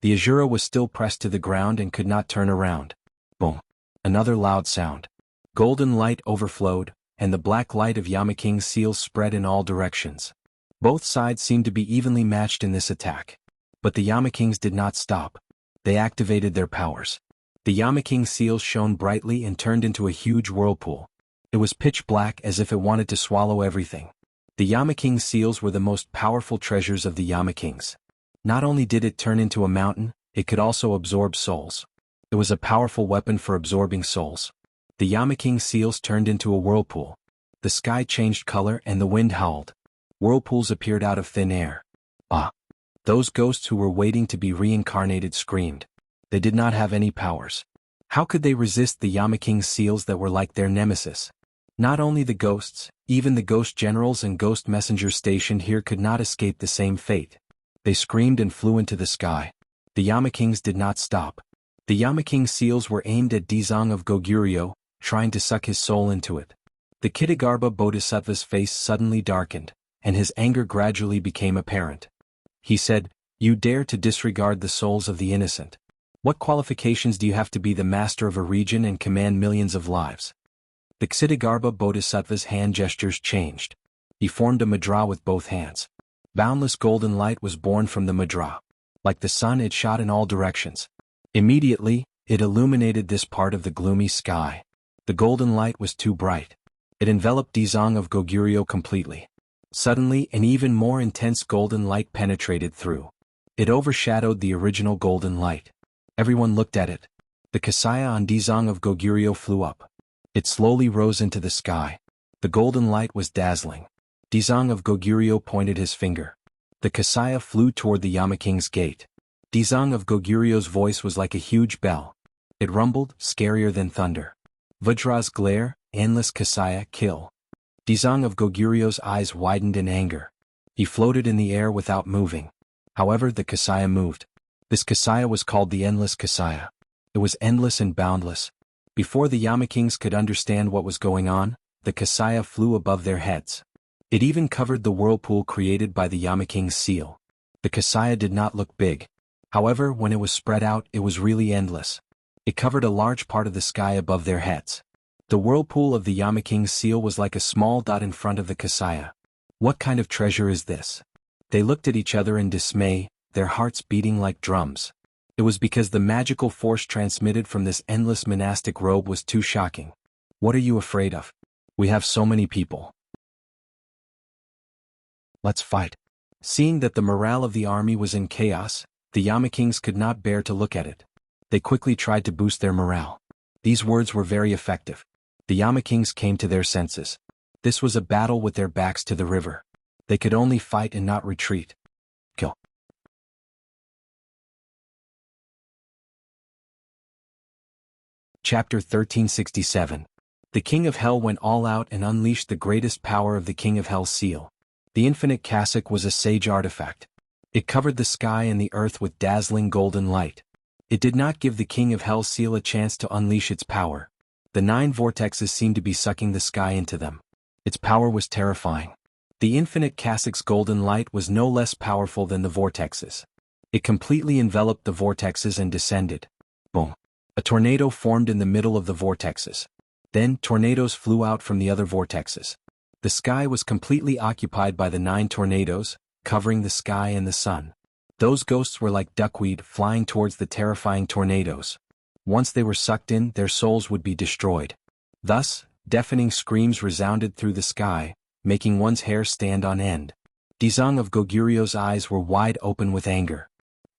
The Asura was still pressed to the ground and could not turn around. Boom! Another loud sound. Golden light overflowed, and the black light of Yamaking's seals spread in all directions. Both sides seemed to be evenly matched in this attack. But the Yamakings did not stop. They activated their powers. The Yamaking seals shone brightly and turned into a huge whirlpool. It was pitch black as if it wanted to swallow everything. The Yamaking seals were the most powerful treasures of the Yamakings. Not only did it turn into a mountain, it could also absorb souls. It was a powerful weapon for absorbing souls. The Yamaking seals turned into a whirlpool. The sky changed color and the wind howled. Whirlpools appeared out of thin air. Ah! Those ghosts who were waiting to be reincarnated screamed. They did not have any powers. How could they resist the Yamaking's seals that were like their nemesis? Not only the ghosts, even the ghost generals and ghost messengers stationed here could not escape the same fate. They screamed and flew into the sky. The Yamakings did not stop. The Yamaking seals were aimed at Dizang of Goguryeo, trying to suck his soul into it. The Kitagarbha Bodhisattva's face suddenly darkened, and his anger gradually became apparent. He said, "You dare to disregard the souls of the innocent. What qualifications do you have to be the master of a region and command millions of lives?" The Ksitagarbha Bodhisattva's hand gestures changed. He formed a mudra with both hands. Boundless golden light was born from the mudra. Like the sun, it shot in all directions. Immediately, it illuminated this part of the gloomy sky. The golden light was too bright. It enveloped Dzong of Goguryeo completely. Suddenly, an even more intense golden light penetrated through. It overshadowed the original golden light. Everyone looked at it. The Kasaya on Dzong of Goguryeo flew up. It slowly rose into the sky. The golden light was dazzling. Dzong of Goguryeo pointed his finger. The Kasaya flew toward the Yama King's gate. Dzong of Goguryeo's voice was like a huge bell. It rumbled, scarier than thunder. Vajra's glare, endless Kasaya, kill. Dzong of Goguryeo's eyes widened in anger. He floated in the air without moving. However, the Kasaya moved. This Kasaya was called the Endless Kasaya. It was endless and boundless. Before the Yama Kings could understand what was going on, the Kasaya flew above their heads. It even covered the whirlpool created by the Yama King's seal. The Kasaya did not look big. However, when it was spread out, it was really endless. It covered a large part of the sky above their heads. The whirlpool of the Yama King's seal was like a small dot in front of the Kasaya. What kind of treasure is this? They looked at each other in dismay, their hearts beating like drums. It was because the magical force transmitted from this endless monastic robe was too shocking. What are you afraid of? We have so many people. Let's fight. Seeing that the morale of the army was in chaos, the Yama Kings could not bear to look at it. They quickly tried to boost their morale. These words were very effective. The Yama Kings came to their senses. This was a battle with their backs to the river. They could only fight and not retreat. Kill. Chapter 1367. The King of Hell went all out and unleashed the greatest power of the King of Hell's seal. The infinite cassock was a sage artifact. It covered the sky and the earth with dazzling golden light. It did not give the King of Hell's seal a chance to unleash its power. The 9 vortexes seemed to be sucking the sky into them. Its power was terrifying. The infinite cassock's golden light was no less powerful than the vortexes. It completely enveloped the vortexes and descended. Boom. A tornado formed in the middle of the vortexes. Then tornadoes flew out from the other vortexes. The sky was completely occupied by the 9 tornadoes, covering the sky and the sun. Those ghosts were like duckweed flying towards the terrifying tornadoes. Once they were sucked in, their souls would be destroyed. Thus, deafening screams resounded through the sky, making one's hair stand on end. Dzong of Goguryeo's eyes were wide open with anger.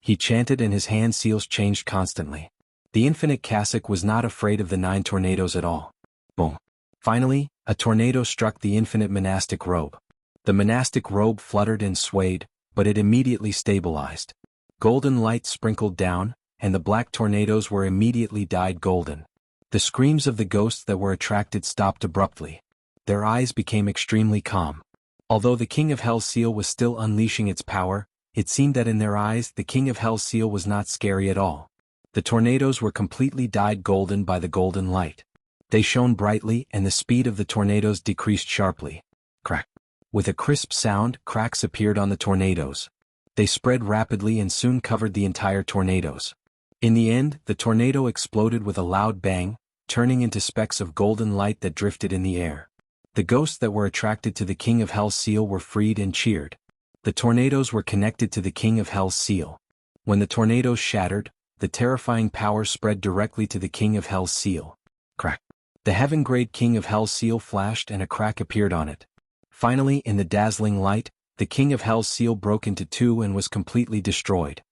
He chanted and his hand seals changed constantly. The infinite cassock was not afraid of the 9 tornadoes at all. Boom. Finally, a tornado struck the infinite monastic robe. The monastic robe fluttered and swayed, but it immediately stabilized. Golden light sprinkled down, and the black tornadoes were immediately dyed golden. The screams of the ghosts that were attracted stopped abruptly. Their eyes became extremely calm. Although the King of Hell's seal was still unleashing its power, it seemed that in their eyes the King of Hell's seal was not scary at all. The tornadoes were completely dyed golden by the golden light. They shone brightly and the speed of the tornadoes decreased sharply. Crack. With a crisp sound, cracks appeared on the tornadoes. They spread rapidly and soon covered the entire tornadoes. In the end, the tornado exploded with a loud bang, turning into specks of golden light that drifted in the air. The ghosts that were attracted to the King of Hell's seal were freed and cheered. The tornadoes were connected to the King of Hell's seal. When the tornadoes shattered, the terrifying power spread directly to the King of Hell's seal. Crack. The heaven-grade King of Hell's seal flashed and a crack appeared on it. Finally, in the dazzling light, the King of Hell's seal broke into 2 and was completely destroyed.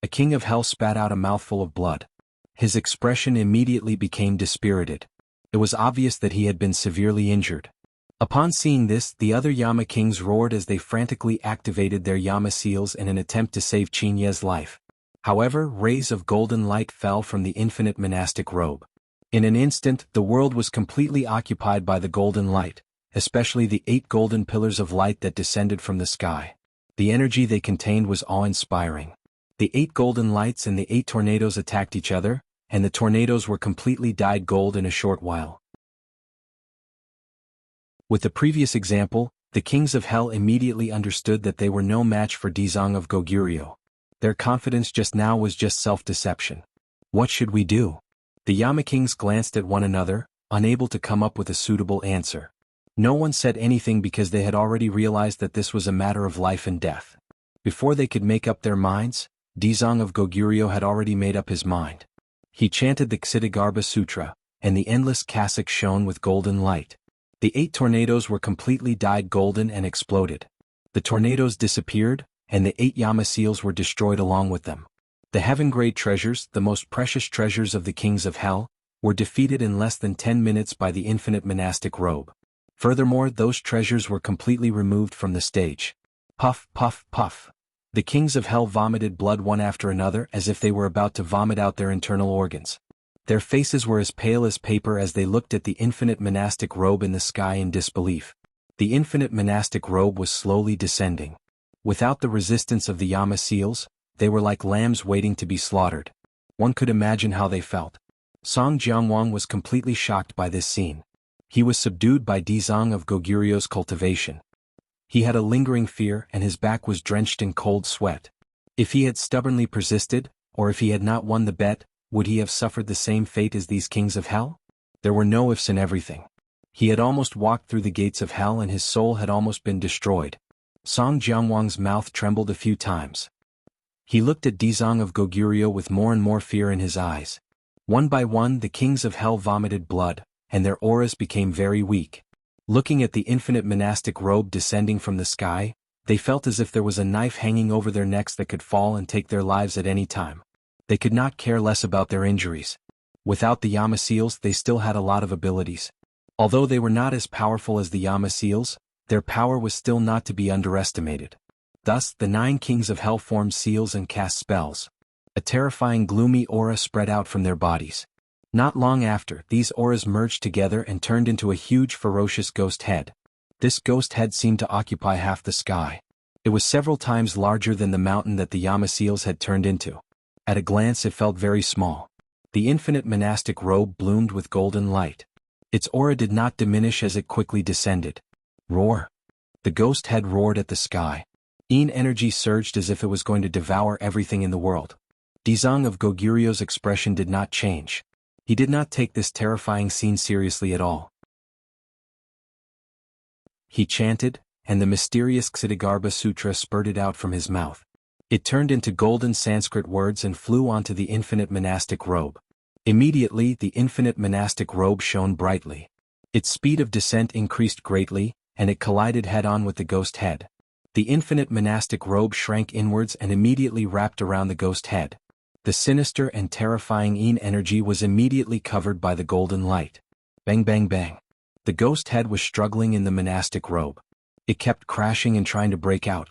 A King of Hell spat out a mouthful of blood. His expression immediately became dispirited. It was obvious that he had been severely injured. Upon seeing this, the other Yama Kings roared as they frantically activated their Yama seals in an attempt to save Chinye's life. However, rays of golden light fell from the infinite monastic robe. In an instant, the world was completely occupied by the golden light, especially the 8 golden pillars of light that descended from the sky. The energy they contained was awe-inspiring. The 8 golden lights and the 8 tornadoes attacked each other, and the tornadoes were completely dyed gold in a short while. With the previous example, the kings of hell immediately understood that they were no match for Dizang of Goguryeo. Their confidence just now was just self-deception. What should we do? The Yama kings glanced at one another, unable to come up with a suitable answer. No one said anything because they had already realized that this was a matter of life and death. Before they could make up their minds, Dizang of Goguryeo had already made up his mind. He chanted the Ksitigarbha Sutra, and the endless cassock shone with golden light. The 8 tornadoes were completely dyed golden and exploded. The tornadoes disappeared, and the 8 Yama seals were destroyed along with them. The heaven-grade treasures, the most precious treasures of the kings of hell, were defeated in less than 10 minutes by the infinite monastic robe. Furthermore, those treasures were completely removed from the stage. Puff, puff, puff. The kings of hell vomited blood one after another as if they were about to vomit out their internal organs. Their faces were as pale as paper as they looked at the infinite monastic robe in the sky in disbelief. The infinite monastic robe was slowly descending. Without the resistance of the Yama seals, they were like lambs waiting to be slaughtered. One could imagine how they felt. Song Jiangwang was completely shocked by this scene. He was subdued by Dizang of Goguryeo's cultivation. He had a lingering fear and his back was drenched in cold sweat. If he had stubbornly persisted, or if he had not won the bet, would he have suffered the same fate as these kings of hell? There were no ifs in everything. He had almost walked through the gates of hell and his soul had almost been destroyed. Song Jiangwang's mouth trembled a few times. He looked at Dizang of Goguryeo with more and more fear in his eyes. One by one the kings of hell vomited blood, and their auras became very weak. Looking at the infinite monastic robe descending from the sky, they felt as if there was a knife hanging over their necks that could fall and take their lives at any time. They could not care less about their injuries. Without the Yama seals they still had a lot of abilities. Although they were not as powerful as the Yama seals, their power was still not to be underestimated. Thus, the 9 kings of hell formed seals and cast spells. A terrifying gloomy aura spread out from their bodies. Not long after, these auras merged together and turned into a huge ferocious ghost head. This ghost head seemed to occupy half the sky. It was several times larger than the mountain that the Yama seals had turned into. At a glance it felt very small. The infinite monastic robe bloomed with golden light. Its aura did not diminish as it quickly descended. Roar! The ghost head roared at the sky. Yin energy surged as if it was going to devour everything in the world. Dizang of Goguryeo's expression did not change. He did not take this terrifying scene seriously at all. He chanted, and the mysterious Ksitigarbha Sutra spurted out from his mouth. It turned into golden Sanskrit words and flew onto the infinite monastic robe. Immediately the infinite monastic robe shone brightly. Its speed of descent increased greatly, and it collided head-on with the ghost head. The infinite monastic robe shrank inwards and immediately wrapped around the ghost head. The sinister and terrifying Yin energy was immediately covered by the golden light. Bang bang bang. The ghost head was struggling in the monastic robe. It kept crashing and trying to break out.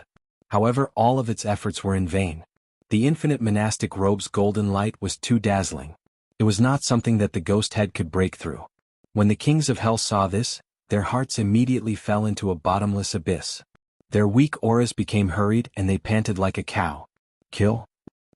However, all of its efforts were in vain. The infinite monastic robe's golden light was too dazzling. It was not something that the ghost head could break through. When the kings of hell saw this, their hearts immediately fell into a bottomless abyss. Their weak auras became hurried and they panted like a cow. Kill!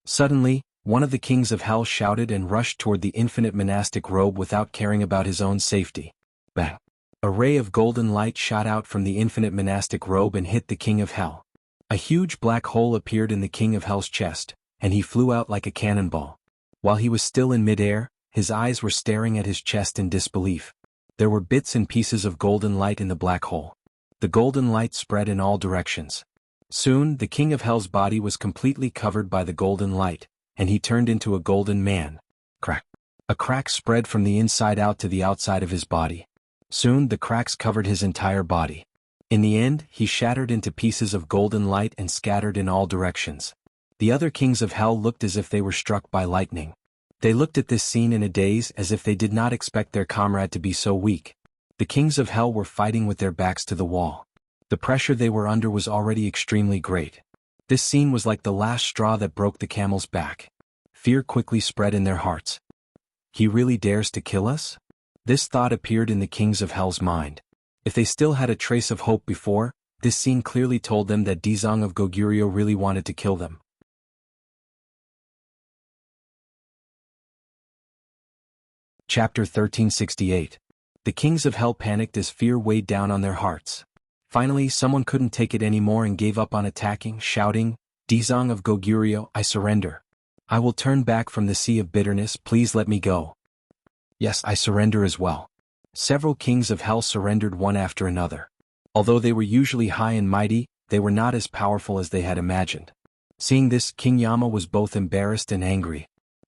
Suddenly, one of the kings of hell shouted and rushed toward the infinite monastic robe without caring about his own safety. Bang! A ray of golden light shot out from the infinite monastic robe and hit the king of hell. A huge black hole appeared in the king of hell's chest, and he flew out like a cannonball. While he was still in midair, his eyes were staring at his chest in disbelief. There were bits and pieces of golden light in the black hole. The golden light spread in all directions. Soon, the king of hell's body was completely covered by the golden light, and he turned into a golden man. Crack! A crack spread from the inside out to the outside of his body. Soon, the cracks covered his entire body. In the end, he shattered into pieces of golden light and scattered in all directions. The other kings of hell looked as if they were struck by lightning. They looked at this scene in a daze as if they did not expect their comrade to be so weak. The kings of hell were fighting with their backs to the wall. The pressure they were under was already extremely great. This scene was like the last straw that broke the camel's back. Fear quickly spread in their hearts. He really dares to kill us? This thought appeared in the kings of hell's mind. If they still had a trace of hope before, this scene clearly told them that Dizang of Goguryeo really wanted to kill them. Chapter 1368. The kings of hell panicked as fear weighed down on their hearts. Finally, someone couldn't take it anymore and gave up on attacking, shouting, "Dizang of Goguryeo, I surrender. I will turn back from the sea of bitterness, please let me go." "Yes, I surrender as well." Several kings of hell surrendered one after another. Although they were usually high and mighty, they were not as powerful as they had imagined. Seeing this, King Yama was both embarrassed and angry.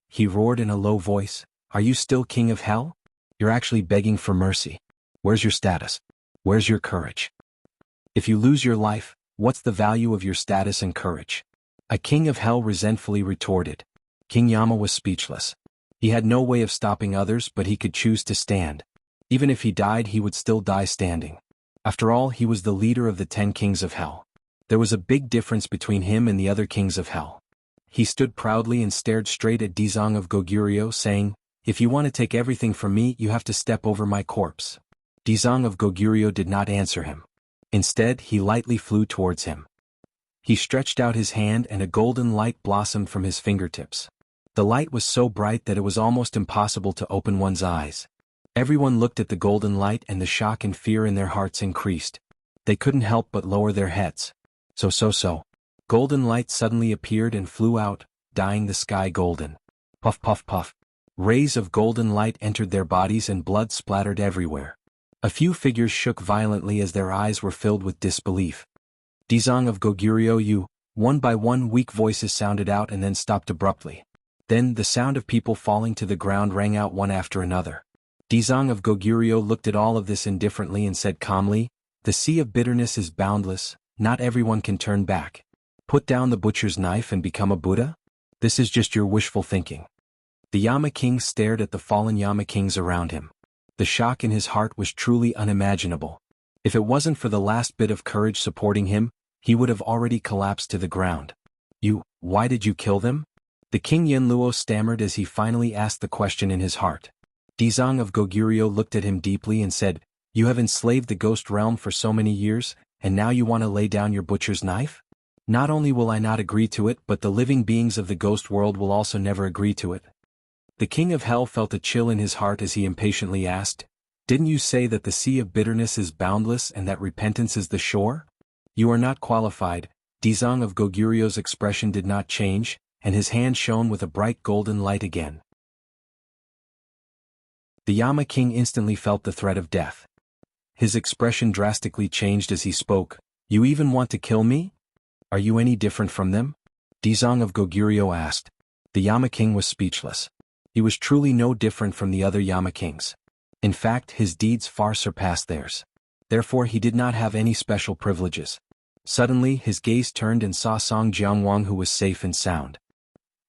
He roared in a low voice, "Are you still king of hell? You're actually begging for mercy. Where's your status? Where's your courage? If you lose your life, what's the value of your status and courage?" A king of hell resentfully retorted. King Yama was speechless. He had no way of stopping others, but he could choose to stand. Even if he died, he would still die standing. After all, he was the leader of the 10 kings of hell. There was a big difference between him and the other kings of hell. He stood proudly and stared straight at Dizang of Goguryeo, saying, "If you want to take everything from me, you have to step over my corpse." Dizang of Goguryeo did not answer him. Instead, he lightly flew towards him. He stretched out his hand and a golden light blossomed from his fingertips. The light was so bright that it was almost impossible to open one's eyes. Everyone looked at the golden light and the shock and fear in their hearts increased. They couldn't help but lower their heads. So. Golden light suddenly appeared and flew out, dyeing the sky golden. Puff puff puff. Rays of golden light entered their bodies and blood splattered everywhere. A few figures shook violently as their eyes were filled with disbelief. "Dizang of Goguryeo, you," one by one weak voices sounded out and then stopped abruptly. Then the sound of people falling to the ground rang out one after another. Dizang of Goguryeo looked at all of this indifferently and said calmly, "The sea of bitterness is boundless, not everyone can turn back. Put down the butcher's knife and become a Buddha? This is just your wishful thinking." The Yama king stared at the fallen Yama kings around him. The shock in his heart was truly unimaginable. If it wasn't for the last bit of courage supporting him, he would have already collapsed to the ground. Why did you kill them?" The king Yenluo stammered as he finally asked the question in his heart. Dizang of Goguryeo looked at him deeply and said, "You have enslaved the ghost realm for so many years, and now you want to lay down your butcher's knife? Not only will I not agree to it, but the living beings of the ghost world will also never agree to it." The king of hell felt a chill in his heart as he impatiently asked, "Didn't you say that the sea of bitterness is boundless and that repentance is the shore?" "You are not qualified." Dizang of Goguryo's expression did not change, and his hand shone with a bright golden light again. The Yama king instantly felt the threat of death. His expression drastically changed as he spoke. "You even want to kill me? Are you any different from them?" Dizang of Goguryeo asked. The Yama king was speechless. He was truly no different from the other Yama kings. In fact, his deeds far surpassed theirs. Therefore he did not have any special privileges. Suddenly his gaze turned and saw Song Jiangwang, who was safe and sound.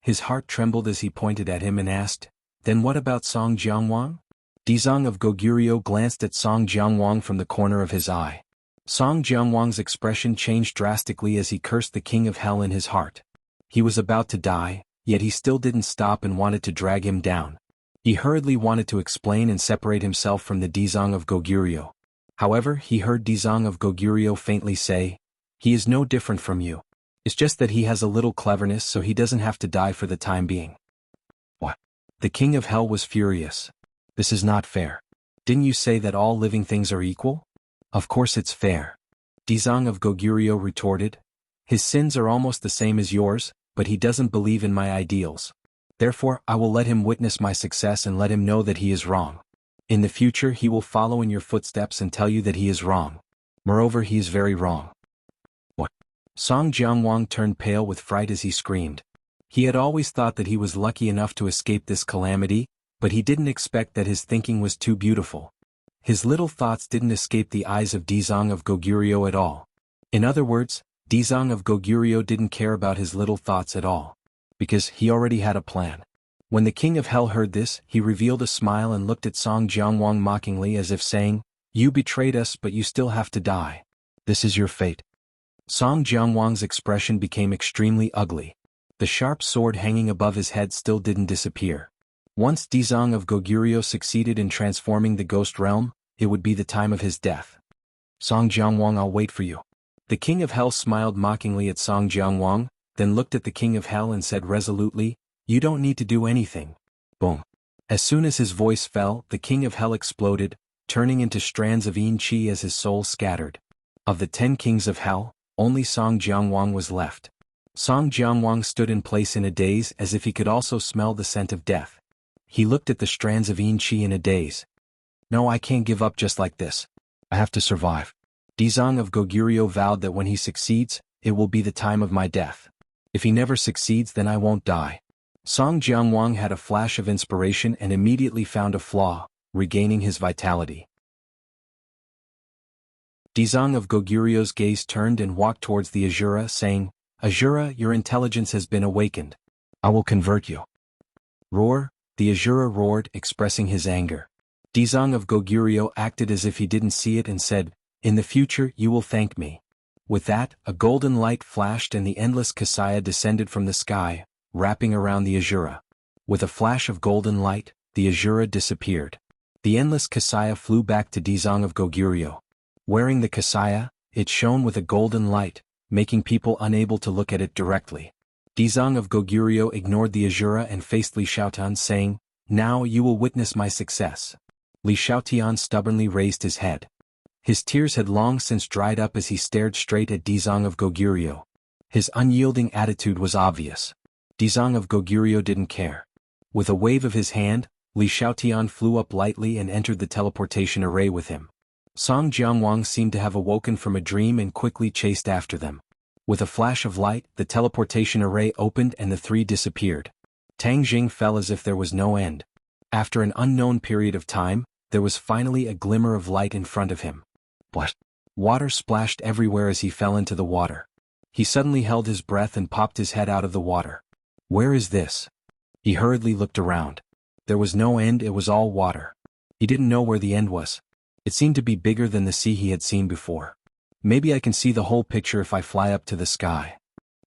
His heart trembled as he pointed at him and asked, "Then what about Song Jiangwang?" Dizang of Goguryeo glanced at Song Jiangwang from the corner of his eye. Song Jiangwang's expression changed drastically as he cursed the king of hell in his heart. He was about to die, yet he still didn't stop and wanted to drag him down. He hurriedly wanted to explain and separate himself from the Dizang of Goguryeo. However, he heard Dizang of Goguryeo faintly say, "He is no different from you. It's just that he has a little cleverness, so he doesn't have to die for the time being." What? The king of hell was furious. "This is not fair. Didn't you say that all living things are equal?" "Of course it's fair." Dizang of Goguryeo retorted. "His sins are almost the same as yours, but he doesn't believe in my ideals. Therefore, I will let him witness my success and let him know that he is wrong. In the future he will follow in your footsteps and tell you that he is wrong. Moreover, he is very wrong." What? Song Jiangwang turned pale with fright as he screamed. He had always thought that he was lucky enough to escape this calamity, but he didn't expect that his thinking was too beautiful. His little thoughts didn't escape the eyes of Dizang of Goguryeo at all. In other words, Dizang of Goguryeo didn't care about his little thoughts at all. Because he already had a plan. When the king of hell heard this, he revealed a smile and looked at Song Jiangwang mockingly as if saying, "You betrayed us, but you still have to die. This is your fate." Song Jiangwang's expression became extremely ugly. The sharp sword hanging above his head still didn't disappear. Once Dizang of Goguryeo succeeded in transforming the ghost realm, it would be the time of his death. "Song Jiangwang, I'll wait for you." The king of hell smiled mockingly at Song Jiangwang, then looked at the king of hell and said resolutely, "You don't need to do anything." Boom. As soon as his voice fell, the king of hell exploded, turning into strands of yin qi as his soul scattered. Of the 10 kings of hell, only Song Jiangwang was left. Song Jiangwang stood in place in a daze as if he could also smell the scent of death. He looked at the strands of yin qi in a daze. No, I can't give up just like this. I have to survive. Dizang of Goguryeo vowed that when he succeeds, it will be the time of my death. If he never succeeds, then I won't die. Song Jiangwang had a flash of inspiration and immediately found a flaw, regaining his vitality. Dizang of Goguryeo's gaze turned and walked towards the Azura, saying, Azura, your intelligence has been awakened. I will convert you. Roar, the Azura roared, expressing his anger. Dizang of Goguryeo acted as if he didn't see it and said, In the future you will thank me. With that, a golden light flashed and the endless Kasaya descended from the sky, wrapping around the Azura. With a flash of golden light, the Azura disappeared. The endless Kasaya flew back to Dizang of Goguryeo. Wearing the Kasaya, it shone with a golden light, making people unable to look at it directly. Dizang of Goguryeo ignored the Azura and faced Li Xiaotian, saying, Now you will witness my success. Li Xiaotian stubbornly raised his head. His tears had long since dried up as he stared straight at Dizang of Goguryeo. His unyielding attitude was obvious. Dizang of Goguryeo didn't care. With a wave of his hand, Li Xiaotian flew up lightly and entered the teleportation array with him. Song Jiangwang seemed to have awoken from a dream and quickly chased after them. With a flash of light, the teleportation array opened and the three disappeared. Tang Jing fell as if there was no end. After an unknown period of time, there was finally a glimmer of light in front of him. What? Water splashed everywhere as he fell into the water. He suddenly held his breath and popped his head out of the water. Where is this? He hurriedly looked around. There was no end, it was all water. He didn't know where the end was. It seemed to be bigger than the sea he had seen before. Maybe I can see the whole picture if I fly up to the sky.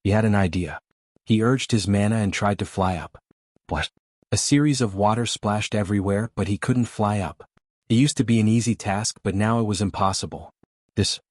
He had an idea. He urged his mana and tried to fly up. What? A series of water splashed everywhere, but he couldn't fly up. It used to be an easy task, but now it was impossible.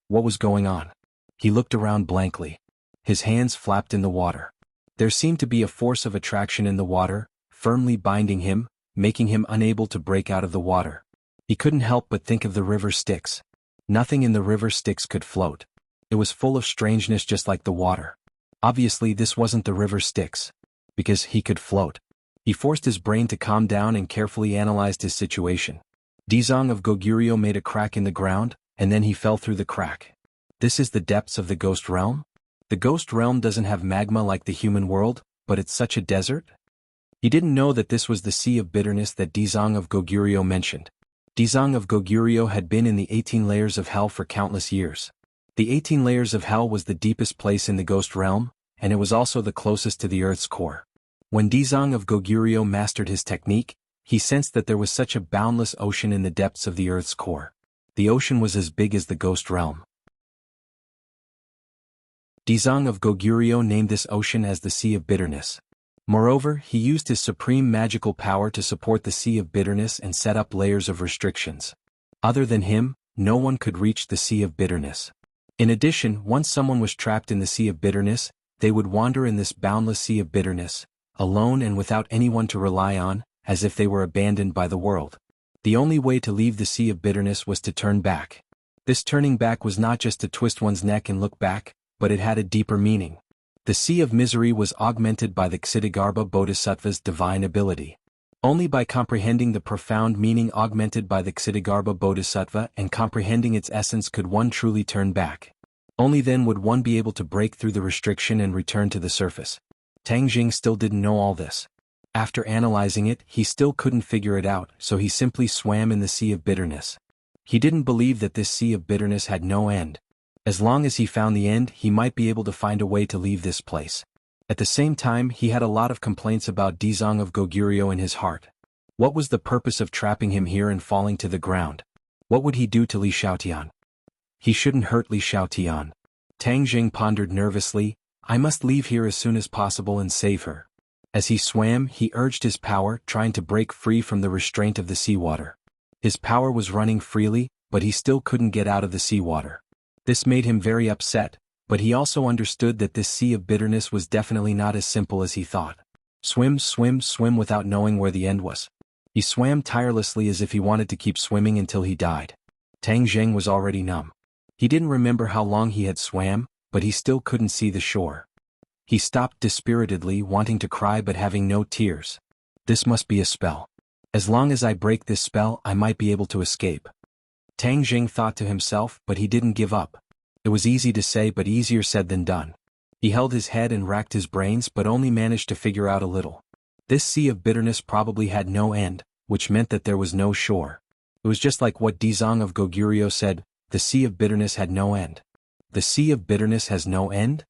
What was going on? He looked around blankly. His hands flapped in the water. There seemed to be a force of attraction in the water, firmly binding him, making him unable to break out of the water. He couldn't help but think of the river Styx. Nothing in the river Styx could float. It was full of strangeness just like the water. Obviously this wasn't the river Styx. Because he could float. He forced his brain to calm down and carefully analyzed his situation. Dizang of Goguryeo made a crack in the ground, and then he fell through the crack. This is the depths of the ghost realm? The ghost realm doesn't have magma like the human world, but it's such a desert? He didn't know that this was the sea of bitterness that Dizang of Goguryeo mentioned. Dizang of Goguryeo had been in the 18 layers of hell for countless years. The 18 layers of hell was the deepest place in the ghost realm, and it was also the closest to the earth's core. When Dizang of Goguryeo mastered his technique, he sensed that there was such a boundless ocean in the depths of the earth's core. The ocean was as big as the ghost realm. Dizang of Goguryeo named this ocean as the Sea of Bitterness. Moreover, he used his supreme magical power to support the Sea of Bitterness and set up layers of restrictions. Other than him, no one could reach the Sea of Bitterness. In addition, once someone was trapped in the Sea of Bitterness, they would wander in this boundless Sea of Bitterness, alone and without anyone to rely on, as if they were abandoned by the world. The only way to leave the Sea of Bitterness was to turn back. This turning back was not just to twist one's neck and look back, but it had a deeper meaning. The Sea of Misery was augmented by the Ksitigarbha Bodhisattva's divine ability. Only by comprehending the profound meaning augmented by the Ksitigarbha Bodhisattva and comprehending its essence could one truly turn back. Only then would one be able to break through the restriction and return to the surface. Tang Jing still didn't know all this. After analyzing it, he still couldn't figure it out, so he simply swam in the Sea of Bitterness. He didn't believe that this Sea of Bitterness had no end. As long as he found the end, he might be able to find a way to leave this place. At the same time, he had a lot of complaints about Dizang of Goguryeo in his heart. What was the purpose of trapping him here and falling to the ground? What would he do to Li Xiaotian? He shouldn't hurt Li Xiaotian. Tang Jing pondered nervously, I must leave here as soon as possible and save her. As he swam, he urged his power, trying to break free from the restraint of the seawater. His power was running freely, but he still couldn't get out of the seawater. This made him very upset, but he also understood that this Sea of Bitterness was definitely not as simple as he thought. Swim, swim, swim without knowing where the end was. He swam tirelessly as if he wanted to keep swimming until he died. Tang Zheng was already numb. He didn't remember how long he had swam, but he still couldn't see the shore. He stopped dispiritedly, wanting to cry but having no tears. This must be a spell. As long as I break this spell, I might be able to escape. Tang Zheng thought to himself, but he didn't give up. It was easy to say but easier said than done. He held his head and racked his brains but only managed to figure out a little. This sea of bitterness probably had no end, which meant that there was no shore. It was just like what Dizong of Goguryeo said, the sea of bitterness had no end. The sea of bitterness has no end?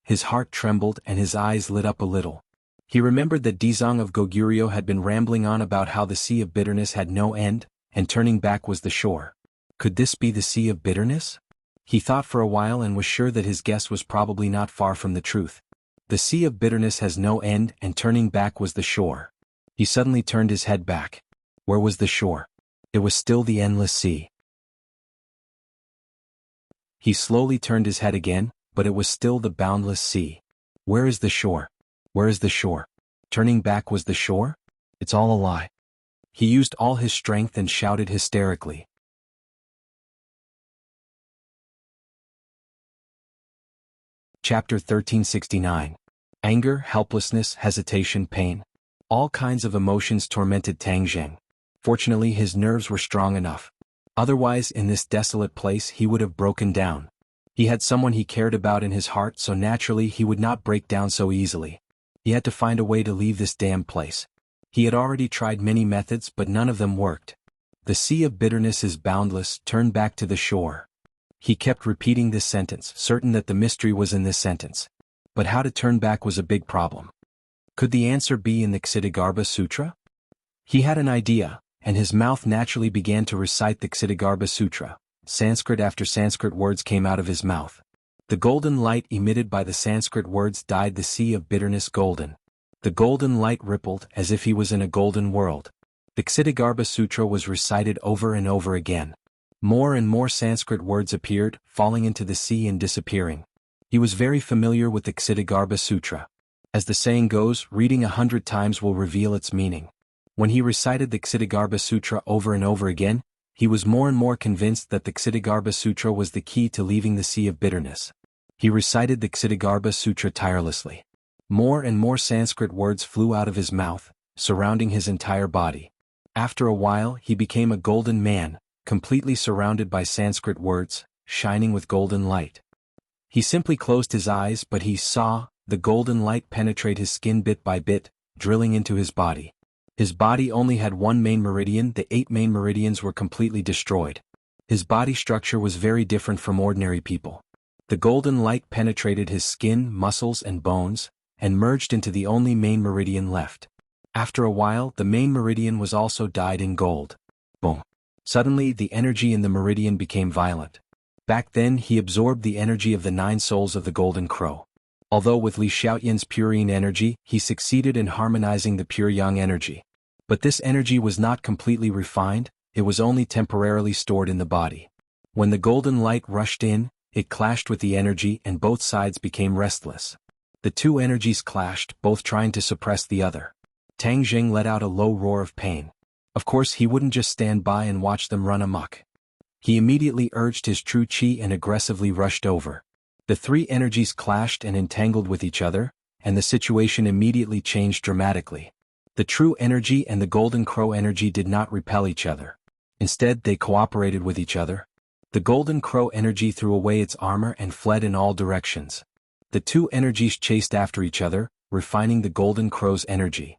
His heart trembled and his eyes lit up a little. He remembered that Dizong of Goguryeo had been rambling on about how the sea of bitterness had no end, and turning back was the shore. Could this be the sea of bitterness? He thought for a while and was sure that his guess was probably not far from the truth. The sea of bitterness has no end and turning back was the shore. He suddenly turned his head back. Where was the shore? It was still the endless sea. He slowly turned his head again, but it was still the boundless sea. Where is the shore? Where is the shore? Turning back was the shore? It's all a lie. He used all his strength and shouted hysterically. Chapter 1369. Anger, helplessness, hesitation, pain. All kinds of emotions tormented Tang Zheng. Fortunately, his nerves were strong enough. Otherwise, in this desolate place he would have broken down. He had someone he cared about in his heart, so naturally he would not break down so easily. He had to find a way to leave this damned place. He had already tried many methods but none of them worked. The sea of bitterness is boundless, turn back to the shore. He kept repeating this sentence, certain that the mystery was in this sentence. But how to turn back was a big problem. Could the answer be in the Ksitigarbha Sutra? He had an idea, and his mouth naturally began to recite the Ksitigarbha Sutra. Sanskrit after Sanskrit words came out of his mouth. The golden light emitted by the Sanskrit words dyed the sea of bitterness golden. The golden light rippled as if he was in a golden world. The Ksitigarbha Sutra was recited over and over again. More and more Sanskrit words appeared, falling into the sea and disappearing. He was very familiar with the Ksitigarbha Sutra. As the saying goes, reading 100 times will reveal its meaning. When he recited the Ksitigarbha Sutra over and over again, he was more and more convinced that the Ksitigarbha Sutra was the key to leaving the sea of bitterness. He recited the Ksitigarbha Sutra tirelessly. More and more Sanskrit words flew out of his mouth, surrounding his entire body. After a while he became a golden man, completely surrounded by Sanskrit words, shining with golden light. He simply closed his eyes but he saw the golden light penetrate his skin bit by bit, drilling into his body. His body only had one main meridian, the 8 main meridians were completely destroyed. His body structure was very different from ordinary people. The golden light penetrated his skin, muscles and bones, and merged into the only main meridian left. After a while the main meridian was also dyed in gold. Boom. Suddenly the energy in the meridian became violent. Back then he absorbed the energy of the 9 souls of the golden crow. Although with Li Xiaoyan's purine energy, he succeeded in harmonizing the pure yang energy. But this energy was not completely refined, it was only temporarily stored in the body. When the golden light rushed in, it clashed with the energy and both sides became restless. The two energies clashed, both trying to suppress the other. Tang Zheng let out a low roar of pain. Of course he wouldn't just stand by and watch them run amok. He immediately urged his true qi and aggressively rushed over. The 3 energies clashed and entangled with each other, and the situation immediately changed dramatically. The true energy and the golden crow energy did not repel each other. Instead they cooperated with each other. The golden crow energy threw away its armor and fled in all directions. The 2 energies chased after each other, refining the golden crow's energy.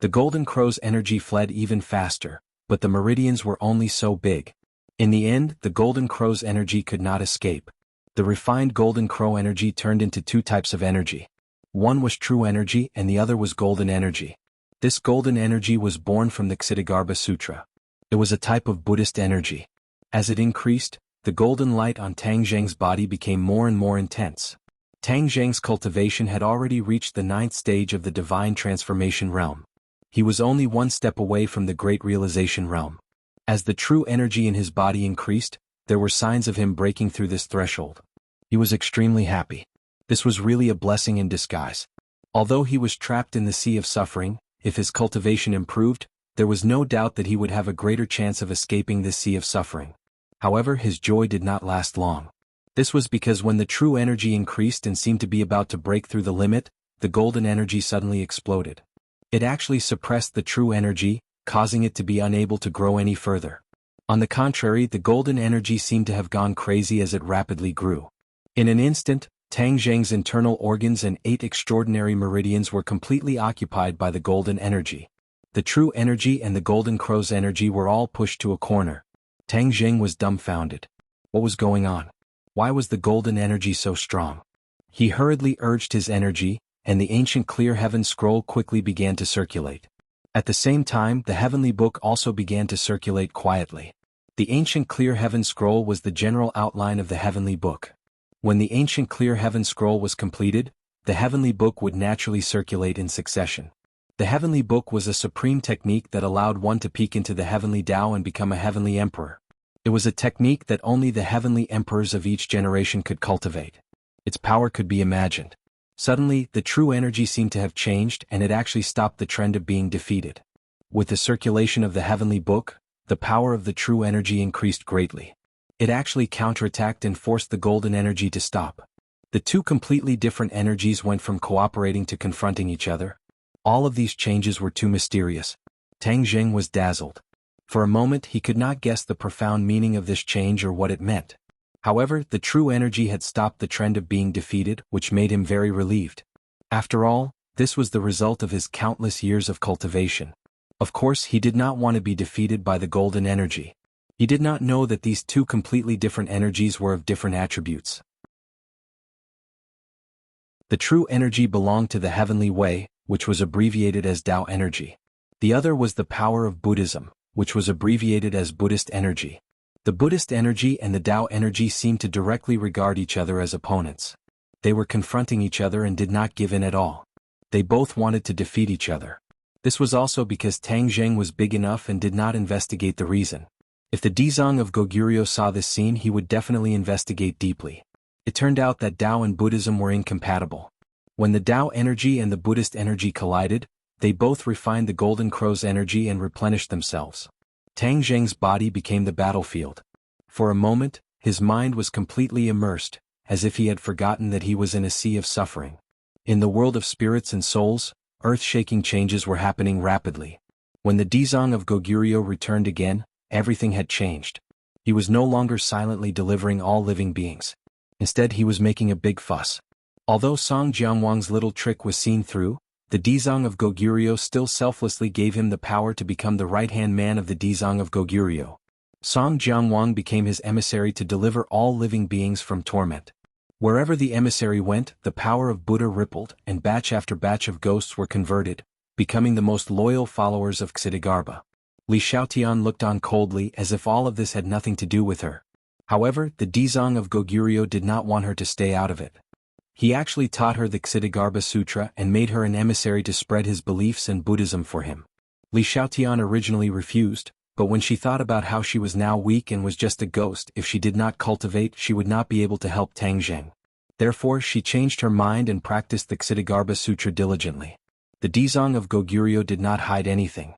The golden crow's energy fled even faster, but the meridians were only so big. In the end, the golden crow's energy could not escape. The refined golden crow energy turned into 2 types of energy. One was true energy and the other was golden energy. This golden energy was born from the Ksitigarbha Sutra. It was a type of Buddhist energy. As it increased, the golden light on Tang Zheng's body became more and more intense. Tang Zheng's cultivation had already reached the 9th stage of the divine transformation realm. He was only 1 step away from the great realization realm. As the true energy in his body increased, there were signs of him breaking through this threshold. He was extremely happy. This was really a blessing in disguise. Although he was trapped in the sea of suffering, if his cultivation improved, there was no doubt that he would have a greater chance of escaping this sea of suffering. However, his joy did not last long. This was because when the true energy increased and seemed to be about to break through the limit, the golden energy suddenly exploded. It actually suppressed the true energy, causing it to be unable to grow any further. On the contrary, the golden energy seemed to have gone crazy as it rapidly grew. In an instant, Tang Zheng's internal organs and 8 extraordinary meridians were completely occupied by the golden energy. The true energy and the golden crow's energy were all pushed to a corner. Tang Zheng was dumbfounded. What was going on? Why was the golden energy so strong? He hurriedly urged his energy, and the ancient clear heaven scroll quickly began to circulate. At the same time, the heavenly book also began to circulate quietly. The ancient clear heaven scroll was the general outline of the heavenly book. When the ancient clear heaven scroll was completed, the heavenly book would naturally circulate in succession. The heavenly book was a supreme technique that allowed one to peek into the heavenly Tao and become a heavenly emperor. It was a technique that only the heavenly emperors of each generation could cultivate. Its power could be imagined. Suddenly, the true energy seemed to have changed, and it actually stopped the trend of being defeated. With the circulation of the heavenly book, the power of the true energy increased greatly. It actually counterattacked and forced the golden energy to stop. The two completely different energies went from cooperating to confronting each other. All of these changes were too mysterious. Tang Zheng was dazzled. For a moment he could not guess the profound meaning of this change or what it meant. However, the true energy had stopped the trend of being defeated, which made him very relieved. After all, this was the result of his countless years of cultivation. Of course, he did not want to be defeated by the golden energy. He did not know that these two completely different energies were of different attributes. The true energy belonged to the heavenly way, which was abbreviated as Tao energy. The other was the power of Buddhism, which was abbreviated as Buddhist energy. The Buddhist energy and the Tao energy seemed to directly regard each other as opponents. They were confronting each other and did not give in at all. They both wanted to defeat each other. This was also because Tang Zheng was big enough and did not investigate the reason. If the Dizang of Goguryeo saw this scene, he would definitely investigate deeply. It turned out that Tao and Buddhism were incompatible. When the Tao energy and the Buddhist energy collided, they both refined the Golden Crow's energy and replenished themselves. Tang Zheng's body became the battlefield. For a moment, his mind was completely immersed, as if he had forgotten that he was in a sea of suffering. In the world of spirits and souls, earth-shaking changes were happening rapidly. When the Dizang of Goguryeo returned again, everything had changed. He was no longer silently delivering all living beings. Instead, he was making a big fuss. Although Song Jianwang's little trick was seen through, the Dizang of Goguryeo still selflessly gave him the power to become the right-hand man of the Dizang of Goguryeo. Song Jianwang became his emissary to deliver all living beings from torment. Wherever the emissary went, the power of Buddha rippled, and batch after batch of ghosts were converted, becoming the most loyal followers of Xitigarbha. Li Xiaotian looked on coldly as if all of this had nothing to do with her. However, the Dizang of Goguryeo did not want her to stay out of it. He actually taught her the Xitigarbha Sutra and made her an emissary to spread his beliefs and Buddhism for him. Li Xiaotian originally refused, but when she thought about how she was now weak and was just a ghost, if she did not cultivate, she would not be able to help Tang Zheng. Therefore, she changed her mind and practiced the Xitigarbha Sutra diligently. The Dizang of Goguryeo did not hide anything.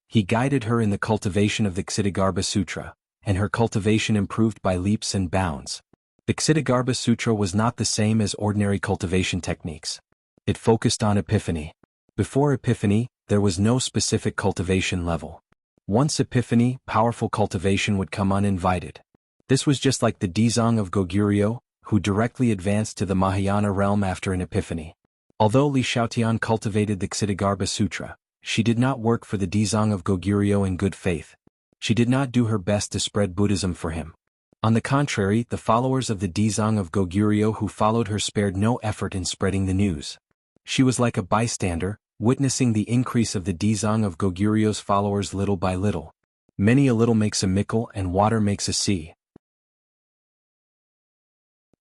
He guided her in the cultivation of the Xitigarbha Sutra, and her cultivation improved by leaps and bounds. The Xitigarbha Sutra was not the same as ordinary cultivation techniques. It focused on epiphany. Before epiphany, there was no specific cultivation level. Once epiphany, powerful cultivation would come uninvited. This was just like the Dizang of Goguryeo, who directly advanced to the Mahayana realm after an epiphany. Although Li Xiaotian cultivated the Xitigarbha Sutra, she did not work for the Dizang of Goguryeo in good faith. She did not do her best to spread Buddhism for him. On the contrary, the followers of the Dizang of Goguryeo who followed her spared no effort in spreading the news. She was like a bystander, witnessing the increase of the Dizang of Goguryeo's followers little by little. Many a little makes a mickle and water makes a sea.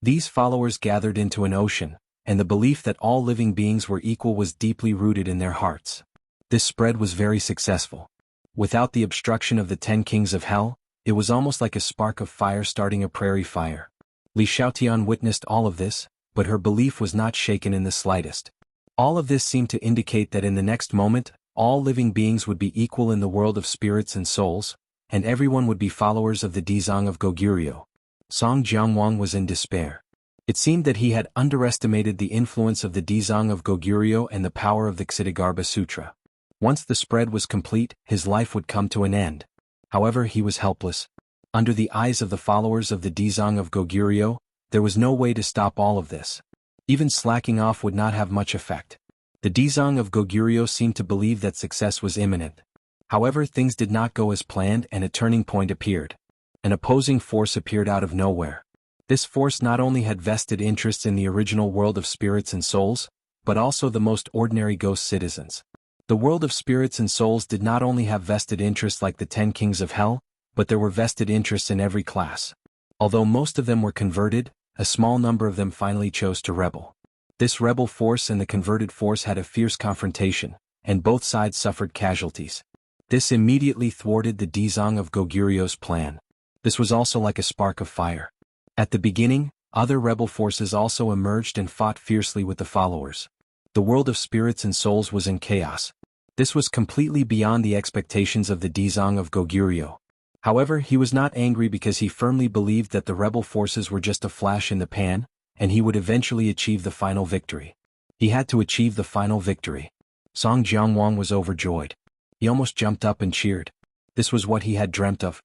These followers gathered into an ocean, and the belief that all living beings were equal was deeply rooted in their hearts. This spread was very successful. Without the obstruction of the 10 kings of hell, it was almost like a spark of fire starting a prairie fire. Li Xiaotian witnessed all of this, but her belief was not shaken in the slightest. All of this seemed to indicate that in the next moment, all living beings would be equal in the world of spirits and souls, and everyone would be followers of the Dizang of Goguryeo. Song Jiangwang was in despair. It seemed that he had underestimated the influence of the Dizang of Goguryeo and the power of the Ksitigarbha Sutra. Once the spread was complete, his life would come to an end. However, he was helpless. Under the eyes of the followers of the Dizang of Goguryeo, there was no way to stop all of this. Even slacking off would not have much effect. The Dizang of Goguryeo seemed to believe that success was imminent. However, things did not go as planned and a turning point appeared. An opposing force appeared out of nowhere. This force not only had vested interests in the original world of spirits and souls, but also the most ordinary ghost citizens. The world of spirits and souls did not only have vested interests like the 10 kings of hell, but there were vested interests in every class. Although most of them were converted, a small number of them finally chose to rebel. This rebel force and the converted force had a fierce confrontation, and both sides suffered casualties. This immediately thwarted the Dizang of Goguryeo's plan. This was also like a spark of fire. At the beginning, other rebel forces also emerged and fought fiercely with the followers. The world of spirits and souls was in chaos. This was completely beyond the expectations of the Dizang of Goguryeo. However, he was not angry because he firmly believed that the rebel forces were just a flash in the pan, and he would eventually achieve the final victory. He had to achieve the final victory. Song Jiangwang was overjoyed. He almost jumped up and cheered. This was what he had dreamt of.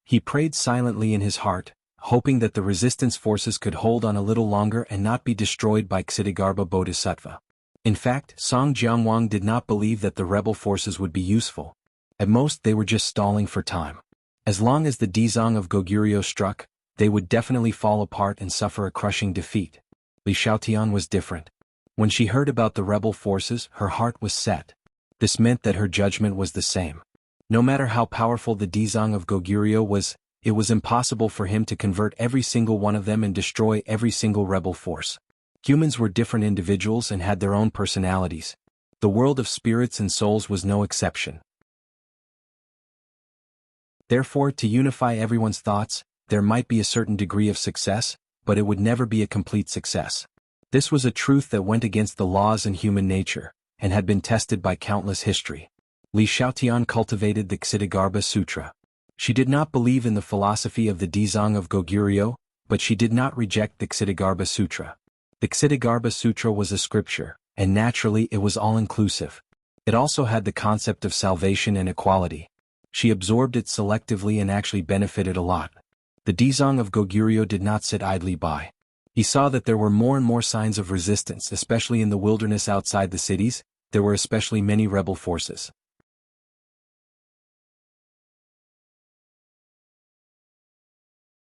He prayed silently in his heart, hoping that the resistance forces could hold on a little longer and not be destroyed by Ksitigarbha Bodhisattva. In fact, Song Jiangwang did not believe that the rebel forces would be useful. At most, they were just stalling for time. As long as the Dizang of Goguryeo struck, they would definitely fall apart and suffer a crushing defeat. Li Xiaotian was different. When she heard about the rebel forces, her heart was set. This meant that her judgment was the same. No matter how powerful the Dizang of Goguryeo was, it was impossible for him to convert every single one of them and destroy every single rebel force. Humans were different individuals and had their own personalities. The world of spirits and souls was no exception. Therefore, to unify everyone's thoughts, there might be a certain degree of success, but it would never be a complete success. This was a truth that went against the laws in human nature, and had been tested by countless history. Li Xiaotian cultivated the Ksitigarbha Sutra. She did not believe in the philosophy of the Dizang of Goguryeo, but she did not reject the Ksitigarbha Sutra. The Ksitigarbha Sutra was a scripture, and naturally it was all-inclusive. It also had the concept of salvation and equality. She absorbed it selectively and actually benefited a lot. The Dizang of Goguryeo did not sit idly by. He saw that there were more and more signs of resistance, especially in the wilderness outside the cities. There were especially many rebel forces.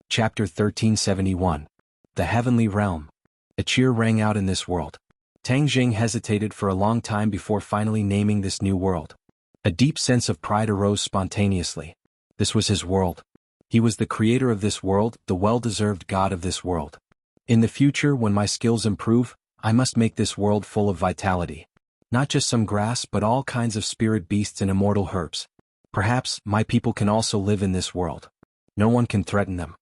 Chapter 1371. The Heavenly Realm. A cheer rang out in this world. Tang Jing hesitated for a long time before finally naming this new world. A deep sense of pride arose spontaneously. This was his world. He was the creator of this world, the well-deserved god of this world. In the future, when my skills improve, I must make this world full of vitality. Not just some grass but all kinds of spirit beasts and immortal herbs. Perhaps my people can also live in this world. No one can threaten them.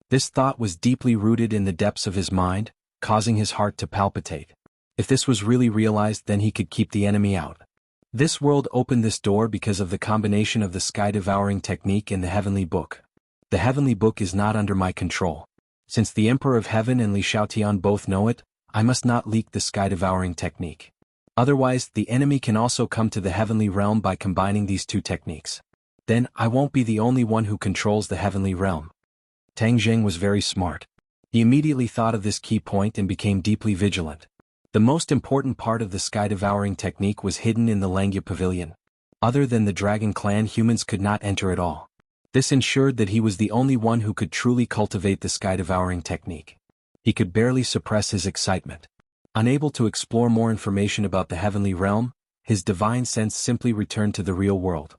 This thought was deeply rooted in the depths of his mind, causing his heart to palpitate. If this was really realized, then he could keep the enemy out. This world opened this door because of the combination of the sky-devouring technique and the Heavenly Book. The Heavenly Book is not under my control. Since the Emperor of Heaven and Li Xiaotian both know it, I must not leak the sky-devouring technique. Otherwise, the enemy can also come to the Heavenly Realm by combining these two techniques. Then, I won't be the only one who controls the Heavenly Realm. Tang Jing was very smart. He immediately thought of this key point and became deeply vigilant. The most important part of the sky-devouring technique was hidden in the Langya Pavilion. Other than the Dragon Clan, humans could not enter at all. This ensured that he was the only one who could truly cultivate the sky-devouring technique. He could barely suppress his excitement. Unable to explore more information about the Heavenly Realm, his divine sense simply returned to the real world.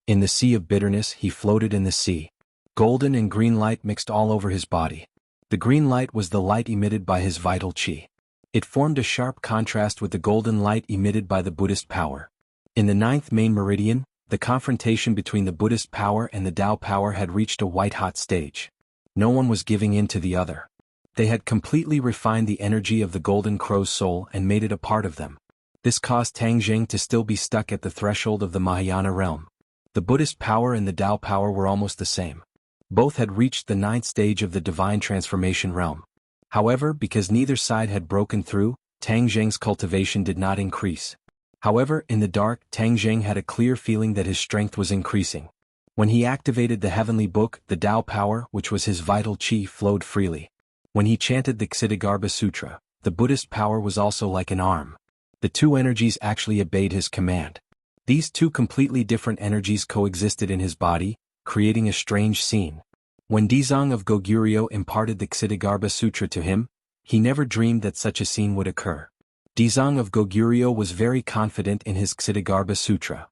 In the sea of bitterness, he floated in the sea. Golden and green light mixed all over his body. The green light was the light emitted by his vital qi. It formed a sharp contrast with the golden light emitted by the Buddhist power. In the 9th main meridian, the confrontation between the Buddhist power and the Tao power had reached a white-hot stage. No one was giving in to the other. They had completely refined the energy of the Golden Crow's soul and made it a part of them. This caused Tang Jing to still be stuck at the threshold of the Mahayana realm. The Buddhist power and the Tao power were almost the same. Both had reached the 9th stage of the divine transformation realm. However, because neither side had broken through, Tang Jing's cultivation did not increase. However, in the dark, Tang Jing had a clear feeling that his strength was increasing. When he activated the heavenly book, the Tao power, which was his vital qi, flowed freely. When he chanted the Ksitigarbha Sutra, the Buddhist power was also like an arm. The two energies actually obeyed his command. These two completely different energies coexisted in his body, creating a strange scene. When Dizang of Goguryeo imparted the Ksitigarbha Sutra to him, he never dreamed that such a scene would occur. Dizang of Goguryeo was very confident in his Ksitigarbha Sutra.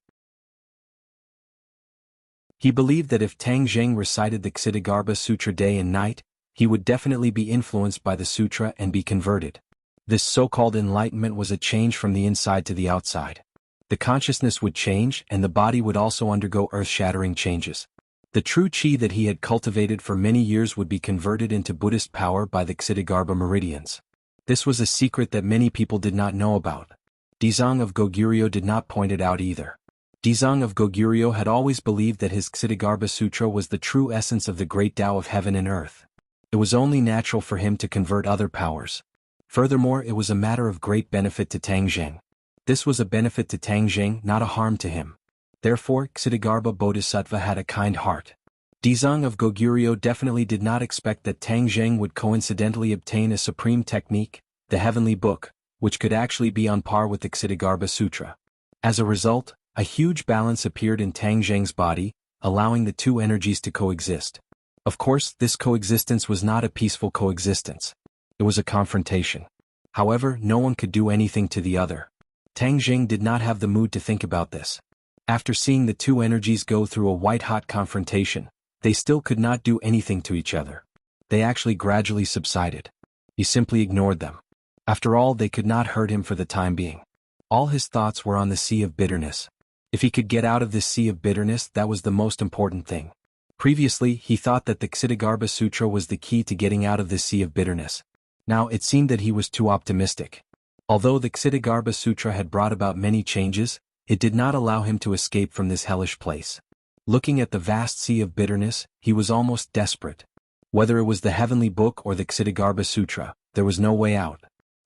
He believed that if Tang Jing recited the Ksitigarbha Sutra day and night, he would definitely be influenced by the sutra and be converted. This so-called enlightenment was a change from the inside to the outside. The consciousness would change and the body would also undergo earth-shattering changes. The true qi that he had cultivated for many years would be converted into Buddhist power by the Ksitigarbha meridians. This was a secret that many people did not know about. Dizang of Goguryeo did not point it out either. Dizang of Goguryeo had always believed that his Ksitigarbha Sutra was the true essence of the great Tao of heaven and earth. It was only natural for him to convert other powers. Furthermore, it was a matter of great benefit to Tang Jing. This was a benefit to Tang Jing, not a harm to him. Therefore, Ksitigarbha Bodhisattva had a kind heart. Dizang of Goguryeo definitely did not expect that Tang Jing would coincidentally obtain a supreme technique, the heavenly book, which could actually be on par with the Ksitigarbha Sutra. As a result, a huge balance appeared in Tang Jing's body, allowing the two energies to coexist. Of course, this coexistence was not a peaceful coexistence. It was a confrontation. However, no one could do anything to the other. Tang Jing did not have the mood to think about this. After seeing the two energies go through a white-hot confrontation, they still could not do anything to each other. They actually gradually subsided. He simply ignored them. After all, they could not hurt him for the time being. All his thoughts were on the sea of bitterness. If he could get out of this sea of bitterness, that was the most important thing. Previously, he thought that the Ksitigarbha Sutra was the key to getting out of this sea of bitterness. Now, it seemed that he was too optimistic. Although the Ksitigarbha Sutra had brought about many changes, it did not allow him to escape from this hellish place. Looking at the vast sea of bitterness, he was almost desperate. Whether it was the heavenly book or the Ksitigarbha Sutra, there was no way out.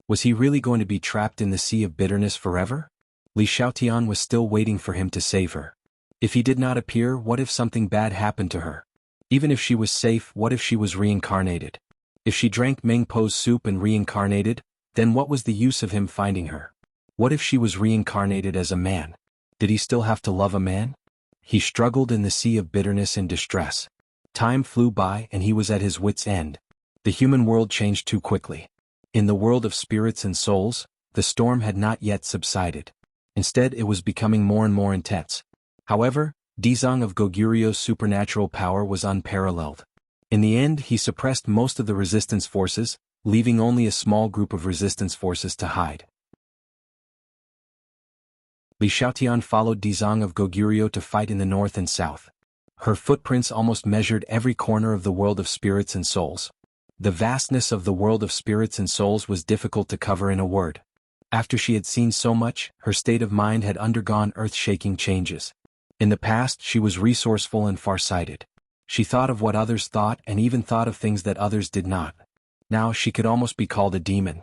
Was he really going to be trapped in the sea of bitterness forever? Li Xiaotian was still waiting for him to save her. If he did not appear, what if something bad happened to her? Even if she was safe, what if she was reincarnated? If she drank Meng Po's soup and reincarnated, then what was the use of him finding her? What if she was reincarnated as a man? Did he still have to love a man? He struggled in the sea of bitterness and distress. Time flew by and he was at his wits' end. The human world changed too quickly. In the world of spirits and souls, the storm had not yet subsided. Instead, it was becoming more and more intense. However, Dizang of Goguryo's supernatural power was unparalleled. In the end, he suppressed most of the resistance forces, leaving only a small group of resistance forces to hide. Li Xiaotian followed Dizang of Goguryo to fight in the north and south. Her footprints almost measured every corner of the world of spirits and souls. The vastness of the world of spirits and souls was difficult to cover in a word. After she had seen so much, her state of mind had undergone earth-shaking changes. In the past, she was resourceful and far-sighted. She thought of what others thought and even thought of things that others did not. Now she could almost be called a demon.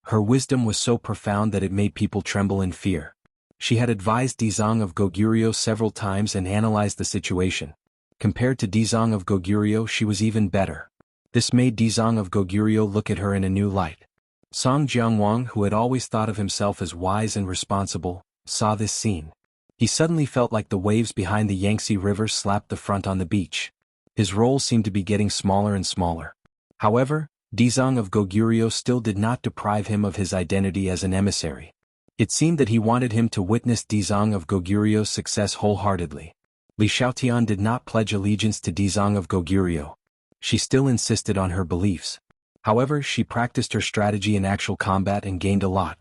Her wisdom was so profound that it made people tremble in fear. She had advised Dizang of Goguryo several times and analyzed the situation. Compared to Dizang of Goguryo, she was even better. This made Dizang of Goguryo look at her in a new light. Song Jiangwang, who had always thought of himself as wise and responsible, saw this scene. He suddenly felt like the waves behind the Yangtze River slapped the front on the beach. His role seemed to be getting smaller and smaller. However, Dizang of Goguryo still did not deprive him of his identity as an emissary. It seemed that he wanted him to witness Dizang of Goguryo's success wholeheartedly. Li Xiaotian did not pledge allegiance to Dizang of Goguryo. She still insisted on her beliefs. However, she practiced her strategy in actual combat and gained a lot.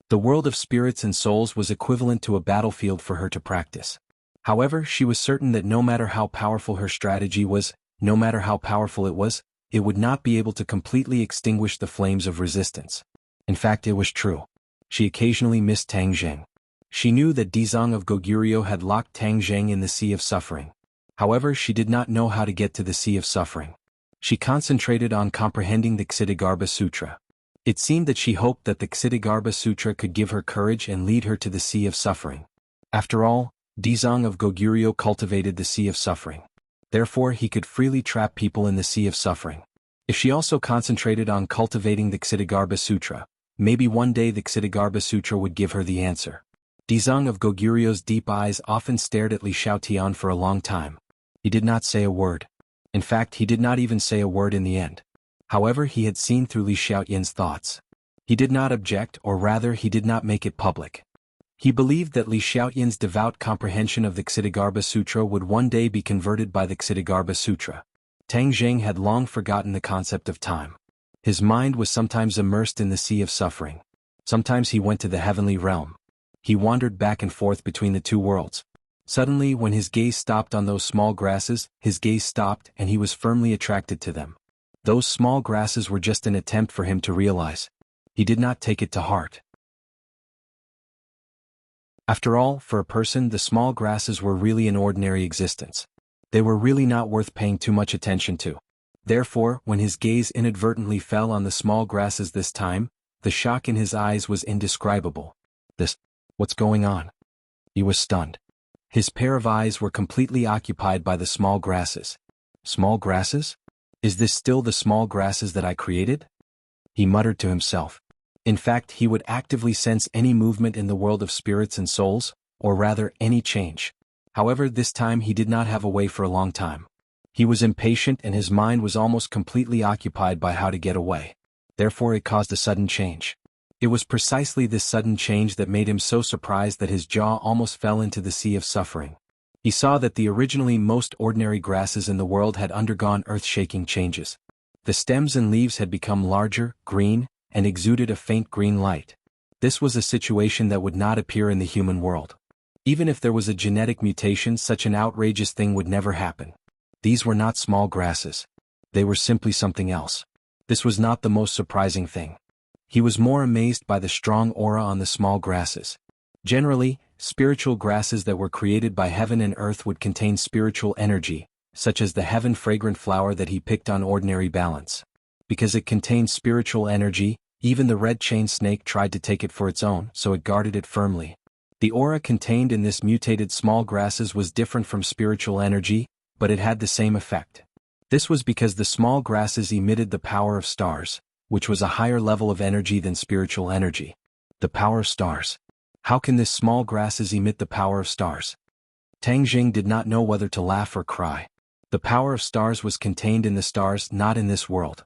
The world of spirits and souls was equivalent to a battlefield for her to practice. However, she was certain that no matter how powerful her strategy was, no matter how powerful it was, it would not be able to completely extinguish the flames of resistance. In fact, it was true. She occasionally missed Tang Zheng. She knew that Dizang of Goguryeo had locked Tang Zheng in the Sea of Suffering. However, she did not know how to get to the Sea of Suffering. She concentrated on comprehending the Ksitigarbha Sutra. It seemed that she hoped that the Ksitigarbha Sutra could give her courage and lead her to the Sea of Suffering. After all, Dizang of Goguryeo cultivated the Sea of Suffering. Therefore, he could freely trap people in the Sea of Suffering. If she also concentrated on cultivating the Ksitigarbha Sutra, maybe one day the Ksitigarbha Sutra would give her the answer. Dizang of Goguryeo's deep eyes often stared at Li Xiaotian for a long time. He did not say a word. In fact, he did not even say a word in the end. However, he had seen through Li Xiaotian's thoughts. He did not object, or rather he did not make it public. He believed that Li Xiaotian's devout comprehension of the Ksitigarbha Sutra would one day be converted by the Ksitigarbha Sutra. Tang Zheng had long forgotten the concept of time. His mind was sometimes immersed in the Sea of Suffering. Sometimes he went to the heavenly realm. He wandered back and forth between the two worlds. Suddenly, when his gaze stopped on those small grasses, his gaze stopped and he was firmly attracted to them. Those small grasses were just an attempt for him to realize. He did not take it to heart. After all, for a person, the small grasses were really an ordinary existence. They were really not worth paying too much attention to. Therefore, when his gaze inadvertently fell on the small grasses this time, the shock in his eyes was indescribable. What's going on? He was stunned. His pair of eyes were completely occupied by the small grasses. Small grasses? Is this still the small grasses that I created? He muttered to himself. In fact, he would actively sense any movement in the world of spirits and souls, or rather, any change. However, this time he did not have a way for a long time. He was impatient and his mind was almost completely occupied by how to get away. Therefore, it caused a sudden change. It was precisely this sudden change that made him so surprised that his jaw almost fell into the Sea of Suffering. He saw that the originally most ordinary grasses in the world had undergone earth-shaking changes. The stems and leaves had become larger, green, and exuded a faint green light. This was a situation that would not appear in the human world. Even if there was a genetic mutation, such an outrageous thing would never happen. These were not small grasses. They were simply something else. This was not the most surprising thing. He was more amazed by the strong aura on the small grasses. Generally, spiritual grasses that were created by heaven and earth would contain spiritual energy, such as the heaven-fragrant flower that he picked on ordinary balance. Because it contained spiritual energy, even the red-chained snake tried to take it for its own, so it guarded it firmly. The aura contained in this mutated small grasses was different from spiritual energy, but it had the same effect. This was because the small grasses emitted the power of stars, which was a higher level of energy than spiritual energy. The power of stars. How can this small grasses emit the power of stars? Tang Zheng did not know whether to laugh or cry. The power of stars was contained in the stars, not in this world.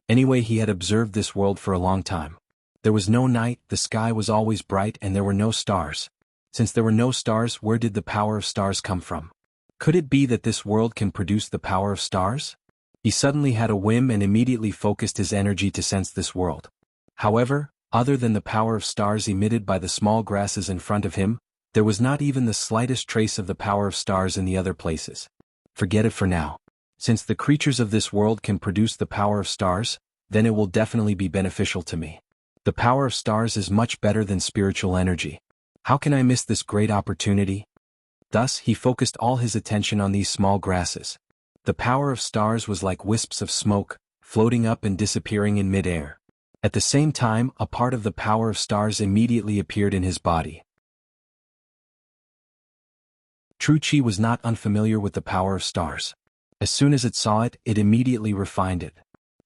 Anyway, he had observed this world for a long time. There was no night, the sky was always bright and there were no stars. Since there were no stars, where did the power of stars come from? Could it be that this world can produce the power of stars? He suddenly had a whim and immediately focused his energy to sense this world. However, other than the power of stars emitted by the small grasses in front of him, there was not even the slightest trace of the power of stars in the other places. Forget it for now. Since the creatures of this world can produce the power of stars, then it will definitely be beneficial to me. The power of stars is much better than spiritual energy. How can I miss this great opportunity? Thus, he focused all his attention on these small grasses. The power of stars was like wisps of smoke, floating up and disappearing in mid-air. At the same time, a part of the power of stars immediately appeared in his body. True Qi was not unfamiliar with the power of stars. As soon as it saw it, it immediately refined it.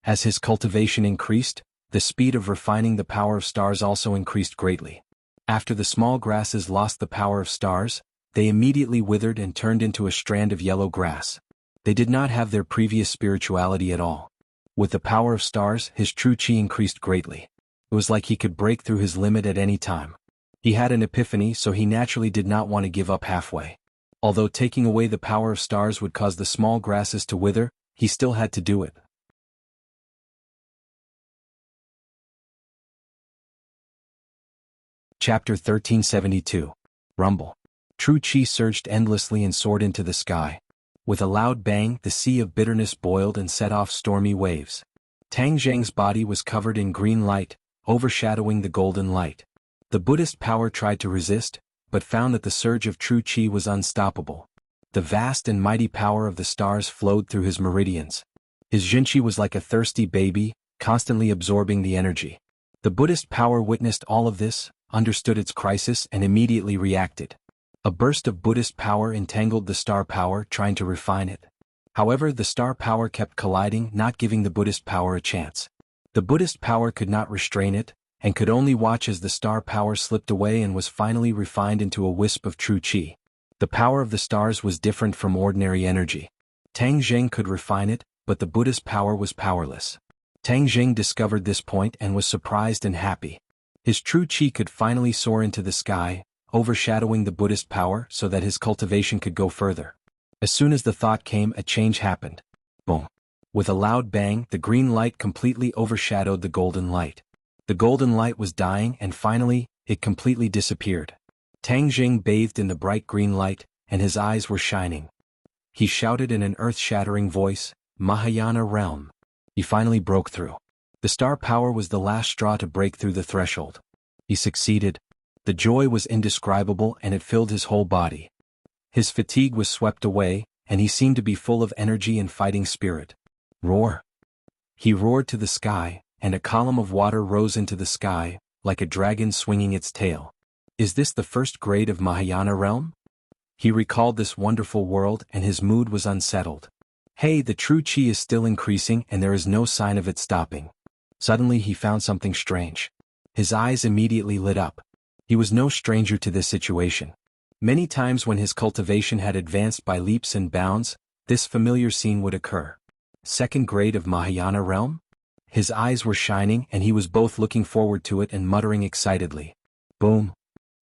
As his cultivation increased, the speed of refining the power of stars also increased greatly. After the small grasses lost the power of stars, they immediately withered and turned into a strand of yellow grass. They did not have their previous spirituality at all. With the power of stars, his true Qi increased greatly. It was like he could break through his limit at any time. He had an epiphany, so he naturally did not want to give up halfway. Although taking away the power of stars would cause the small grasses to wither, he still had to do it. Chapter 1372. Rumble. True Qi surged endlessly and soared into the sky. With a loud bang, the sea of bitterness boiled and set off stormy waves. Tang Zheng's body was covered in green light, overshadowing the golden light. The Buddhist power tried to resist, but found that the surge of true qi was unstoppable. The vast and mighty power of the stars flowed through his meridians. His Jinqi was like a thirsty baby, constantly absorbing the energy. The Buddhist power witnessed all of this, understood its crisis, and immediately reacted. A burst of Buddhist power entangled the star power, trying to refine it. However, the star power kept colliding, not giving the Buddhist power a chance. The Buddhist power could not restrain it, and could only watch as the star power slipped away and was finally refined into a wisp of true qi. The power of the stars was different from ordinary energy. Tang Zheng could refine it, but the Buddhist power was powerless. Tang Zheng discovered this point and was surprised and happy. His true qi could finally soar into the sky, overshadowing the Buddhist power so that his cultivation could go further. As soon as the thought came, a change happened. Boom! With a loud bang, the green light completely overshadowed the golden light. The golden light was dying, and finally, it completely disappeared. Tang Zheng bathed in the bright green light, and his eyes were shining. He shouted in an earth-shattering voice, "Mahayana realm." He finally broke through. The star power was the last straw to break through the threshold. He succeeded. The joy was indescribable, and it filled his whole body. His fatigue was swept away, and he seemed to be full of energy and fighting spirit. Roar! He roared to the sky, and a column of water rose into the sky, like a dragon swinging its tail. Is this the first grade of Mahayana realm? He recalled this wonderful world, and his mood was unsettled. Hey, the true qi is still increasing, and there is no sign of it stopping. Suddenly he found something strange. His eyes immediately lit up. He was no stranger to this situation. Many times when his cultivation had advanced by leaps and bounds, this familiar scene would occur. Second grade of Mahayana realm? His eyes were shining, and he was both looking forward to it and muttering excitedly. Boom!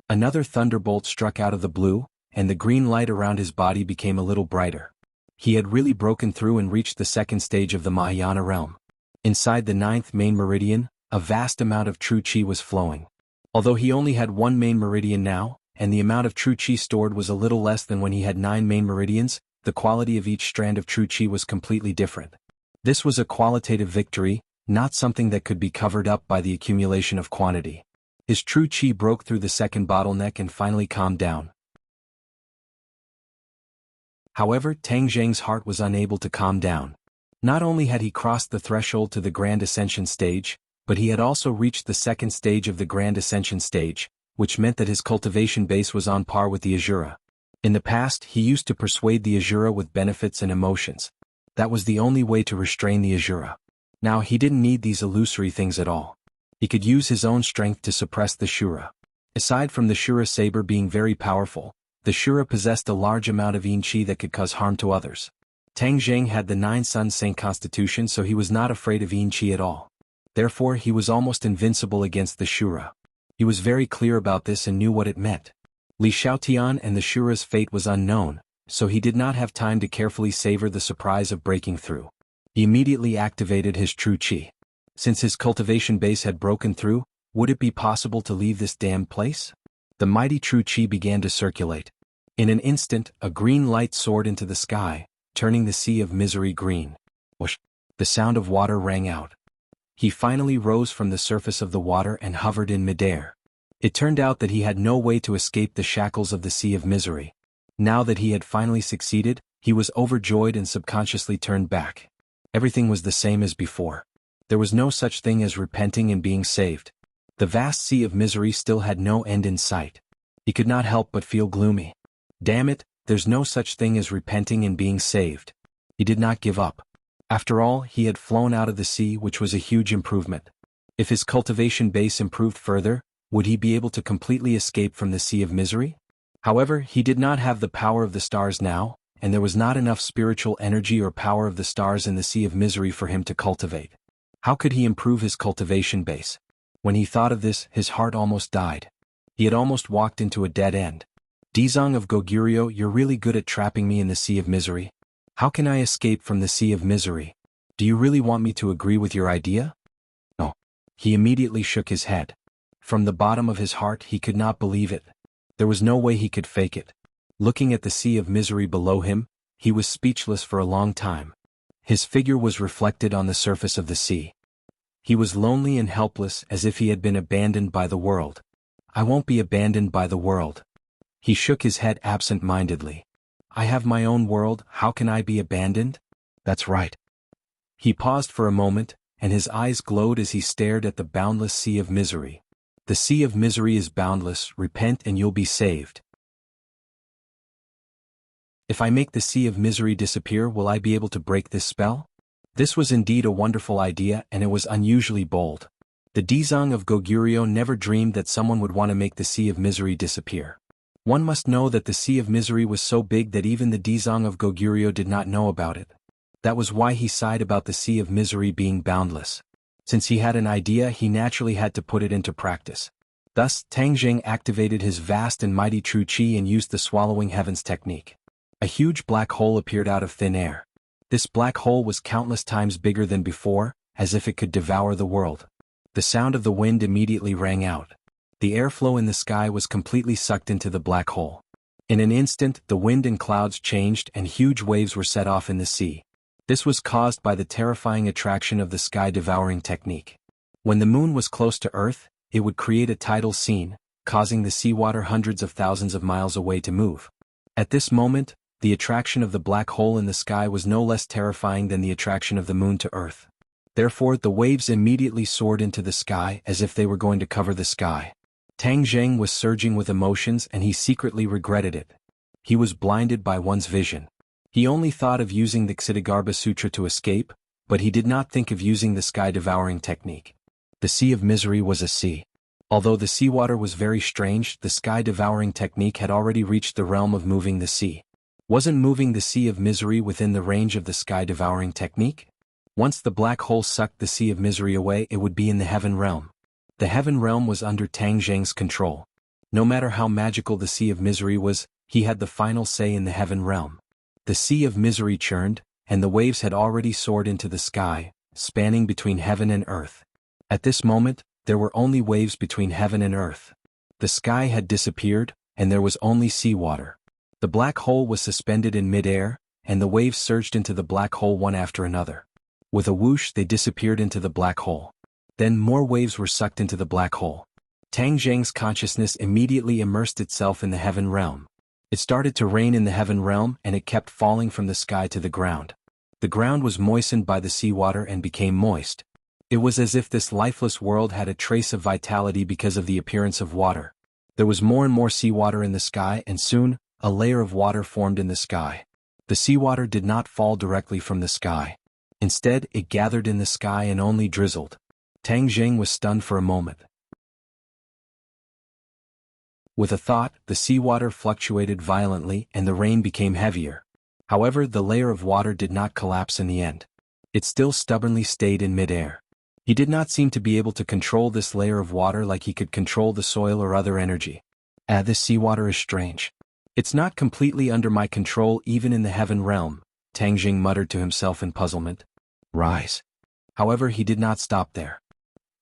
Another thunderbolt struck out of the blue, and the green light around his body became a little brighter. He had really broken through and reached the second stage of the Mahayana realm. Inside the 9th main meridian, a vast amount of true qi was flowing. Although he only had one main meridian now, and the amount of true qi stored was a little less than when he had 9 main meridians, the quality of each strand of true qi was completely different. This was a qualitative victory, not something that could be covered up by the accumulation of quantity. His true qi broke through the second bottleneck and finally calmed down. However, Tang Zheng's heart was unable to calm down. Not only had he crossed the threshold to the Grand Ascension stage, but he had also reached the second stage of the Grand Ascension stage, which meant that his cultivation base was on par with the Asura. In the past, he used to persuade the Asura with benefits and emotions. That was the only way to restrain the Asura. Now he didn't need these illusory things at all. He could use his own strength to suppress the Shura. Aside from the Shura saber being very powerful, the Shura possessed a large amount of yin qi that could cause harm to others. Tang Zheng had the 9 Sun Saint constitution, so he was not afraid of yin qi at all. Therefore, he was almost invincible against the Shura. He was very clear about this and knew what it meant. Li Xiaotian and the Shura's fate was unknown, so he did not have time to carefully savor the surprise of breaking through. He immediately activated his true qi. Since his cultivation base had broken through, would it be possible to leave this damned place? The mighty true qi began to circulate. In an instant, a green light soared into the sky, turning the sea of misery green. Whoosh! The sound of water rang out. He finally rose from the surface of the water and hovered in midair. It turned out that he had no way to escape the shackles of the sea of misery. Now that he had finally succeeded, he was overjoyed and subconsciously turned back. Everything was the same as before. There was no such thing as repenting and being saved. The vast sea of misery still had no end in sight. He could not help but feel gloomy. Damn it, there's no such thing as repenting and being saved. He did not give up. After all, he had flown out of the sea, which was a huge improvement. If his cultivation base improved further, would he be able to completely escape from the sea of misery? However, he did not have the power of the stars now, and there was not enough spiritual energy or power of the stars in the sea of misery for him to cultivate. How could he improve his cultivation base? When he thought of this, his heart almost died. He had almost walked into a dead end. Dizong of Goguryeo, you're really good at trapping me in the sea of misery. How can I escape from the sea of misery? Do you really want me to agree with your idea? No. He immediately shook his head. From the bottom of his heart, he could not believe it. There was no way he could fake it. Looking at the sea of misery below him, he was speechless for a long time. His figure was reflected on the surface of the sea. He was lonely and helpless, as if he had been abandoned by the world. I won't be abandoned by the world. He shook his head absent-mindedly. I have my own world, how can I be abandoned? That's right. He paused for a moment, and his eyes glowed as he stared at the boundless sea of misery. The sea of misery is boundless, repent and you'll be saved. If I make the sea of misery disappear, will I be able to break this spell? This was indeed a wonderful idea, and it was unusually bold. The Dizang of Goguryeo never dreamed that someone would want to make the sea of misery disappear. One must know that the sea of misery was so big that even the Dizang of Goguryeo did not know about it. That was why he sighed about the sea of misery being boundless. Since he had an idea, he naturally had to put it into practice. Thus, Tang Jing activated his vast and mighty true qi and used the swallowing heavens technique. A huge black hole appeared out of thin air. This black hole was countless times bigger than before, as if it could devour the world. The sound of the wind immediately rang out. The airflow in the sky was completely sucked into the black hole. In an instant, the wind and clouds changed and huge waves were set off in the sea. This was caused by the terrifying attraction of the sky-devouring technique. When the moon was close to Earth, it would create a tidal scene, causing the seawater hundreds of thousands of miles away to move. At this moment, the attraction of the black hole in the sky was no less terrifying than the attraction of the moon to Earth. Therefore, the waves immediately soared into the sky as if they were going to cover the sky. Tang Zheng was surging with emotions and he secretly regretted it. He was blinded by one's vision. He only thought of using the Ksitigarbha Sutra to escape, but he did not think of using the sky-devouring technique. The sea of misery was a sea. Although the seawater was very strange, the sky-devouring technique had already reached the realm of moving the sea. Wasn't moving the sea of misery within the range of the sky-devouring technique? Once the black hole sucked the sea of misery away, it would be in the heaven realm. The heaven realm was under Tang Zheng's control. No matter how magical the sea of misery was, he had the final say in the heaven realm. The sea of misery churned, and the waves had already soared into the sky, spanning between heaven and earth. At this moment, there were only waves between heaven and earth. The sky had disappeared, and there was only seawater. The black hole was suspended in mid-air, and the waves surged into the black hole one after another. With a whoosh, they disappeared into the black hole. Then more waves were sucked into the black hole. Tang Zheng's consciousness immediately immersed itself in the heaven realm. It started to rain in the heaven realm and it kept falling from the sky to the ground. The ground was moistened by the seawater and became moist. It was as if this lifeless world had a trace of vitality because of the appearance of water. There was more and more seawater in the sky, and soon, a layer of water formed in the sky. The seawater did not fall directly from the sky. Instead, it gathered in the sky and only drizzled. Tang Zheng was stunned for a moment. With a thought, the seawater fluctuated violently and the rain became heavier. However, the layer of water did not collapse in the end. It still stubbornly stayed in mid-air. He did not seem to be able to control this layer of water like he could control the soil or other energy. This seawater is strange. It's not completely under my control even in the heaven realm, Tang Zheng muttered to himself in puzzlement. Rise. However, he did not stop there.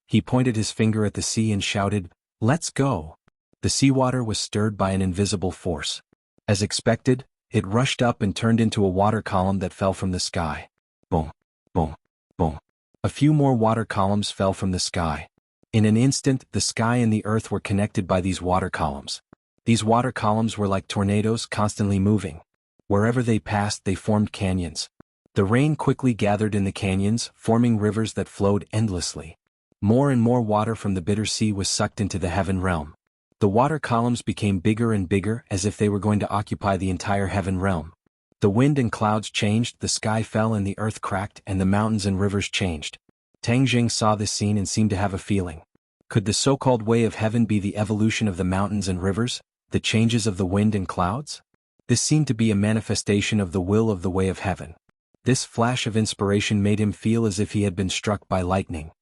He pointed his finger at the sea and shouted, "Let's go." The seawater was stirred by an invisible force. As expected, it rushed up and turned into a water column that fell from the sky. Boom, boom, boom. A few more water columns fell from the sky. In an instant, the sky and the earth were connected by these water columns. These water columns were like tornadoes constantly moving. Wherever they passed, they formed canyons. The rain quickly gathered in the canyons, forming rivers that flowed endlessly. More and more water from the bitter sea was sucked into the heaven realm. The water columns became bigger and bigger as if they were going to occupy the entire heaven realm. The wind and clouds changed, the sky fell and the earth cracked and the mountains and rivers changed. Tang Zheng saw this scene and seemed to have a feeling. Could the so-called way of heaven be the evolution of the mountains and rivers, the changes of the wind and clouds? This seemed to be a manifestation of the will of the way of heaven. This flash of inspiration made him feel as if he had been struck by lightning.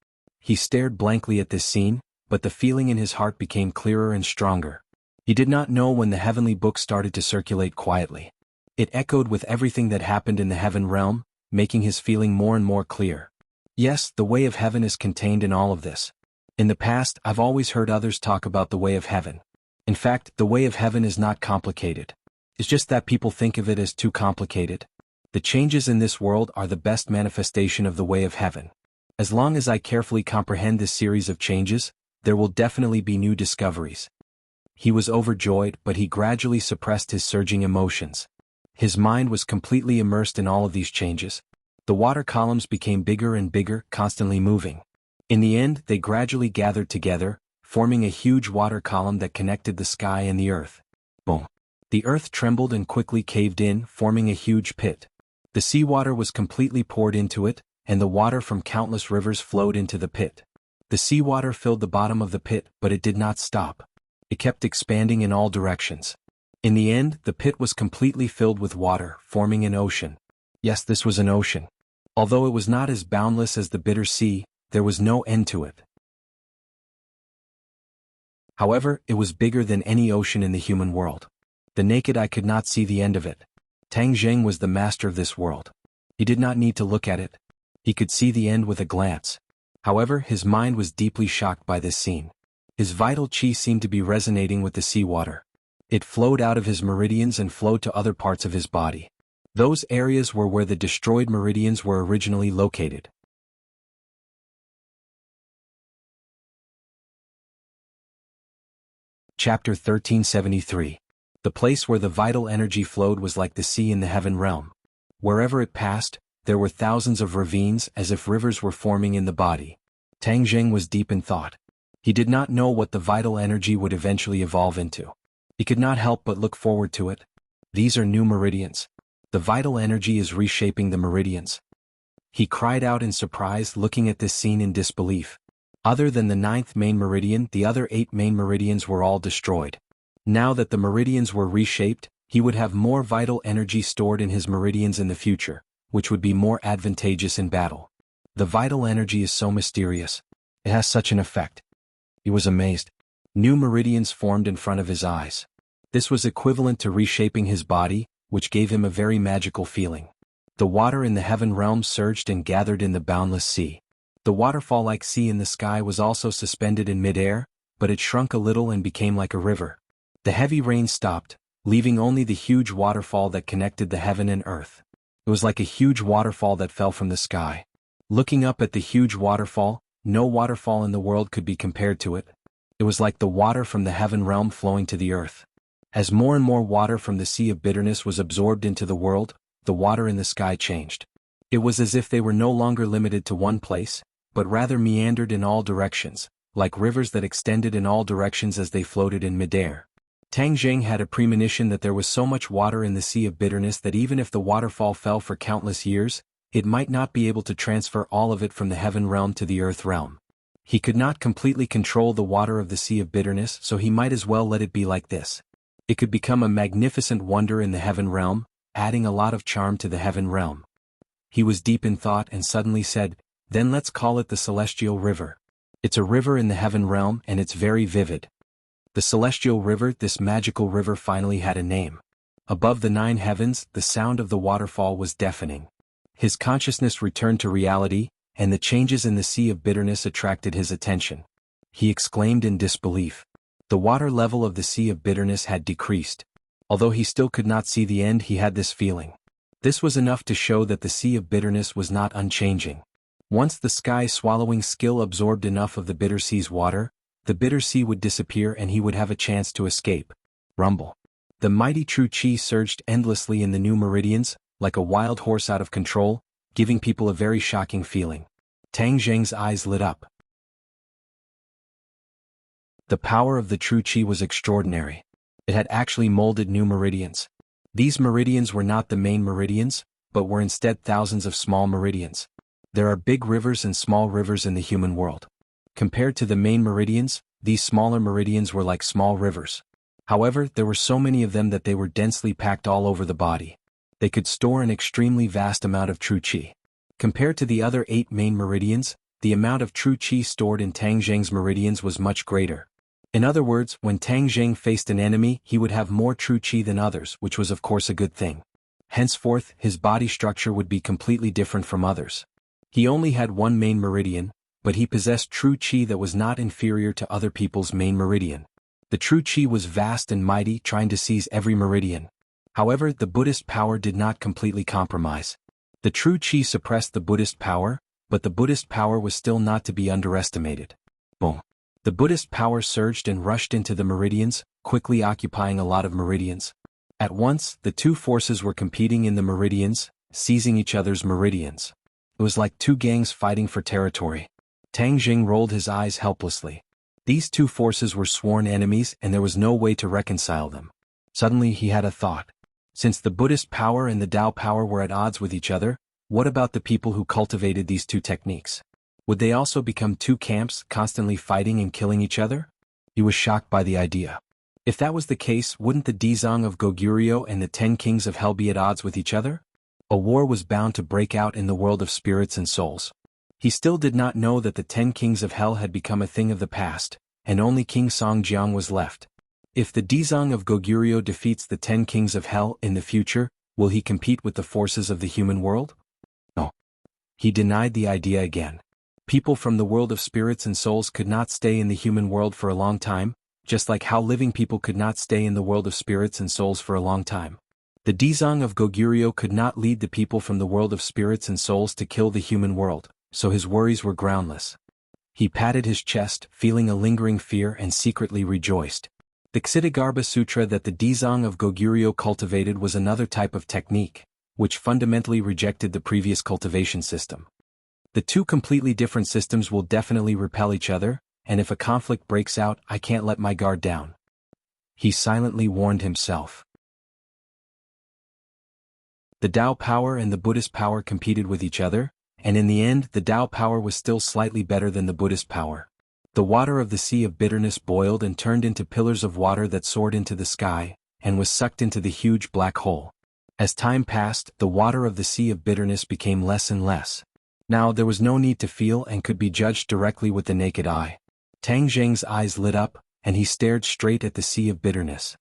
He stared blankly at this scene, but the feeling in his heart became clearer and stronger. He did not know when the heavenly book started to circulate quietly. It echoed with everything that happened in the heaven realm, making his feeling more and more clear. Yes, the way of heaven is contained in all of this. In the past, I've always heard others talk about the way of heaven. In fact, the way of heaven is not complicated. It's just that people think of it as too complicated. The changes in this world are the best manifestation of the way of heaven. As long as I carefully comprehend this series of changes, there will definitely be new discoveries. He was overjoyed, but he gradually suppressed his surging emotions. His mind was completely immersed in all of these changes. The water columns became bigger and bigger, constantly moving. In the end, they gradually gathered together, forming a huge water column that connected the sky and the earth. Boom! The earth trembled and quickly caved in, forming a huge pit. The seawater was completely poured into it, and the water from countless rivers flowed into the pit. The seawater filled the bottom of the pit, but it did not stop. It kept expanding in all directions. In the end, the pit was completely filled with water, forming an ocean. Yes, this was an ocean. Although it was not as boundless as the bitter sea, there was no end to it. However, it was bigger than any ocean in the human world. The naked eye could not see the end of it. Tang Zheng was the master of this world. He did not need to look at it. He could see the end with a glance. However, his mind was deeply shocked by this scene. His vital qi seemed to be resonating with the seawater. It flowed out of his meridians and flowed to other parts of his body. Those areas were where the destroyed meridians were originally located. Chapter 1373. The place where the vital energy flowed was like the sea in the heaven realm. Wherever it passed, there were thousands of ravines as if rivers were forming in the body. Tang Zheng was deep in thought. He did not know what the vital energy would eventually evolve into. He could not help but look forward to it. These are new meridians. The vital energy is reshaping the meridians. He cried out in surprise, looking at this scene in disbelief. Other than the 9th main meridian, the other 8 main meridians were all destroyed. Now that the meridians were reshaped, he would have more vital energy stored in his meridians in the future, which would be more advantageous in battle. The vital energy is so mysterious. It has such an effect. He was amazed. New meridians formed in front of his eyes. This was equivalent to reshaping his body, which gave him a very magical feeling. The water in the heaven realm surged and gathered in the boundless sea. The waterfall-like sea in the sky was also suspended in midair, but it shrunk a little and became like a river. The heavy rain stopped, leaving only the huge waterfall that connected the heaven and earth. It was like a huge waterfall that fell from the sky. Looking up at the huge waterfall, no waterfall in the world could be compared to it. It was like the water from the heaven realm flowing to the earth. As more and more water from the sea of bitterness was absorbed into the world, the water in the sky changed. It was as if they were no longer limited to one place, but rather meandered in all directions, like rivers that extended in all directions as they floated in midair. Tang Zheng had a premonition that there was so much water in the sea of bitterness that even if the waterfall fell for countless years, it might not be able to transfer all of it from the heaven realm to the earth realm. He could not completely control the water of the sea of bitterness, so he might as well let it be like this. It could become a magnificent wonder in the heaven realm, adding a lot of charm to the heaven realm. He was deep in thought and suddenly said, "Then let's call it the Celestial River. It's a river in the heaven realm and it's very vivid." The Celestial River, this magical river finally had a name. Above the 9 heavens, the sound of the waterfall was deafening. His consciousness returned to reality, and the changes in the sea of bitterness attracted his attention. He exclaimed in disbelief. The water level of the sea of bitterness had decreased. Although he still could not see the end, he had this feeling. This was enough to show that the sea of bitterness was not unchanging. Once the sky-swallowing skill absorbed enough of the bitter sea's water, the bitter sea would disappear and he would have a chance to escape. Rumble. The mighty true qi surged endlessly in the new meridians, like a wild horse out of control, giving people a very shocking feeling. Tang Zheng's eyes lit up. The power of the true qi was extraordinary. It had actually molded new meridians. These meridians were not the main meridians, but were instead thousands of small meridians. There are big rivers and small rivers in the human world. Compared to the main meridians, these smaller meridians were like small rivers. However, there were so many of them that they were densely packed all over the body. They could store an extremely vast amount of true qi. Compared to the other 8 main meridians, the amount of true qi stored in Tang Zheng's meridians was much greater. In other words, when Tang Zheng faced an enemy, he would have more true qi than others, which was of course a good thing. Henceforth, his body structure would be completely different from others. He only had one main meridian, but he possessed true qi that was not inferior to other people's main meridian. The true qi was vast and mighty, trying to seize every meridian. However, the Buddhist power did not completely compromise. The true qi suppressed the Buddhist power, but the Buddhist power was still not to be underestimated. Boom. The Buddhist power surged and rushed into the meridians, quickly occupying a lot of meridians. At once, the two forces were competing in the meridians, seizing each other's meridians. It was like two gangs fighting for territory. Tang Jing rolled his eyes helplessly. These two forces were sworn enemies and there was no way to reconcile them. Suddenly he had a thought. Since the Buddhist power and the Tao power were at odds with each other, what about the people who cultivated these two techniques? Would they also become two camps, constantly fighting and killing each other? He was shocked by the idea. If that was the case, wouldn't the Dizang of Goguryeo and the 10 kings of hell be at odds with each other? A war was bound to break out in the world of spirits and souls. He still did not know that the 10 kings of hell had become a thing of the past, and only King Songjiang was left. If the Dizang of Goguryeo defeats the 10 kings of hell in the future, will he compete with the forces of the human world? No. He denied the idea again. People from the world of spirits and souls could not stay in the human world for a long time, just like how living people could not stay in the world of spirits and souls for a long time. The Dizang of Goguryeo could not lead the people from the world of spirits and souls to kill the human world, so his worries were groundless. He patted his chest, feeling a lingering fear and secretly rejoiced. The Ksitigarbha Sutra that the Dizang of Goguryeo cultivated was another type of technique, which fundamentally rejected the previous cultivation system. The two completely different systems will definitely repel each other, and if a conflict breaks out, I can't let my guard down. He silently warned himself. The Tao power and the Buddhist power competed with each other, and in the end the Tao power was still slightly better than the Buddhist power. The water of the sea of bitterness boiled and turned into pillars of water that soared into the sky, and was sucked into the huge black hole. As time passed, the water of the sea of bitterness became less and less. Now there was no need to feel and could be judged directly with the naked eye. Tang Jing's eyes lit up, and he stared straight at the sea of bitterness.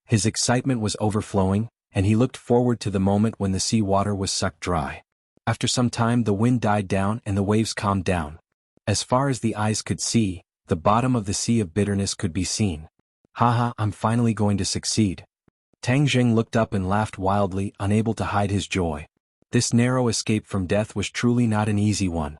His excitement was overflowing, and he looked forward to the moment when the sea water was sucked dry. After some time the wind died down and the waves calmed down. As far as the eyes could see, the bottom of the sea of bitterness could be seen. Haha, I'm finally going to succeed. Tang Jing looked up and laughed wildly, unable to hide his joy. This narrow escape from death was truly not an easy one.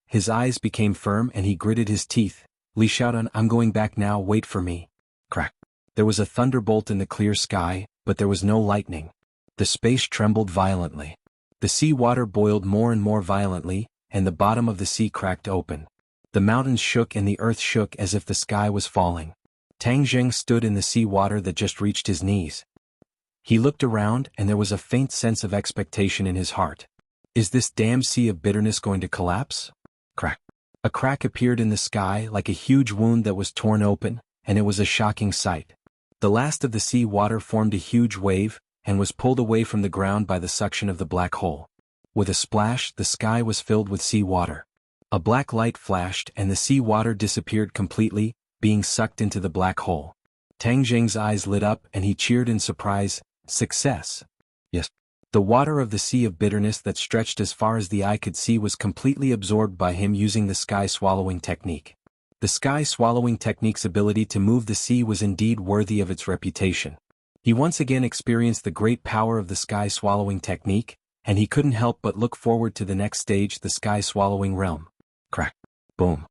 His eyes became firm and he gritted his teeth. Li shouted, I'm going back now, wait for me. Crack. There was a thunderbolt in the clear sky, but there was no lightning. The space trembled violently. The sea water boiled more and more violently, and the bottom of the sea cracked open. The mountains shook and the earth shook as if the sky was falling. Tang Jing stood in the sea water that just reached his knees. He looked around and there was a faint sense of expectation in his heart. Is this damn sea of bitterness going to collapse? Crack. A crack appeared in the sky like a huge wound that was torn open, and it was a shocking sight. The last of the sea water formed a huge wave, and was pulled away from the ground by the suction of the black hole. With a splash, the sky was filled with sea water. A black light flashed and the sea water disappeared completely, being sucked into the black hole. Tang Jing's eyes lit up and he cheered in surprise. Success! Yes. The water of the sea of bitterness that stretched as far as the eye could see was completely absorbed by him using the sky-swallowing technique. The sky-swallowing technique's ability to move the sea was indeed worthy of its reputation. He once again experienced the great power of the sky-swallowing technique, and he couldn't help but look forward to the next stage, the sky-swallowing realm. Crack. Boom.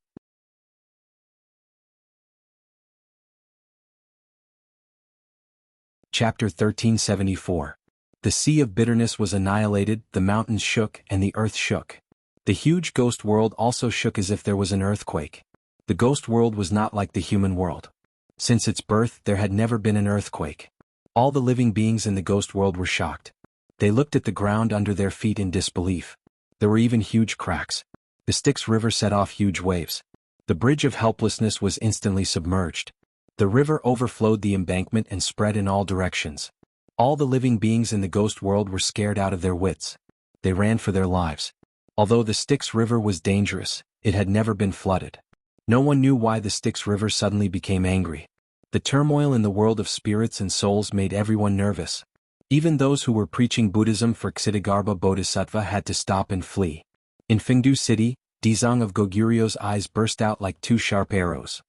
Chapter 1374. The sea of bitterness was annihilated, the mountains shook, and the earth shook. The huge ghost world also shook as if there was an earthquake. The ghost world was not like the human world. Since its birth, there had never been an earthquake. All the living beings in the ghost world were shocked. They looked at the ground under their feet in disbelief. There were even huge cracks. The Styx River set off huge waves. The bridge of helplessness was instantly submerged. The river overflowed the embankment and spread in all directions. All the living beings in the ghost world were scared out of their wits. They ran for their lives. Although the Styx River was dangerous, it had never been flooded. No one knew why the Styx River suddenly became angry. The turmoil in the world of spirits and souls made everyone nervous. Even those who were preaching Buddhism for Ksitigarbha Bodhisattva had to stop and flee. In Fengdu City, Dizang of Goguryo's eyes burst out like two sharp arrows.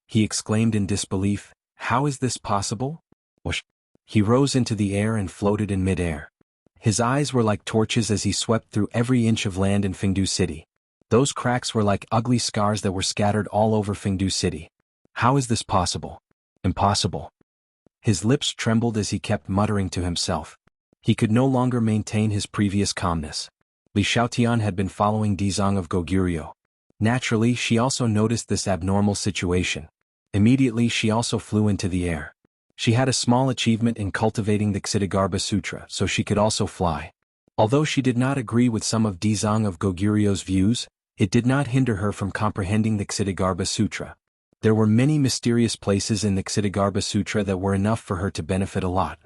He exclaimed in disbelief, "How is this possible?" Whoosh! He rose into the air and floated in mid-air. His eyes were like torches as he swept through every inch of land in Fengdu City. Those cracks were like ugly scars that were scattered all over Fengdu City. How is this possible? Impossible. His lips trembled as he kept muttering to himself. He could no longer maintain his previous calmness. Li Xiaotian had been following Dizang of Goguryeo. Naturally, she also noticed this abnormal situation. Immediately she also flew into the air. She had a small achievement in cultivating the Ksitigarbha Sutra, so she could also fly. Although she did not agree with some of Dizang of Goguryeo's views, it did not hinder her from comprehending the Ksitigarbha Sutra. There were many mysterious places in the Ksitigarbha Sutra that were enough for her to benefit a lot.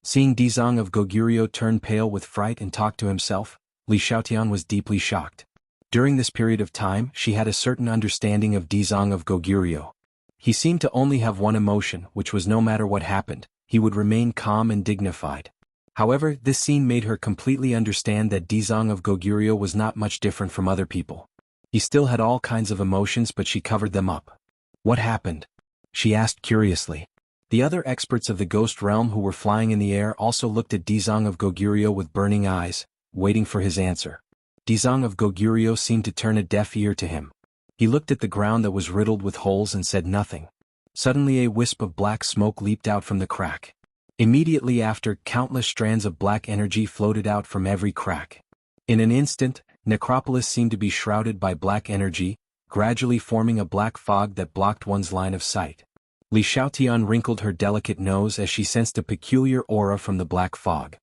Seeing Dizang of Goguryeo turn pale with fright and talk to himself, Li Xiaotian was deeply shocked. During this period of time, she had a certain understanding of Dizang of Goguryeo. He seemed to only have one emotion, which was no matter what happened, he would remain calm and dignified. However, this scene made her completely understand that Dizang of Goguryeo was not much different from other people. He still had all kinds of emotions, but she covered them up. What happened? She asked curiously. The other experts of the ghost realm who were flying in the air also looked at Dizang of Goguryeo with burning eyes, waiting for his answer. Dizang of Goguryeo seemed to turn a deaf ear to him. He looked at the ground that was riddled with holes and said nothing. Suddenly a wisp of black smoke leaped out from the crack. Immediately after, countless strands of black energy floated out from every crack. In an instant, Necropolis seemed to be shrouded by black energy, gradually forming a black fog that blocked one's line of sight. Li Xiaotian wrinkled her delicate nose as she sensed a peculiar aura from the black fog.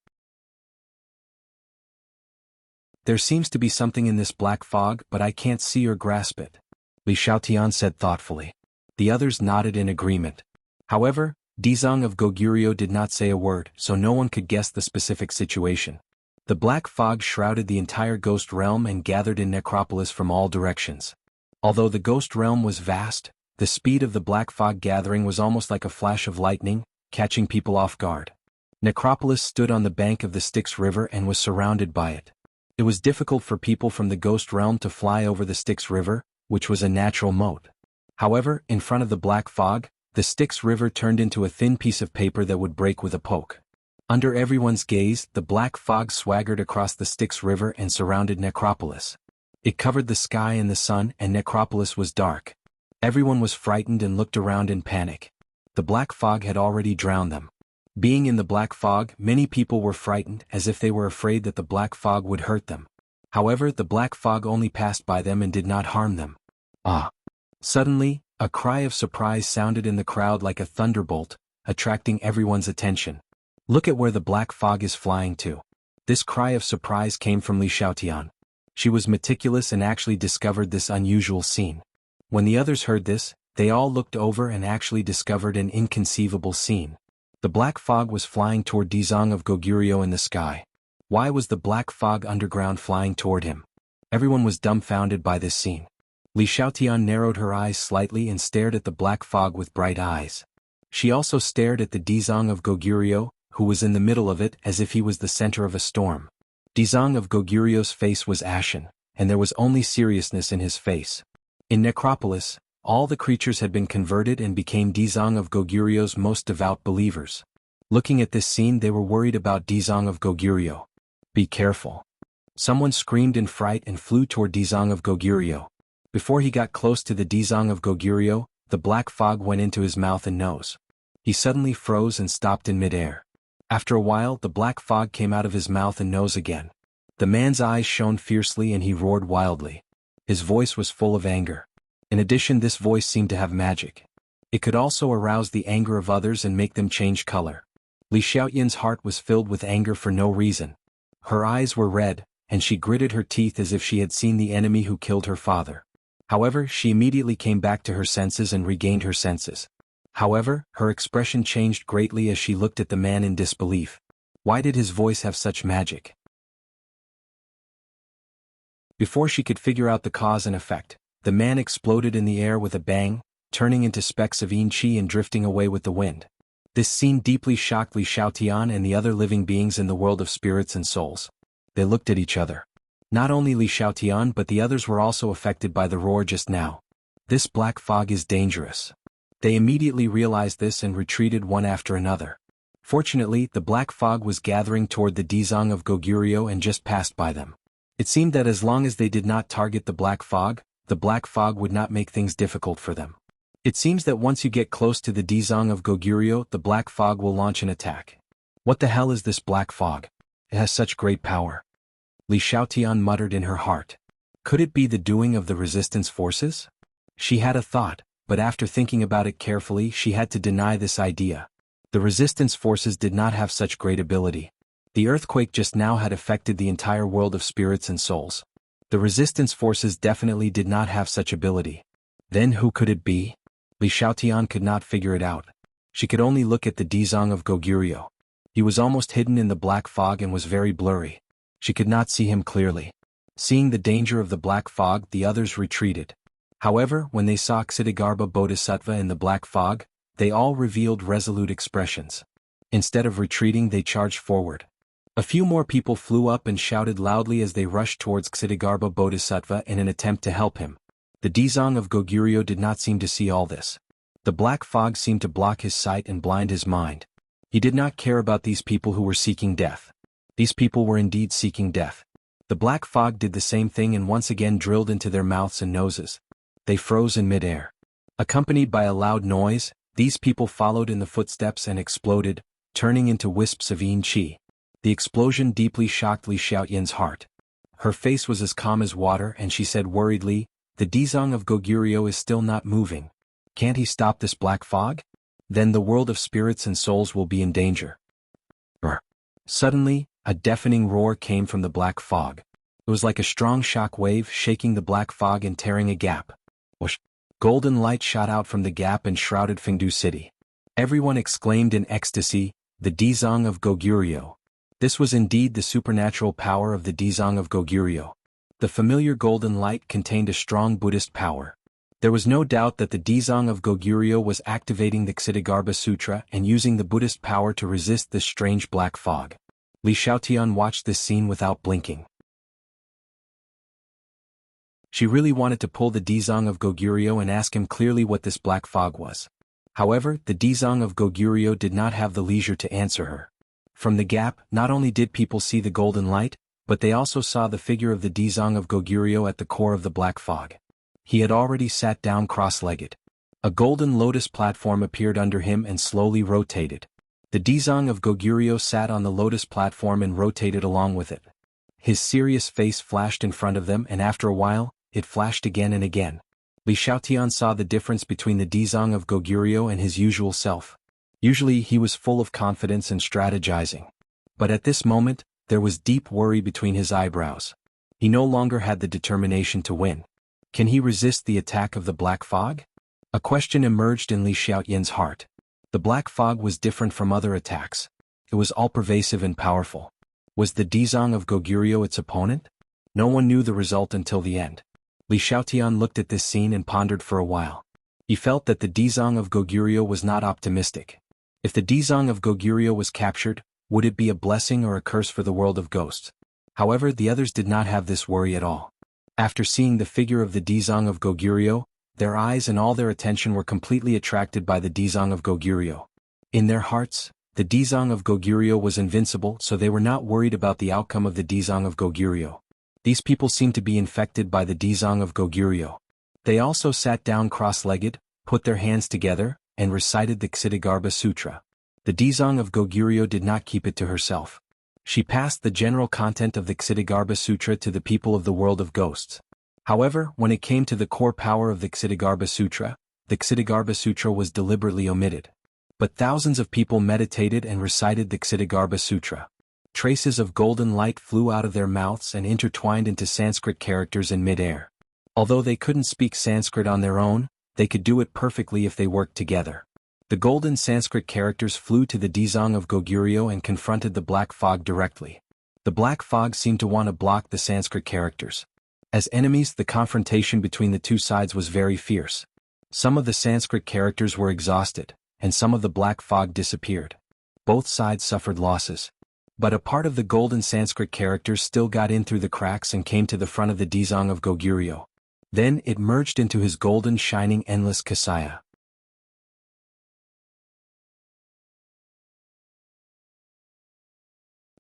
There seems to be something in this black fog, but I can't see or grasp it, Li Xiaotian said thoughtfully. The others nodded in agreement. However, Dizang of Goguryeo did not say a word, so no one could guess the specific situation. The black fog shrouded the entire ghost realm and gathered in Necropolis from all directions. Although the ghost realm was vast, the speed of the black fog gathering was almost like a flash of lightning, catching people off guard. Necropolis stood on the bank of the Styx River and was surrounded by it. It was difficult for people from the ghost realm to fly over the Styx River, which was a natural moat. However, in front of the black fog, the Styx River turned into a thin piece of paper that would break with a poke. Under everyone's gaze, the black fog swaggered across the Styx River and surrounded Necropolis. It covered the sky and the sun, and Necropolis was dark. Everyone was frightened and looked around in panic. The black fog had already drowned them. Being in the black fog, many people were frightened, as if they were afraid that the black fog would hurt them. However, the black fog only passed by them and did not harm them. Ah! Suddenly, a cry of surprise sounded in the crowd like a thunderbolt, attracting everyone's attention. Look at where the black fog is flying to. This cry of surprise came from Li Xiaotian. She was meticulous and actually discovered this unusual scene. When the others heard this, they all looked over and actually discovered an inconceivable scene. The black fog was flying toward Dizang of Goguryeo in the sky. Why was the black fog underground flying toward him? Everyone was dumbfounded by this scene. Li Xiaotian narrowed her eyes slightly and stared at the black fog with bright eyes. She also stared at the Dizang of Goguryeo, who was in the middle of it as if he was the center of a storm. Dizang of Goguryeo's face was ashen, and there was only seriousness in his face. In Necropolis, all the creatures had been converted and became Dizang of Goguryeo's most devout believers. Looking at this scene, they were worried about Dizang of Goguryeo. Be careful. Someone screamed in fright and flew toward Dizang of Goguryeo. Before he got close to the Dizang of Goguryeo, the black fog went into his mouth and nose. He suddenly froze and stopped in midair. After a while, the black fog came out of his mouth and nose again. The man's eyes shone fiercely and he roared wildly. His voice was full of anger. In addition, this voice seemed to have magic. It could also arouse the anger of others and make them change color. Li Xiaotian's heart was filled with anger for no reason. Her eyes were red, and she gritted her teeth as if she had seen the enemy who killed her father. However, she immediately came back to her senses and regained her senses. However, her expression changed greatly as she looked at the man in disbelief. Why did his voice have such magic? Before she could figure out the cause and effect, the man exploded in the air with a bang, turning into specks of yin qi and drifting away with the wind. This scene deeply shocked Li Xiaotian and the other living beings in the world of spirits and souls. They looked at each other. Not only Li Xiaotian but the others were also affected by the roar just now. This black fog is dangerous. They immediately realized this and retreated one after another. Fortunately, the black fog was gathering toward the Dizang of Goguryeo and just passed by them. It seemed that as long as they did not target the black fog would not make things difficult for them. It seems that once you get close to the Dizang of Goguryeo, the black fog will launch an attack. What the hell is this black fog? It has such great power. Li Xiaotian muttered in her heart. Could it be the doing of the resistance forces? She had a thought, but after thinking about it carefully she had to deny this idea. The resistance forces did not have such great ability. The earthquake just now had affected the entire world of spirits and souls. The resistance forces definitely did not have such ability. Then who could it be? Li Xiaotian could not figure it out. She could only look at the Dizang of Goguryeo. He was almost hidden in the black fog and was very blurry. She could not see him clearly. Seeing the danger of the black fog, the others retreated. However, when they saw Ksitigarbha Bodhisattva in the black fog, they all revealed resolute expressions. Instead of retreating, they charged forward. A few more people flew up and shouted loudly as they rushed towards Ksitigarbha Bodhisattva in an attempt to help him. The Dizang of Goguryeo did not seem to see all this. The black fog seemed to block his sight and blind his mind. He did not care about these people who were seeking death. These people were indeed seeking death. The black fog did the same thing and once again drilled into their mouths and noses. They froze in midair. Accompanied by a loud noise, these people followed in the footsteps and exploded, turning into wisps of yin qi. The explosion deeply shocked Li Xiaotian's heart. Her face was as calm as water and she said worriedly, "The Dizang of Goguryeo is still not moving. Can't he stop this black fog? Then the world of spirits and souls will be in danger." Suddenly, a deafening roar came from the black fog. It was like a strong shock wave shaking the black fog and tearing a gap. Whoosh! Golden light shot out from the gap and shrouded Fengdu City. Everyone exclaimed in ecstasy, "The Dizang of Goguryeo." This was indeed the supernatural power of the Dizang of Goguryeo. The familiar golden light contained a strong Buddhist power. There was no doubt that the Dizang of Goguryeo was activating the Ksitigarbha Sutra and using the Buddhist power to resist this strange black fog. Li Xiaotian watched this scene without blinking. She really wanted to pull the Dizang of Goguryeo and ask him clearly what this black fog was. However, the Dizang of Goguryeo did not have the leisure to answer her. From the gap, not only did people see the golden light, but they also saw the figure of the Dizang of Goguryeo at the core of the black fog. He had already sat down cross-legged. A golden lotus platform appeared under him and slowly rotated. The Dizang of Goguryeo sat on the lotus platform and rotated along with it. His serious face flashed in front of them and after a while, it flashed again and again. Li Xiaotian saw the difference between the Dizang of Goguryeo and his usual self. Usually he was full of confidence and strategizing. But at this moment, there was deep worry between his eyebrows. He no longer had the determination to win. Can he resist the attack of the black fog? A question emerged in Li Xiaotian's heart. The black fog was different from other attacks. It was all-pervasive and powerful. Was the Dizang of Goguryeo its opponent? No one knew the result until the end. Li Xiaotian looked at this scene and pondered for a while. He felt that the Dizang of Goguryeo was not optimistic. If the Dizang of Goguryeo was captured, would it be a blessing or a curse for the world of ghosts? However, the others did not have this worry at all. After seeing the figure of the Dizang of Goguryeo, their eyes and all their attention were completely attracted by the Dizang of Goguryeo. In their hearts, the Dizang of Goguryeo was invincible, so they were not worried about the outcome of the Dizang of Goguryeo. These people seemed to be infected by the Dizang of Goguryeo. They also sat down cross-legged, put their hands together, and recited the Ksitigarbha Sutra. The Dizang of Goguryeo did not keep it to herself. She passed the general content of the Ksitigarbha Sutra to the people of the world of ghosts. However, when it came to the core power of the Ksitigarbha Sutra was deliberately omitted. But thousands of people meditated and recited the Ksitigarbha Sutra. Traces of golden light flew out of their mouths and intertwined into Sanskrit characters in mid-air. Although they couldn't speak Sanskrit on their own, they could do it perfectly if they worked together. The golden Sanskrit characters flew to the Dizang of Goguryeo and confronted the black fog directly. The black fog seemed to want to block the Sanskrit characters. As enemies, the confrontation between the two sides was very fierce. Some of the Sanskrit characters were exhausted, and some of the black fog disappeared. Both sides suffered losses. But a part of the golden Sanskrit characters still got in through the cracks and came to the front of the Dizang of Goguryeo. Then it merged into his golden shining endless Kasaya.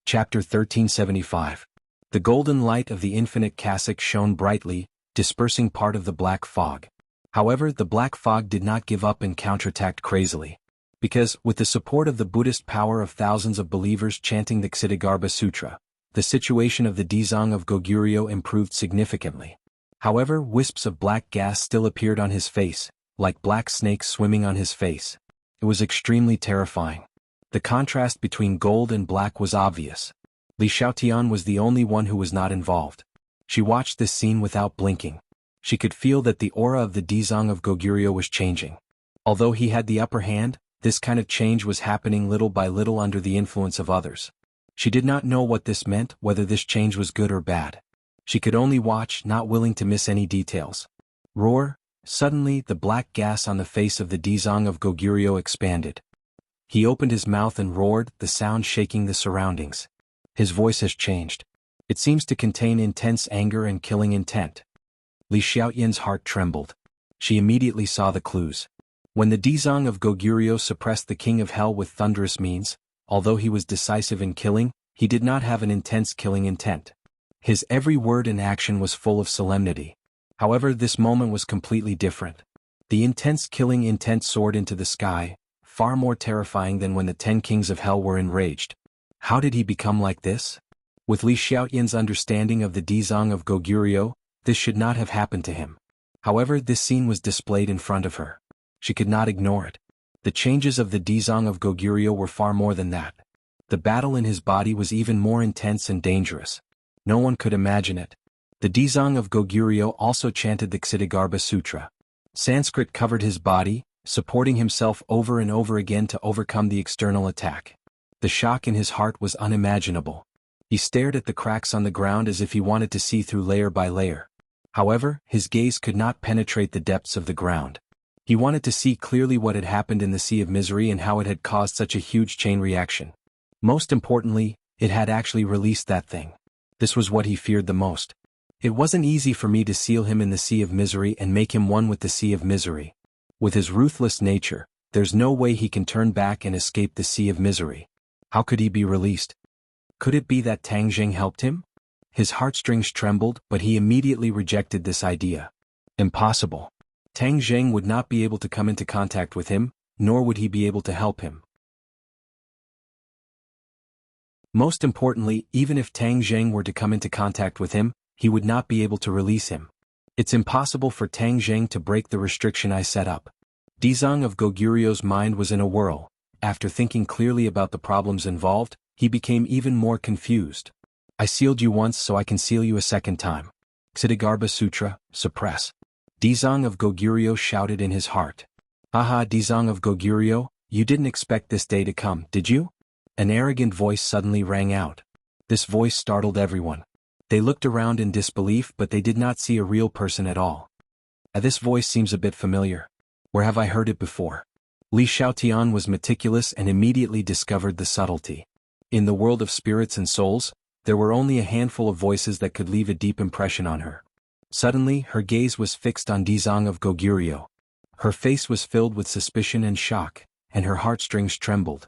Chapter 1375. The golden light of the infinite cassock shone brightly, dispersing part of the black fog. However, the black fog did not give up and counterattacked crazily. Because, with the support of the Buddhist power of thousands of believers chanting the Ksitigarbha Sutra, the situation of the Dzong of Goguryeo improved significantly. However, wisps of black gas still appeared on his face, like black snakes swimming on his face. It was extremely terrifying. The contrast between gold and black was obvious. Li Xiaotian was the only one who was not involved. She watched this scene without blinking. She could feel that the aura of the Dzong of Goguryeo was changing. Although he had the upper hand, this kind of change was happening little by little under the influence of others. She did not know what this meant, whether this change was good or bad. She could only watch, not willing to miss any details. Roar! Suddenly, the black gas on the face of the Dzong of Goguryeo expanded. He opened his mouth and roared, the sound shaking the surroundings. His voice has changed. It seems to contain intense anger and killing intent. Li Xiaoyan's heart trembled. She immediately saw the clues. When the Dzong of Goguryeo suppressed the King of Hell with thunderous means, although he was decisive in killing, he did not have an intense killing intent. His every word and action was full of solemnity. However, this moment was completely different. The intense killing intent soared into the sky, far more terrifying than when the 10 kings of hell were enraged. How did he become like this? With Li Xiaoyan's understanding of the Dzong of Goguryeo, this should not have happened to him. However, this scene was displayed in front of her. She could not ignore it. The changes of the Dzong of Goguryeo were far more than that. The battle in his body was even more intense and dangerous. No one could imagine it. The Dzong of Goguryeo also chanted the Ksitigarbha Sutra. Sanskrit covered his body, supporting himself over and over again to overcome the external attack. The shock in his heart was unimaginable. He stared at the cracks on the ground as if he wanted to see through layer by layer. However, his gaze could not penetrate the depths of the ground. He wanted to see clearly what had happened in the Sea of Misery and how it had caused such a huge chain reaction. Most importantly, it had actually released that thing. This was what he feared the most. It wasn't easy for me to seal him in the Sea of Misery and make him one with the Sea of Misery. With his ruthless nature, there's no way he can turn back and escape the Sea of Misery. How could he be released? Could it be that Tang Jing helped him? His heartstrings trembled, but he immediately rejected this idea. Impossible. Tang Jing would not be able to come into contact with him, nor would he be able to help him. Most importantly, even if Tang Jing were to come into contact with him, he would not be able to release him. It's impossible for Tang Jing to break the restriction I set up. Dzong of Goguryeo's mind was in a whirl. After thinking clearly about the problems involved, he became even more confused. I sealed you once so I can seal you a second time. Ksitigarbha Sutra, suppress. Dzong of Goguryeo shouted in his heart. Aha, Dzong of Goguryeo, you didn't expect this day to come, did you? An arrogant voice suddenly rang out. This voice startled everyone. They looked around in disbelief, but they did not see a real person at all. This voice seems a bit familiar. Where have I heard it before? Li Xiaotian was meticulous and immediately discovered the subtlety. In the world of spirits and souls, there were only a handful of voices that could leave a deep impression on her. Suddenly, her gaze was fixed on Dzong of Goguryeo. Her face was filled with suspicion and shock, and her heartstrings trembled.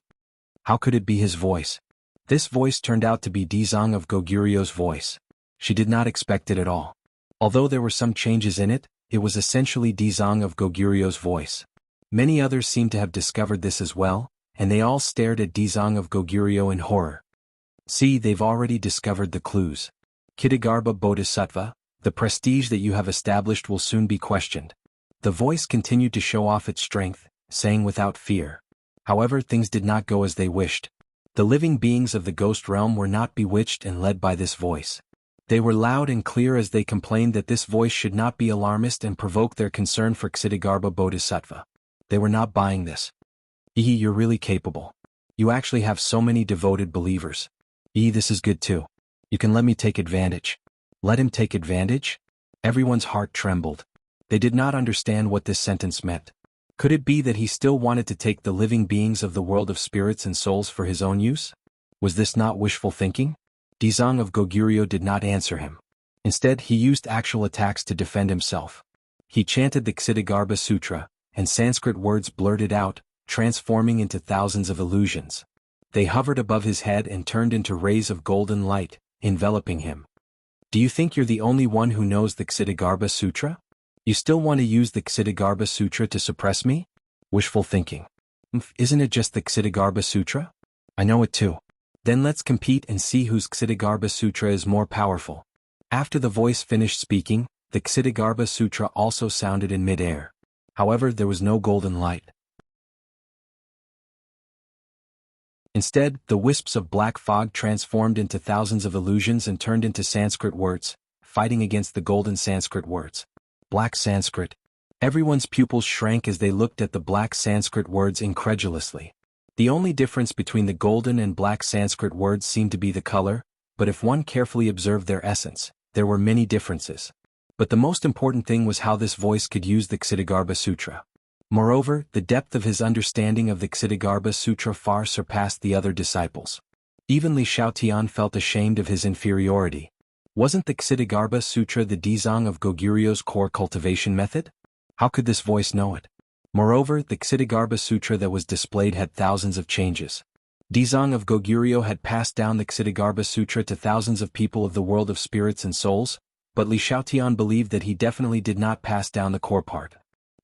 How could it be his voice? This voice turned out to be Dzong of Goguryeo's voice. She did not expect it at all. Although there were some changes in it, it was essentially Dzong of Goguryeo's voice. Many others seemed to have discovered this as well, and they all stared at Dzong of Goguryeo in horror. See, they've already discovered the clues. Ksitigarbha Bodhisattva, the prestige that you have established will soon be questioned. The voice continued to show off its strength, saying without fear. However, things did not go as they wished. The living beings of the ghost realm were not bewitched and led by this voice. They were loud and clear as they complained that this voice should not be alarmist and provoke their concern for Ksitigarbha Bodhisattva. They were not buying this. You're really capable. You actually have so many devoted believers. This is good too. You can let me take advantage. Let him take advantage? Everyone's heart trembled. They did not understand what this sentence meant. Could it be that he still wanted to take the living beings of the world of spirits and souls for his own use? Was this not wishful thinking? Dzong of Goguryeo did not answer him. Instead, he used actual attacks to defend himself. He chanted the Ksitigarbha Sutra, and Sanskrit words blurted out, transforming into thousands of illusions. They hovered above his head and turned into rays of golden light, enveloping him. Do you think you're the only one who knows the Ksitigarbha Sutra? You still want to use the Ksitigarbha Sutra to suppress me? Wishful thinking. Isn't it just the Ksitigarbha Sutra? I know it too. Then let's compete and see whose Ksitigarbha Sutra is more powerful. After the voice finished speaking, the Ksitigarbha Sutra also sounded in mid-air. However, there was no golden light. Instead, the wisps of black fog transformed into thousands of illusions and turned into Sanskrit words, fighting against the golden Sanskrit words. Black Sanskrit. Everyone's pupils shrank as they looked at the black Sanskrit words incredulously. The only difference between the golden and black Sanskrit words seemed to be the color, but if one carefully observed their essence, there were many differences. But the most important thing was how this voice could use the Ksitigarbha Sutra. Moreover, the depth of his understanding of the Ksitigarbha Sutra far surpassed the other disciples. Even Li Xiaotian felt ashamed of his inferiority. Wasn't the Ksitigarbha Sutra the Dizang of Goguryu's core cultivation method? How could this voice know it? Moreover, the Ksitigarbha Sutra that was displayed had thousands of changes. Dizang of Goguryo had passed down the Ksitigarbha Sutra to thousands of people of the world of spirits and souls, but Li Xiaotian believed that he definitely did not pass down the core part.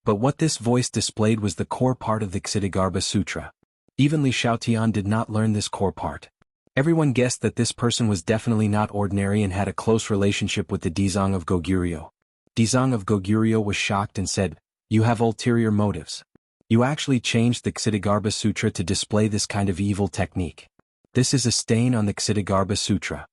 But what this voice displayed was the core part of the Ksitigarbha Sutra. Even Li Xiaotian did not learn this core part. Everyone guessed that this person was definitely not ordinary and had a close relationship with the Dizang of Goguryo. Dizang of Goguryo was shocked and said, "You have ulterior motives. You actually changed the Ksitigarbha Sutra to display this kind of evil technique. This is a stain on the Ksitigarbha Sutra."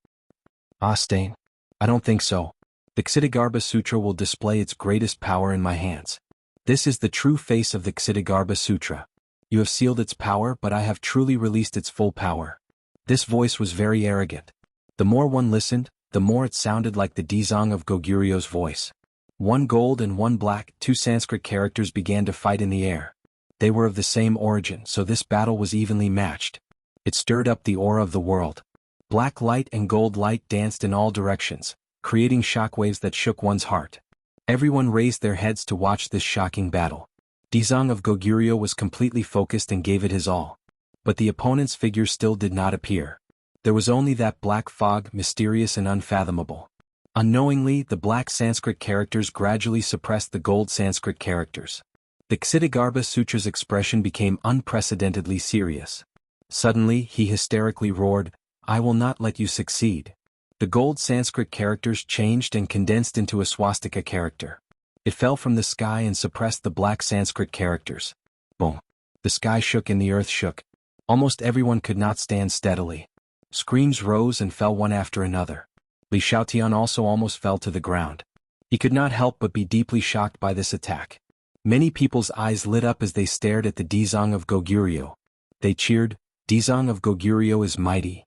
"Ah, stain? I don't think so. The Ksitigarbha Sutra will display its greatest power in my hands. This is the true face of the Ksitigarbha Sutra. You have sealed its power, but I have truly released its full power." This voice was very arrogant. The more one listened, the more it sounded like the Dizang of Goguryo's voice. One gold and one black, two Sanskrit characters began to fight in the air. They were of the same origin, so this battle was evenly matched. It stirred up the aura of the world. Black light and gold light danced in all directions, creating shockwaves that shook one's heart. Everyone raised their heads to watch this shocking battle. Dizang of Goguryo was completely focused and gave it his all. But the opponent's figure still did not appear. There was only that black fog, mysterious and unfathomable. Unknowingly, the black Sanskrit characters gradually suppressed the gold Sanskrit characters. The Ksitigarbha Sutra's expression became unprecedentedly serious. Suddenly, he hysterically roared, "I will not let you succeed." The gold Sanskrit characters changed and condensed into a swastika character. It fell from the sky and suppressed the black Sanskrit characters. Boom! The sky shook and the earth shook. Almost everyone could not stand steadily. Screams rose and fell one after another. Li Xiaotian also almost fell to the ground. He could not help but be deeply shocked by this attack. Many people's eyes lit up as they stared at the Dizang of Goguryo. They cheered, "Dizang of Goguryo is mighty."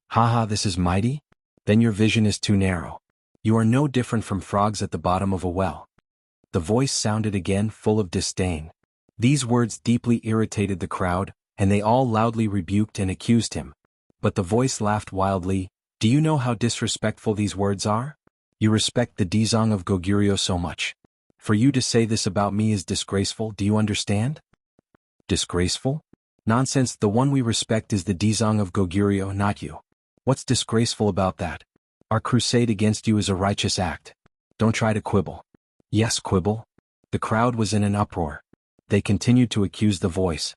"Haha, this is mighty? Then your vision is too narrow. You are no different from frogs at the bottom of a well." The voice sounded again, full of disdain. These words deeply irritated the crowd, and they all loudly rebuked and accused him. But the voice laughed wildly. "Do you know how disrespectful these words are? You respect the Dizang of Goguryo so much. For you to say this about me is disgraceful, do you understand?" "Disgraceful? Nonsense, the one we respect is the Dizang of Goguryo, not you. What's disgraceful about that? Our crusade against you is a righteous act. Don't try to quibble." "Yes, quibble." The crowd was in an uproar. They continued to accuse the voice.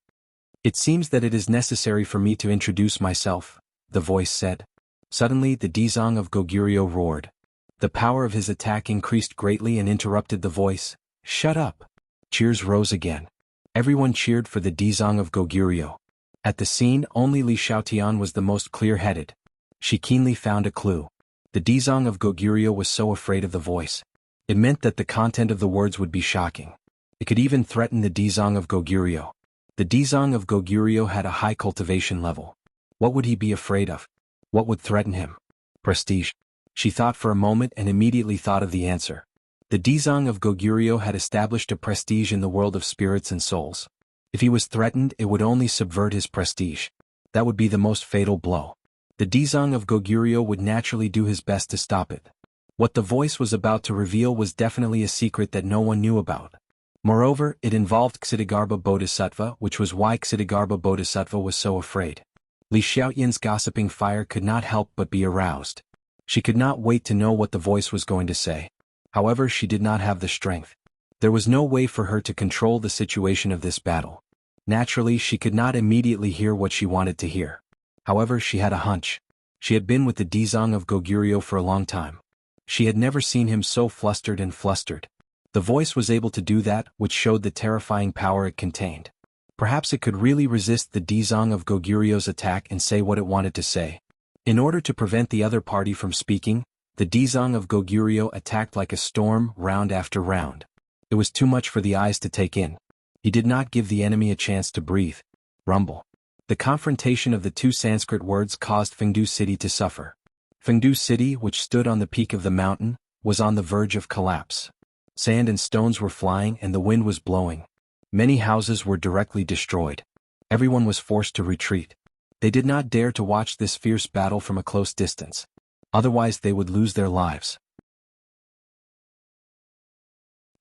"It seems that it is necessary for me to introduce myself," the voice said. Suddenly the Dizang of Goguryo roared. The power of his attack increased greatly and interrupted the voice. "Shut up!" Cheers rose again. Everyone cheered for the Dizang of Goguryo. At the scene, only Li Xiaotian was the most clear-headed. She keenly found a clue. The Dizang of Goguryo was so afraid of the voice. It meant that the content of the words would be shocking. It could even threaten the Dizang of Goguryo. The Dizang of Goguryo had a high cultivation level. What would he be afraid of? What would threaten him? Prestige. She thought for a moment and immediately thought of the answer. The Dizang of Goguryo had established a prestige in the world of spirits and souls. If he was threatened, it would only subvert his prestige. That would be the most fatal blow. The Dizang of Goguryo would naturally do his best to stop it. What the voice was about to reveal was definitely a secret that no one knew about. Moreover, it involved Ksitigarbha Bodhisattva, which was why Ksitigarbha Bodhisattva was so afraid. Li Xiaotian's gossiping fire could not help but be aroused. She could not wait to know what the voice was going to say. However, she did not have the strength. There was no way for her to control the situation of this battle. Naturally, she could not immediately hear what she wanted to hear. However, she had a hunch. She had been with the Dizang of Goguryeo for a long time. She had never seen him so flustered and flustered. The voice was able to do that, which showed the terrifying power it contained. Perhaps it could really resist the Dizang of Goguryeo's attack and say what it wanted to say. In order to prevent the other party from speaking, the Dizang of Goguryeo attacked like a storm, round after round. It was too much for the eyes to take in. He did not give the enemy a chance to breathe. Rumble. The confrontation of the two Sanskrit words caused Fengdu City to suffer. Fengdu City, which stood on the peak of the mountain, was on the verge of collapse. Sand and stones were flying and the wind was blowing. Many houses were directly destroyed. Everyone was forced to retreat. They did not dare to watch this fierce battle from a close distance. Otherwise they would lose their lives.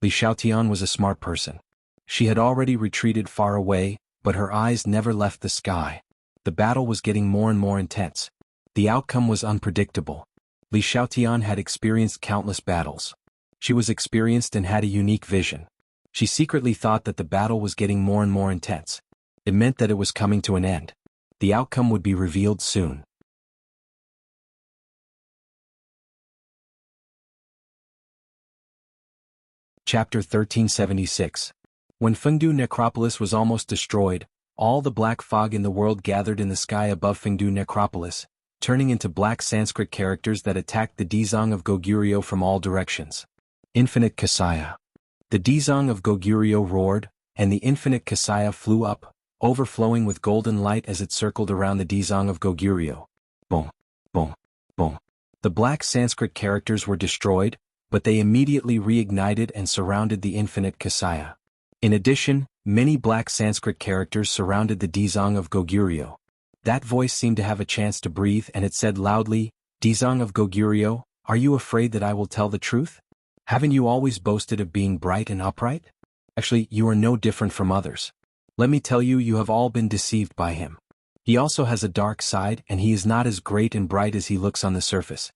Li Xiaotian was a smart person. She had already retreated far away, but her eyes never left the sky. The battle was getting more and more intense. The outcome was unpredictable. Li Xiaotian had experienced countless battles. She was experienced and had a unique vision. She secretly thought that the battle was getting more and more intense. It meant that it was coming to an end. The outcome would be revealed soon. Chapter 1376. When Fengdu Necropolis was almost destroyed, all the black fog in the world gathered in the sky above Fengdu Necropolis, turning into black Sanskrit characters that attacked the Dizang of Goguryeo from all directions. Infinite Kasaya. The Dizang of Goguryeo roared, and the infinite Kasaya flew up, overflowing with golden light as it circled around the Dizang of Goguryeo. Boom, boom, boom. The black Sanskrit characters were destroyed, but they immediately reignited and surrounded the infinite Kasaya. In addition, many black Sanskrit characters surrounded the Dizang of Goguryeo. That voice seemed to have a chance to breathe and it said loudly, "Dizang of Goguryeo, are you afraid that I will tell the truth? Haven't you always boasted of being bright and upright? Actually, you are no different from others. Let me tell you, you have all been deceived by him. He also has a dark side and he is not as great and bright as he looks on the surface."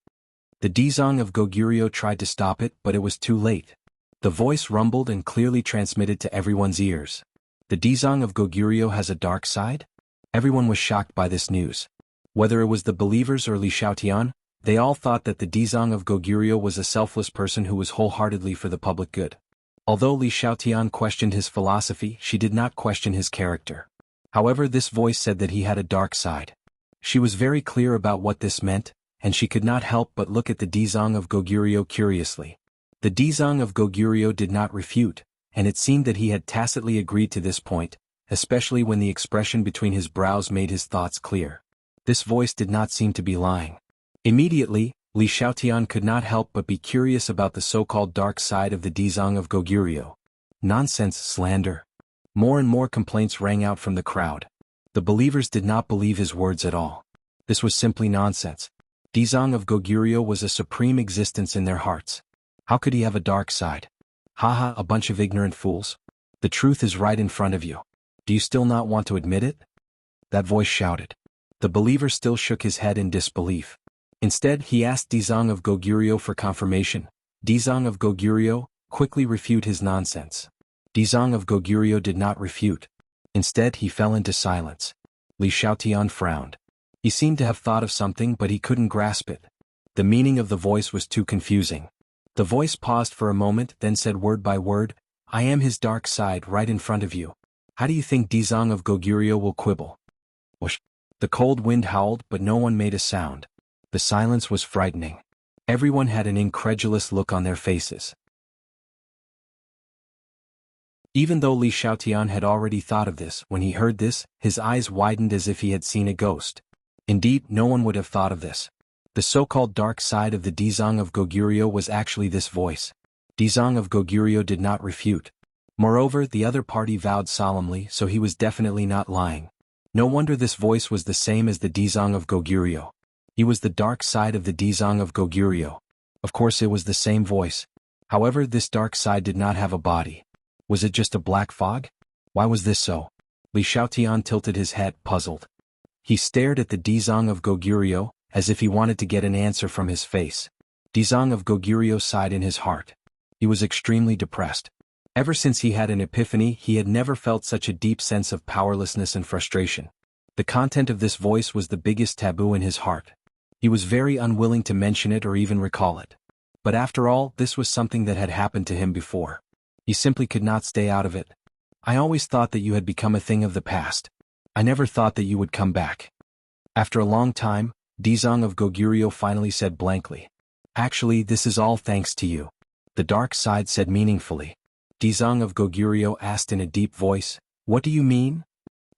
The Dizang of Goguryeo tried to stop it, but it was too late. The voice rumbled and clearly transmitted to everyone's ears. The Dizang of Goguryeo has a dark side? Everyone was shocked by this news. Whether it was the believers or Li Xiaotian, they all thought that the Dizang of Goguryeo was a selfless person who was wholeheartedly for the public good. Although Li Xiaotian questioned his philosophy, she did not question his character. However, this voice said that he had a dark side. She was very clear about what this meant, and she could not help but look at the Dizang of Goguryeo curiously. The Dizang of Goguryeo did not refute, and it seemed that he had tacitly agreed to this point, especially when the expression between his brows made his thoughts clear. This voice did not seem to be lying. Immediately, Li Xiaotian could not help but be curious about the so-called dark side of the Dizang of Goguryeo. Nonsense, slander. More and more complaints rang out from the crowd. The believers did not believe his words at all. This was simply nonsense. Dizang of Goguryeo was a supreme existence in their hearts. How could he have a dark side? Haha, a bunch of ignorant fools. The truth is right in front of you. Do you still not want to admit it? That voice shouted. The believer still shook his head in disbelief. Instead, he asked Dizang of Goguryeo for confirmation. Dizang of Goguryeo, quickly refute his nonsense. Dizang of Goguryeo did not refute. Instead, he fell into silence. Li Xiaotian frowned. He seemed to have thought of something, but he couldn't grasp it. The meaning of the voice was too confusing. The voice paused for a moment, then said word by word, "I am his dark side right in front of you. How do you think Dizang of Goguryeo will quibble?" Whoosh. The cold wind howled, but no one made a sound. The silence was frightening. Everyone had an incredulous look on their faces. Even though Li Xiaotian had already thought of this, when he heard this, his eyes widened as if he had seen a ghost. Indeed, no one would have thought of this. The so-called dark side of the Dizang of Goguryeo was actually this voice. Dizang of Goguryeo did not refute. Moreover, the other party vowed solemnly, so he was definitely not lying. No wonder this voice was the same as the Dizang of Goguryeo. He was the dark side of the Dizang of Goguryeo. Of course, it was the same voice. However, this dark side did not have a body. Was it just a black fog? Why was this so? Li Xiaotian tilted his head, puzzled. He stared at the Dizang of Goguryeo, as if he wanted to get an answer from his face. Dizang of Goguryeo sighed in his heart. He was extremely depressed. Ever since he had an epiphany, he had never felt such a deep sense of powerlessness and frustration. The content of this voice was the biggest taboo in his heart. He was very unwilling to mention it or even recall it. But after all, this was something that had happened to him before. He simply could not stay out of it. I always thought that you had become a thing of the past. I never thought that you would come back. After a long time, Dizang of Goguryeo finally said blankly. Actually, this is all thanks to you. The dark side said meaningfully. Dizang of Goguryeo asked in a deep voice, what do you mean?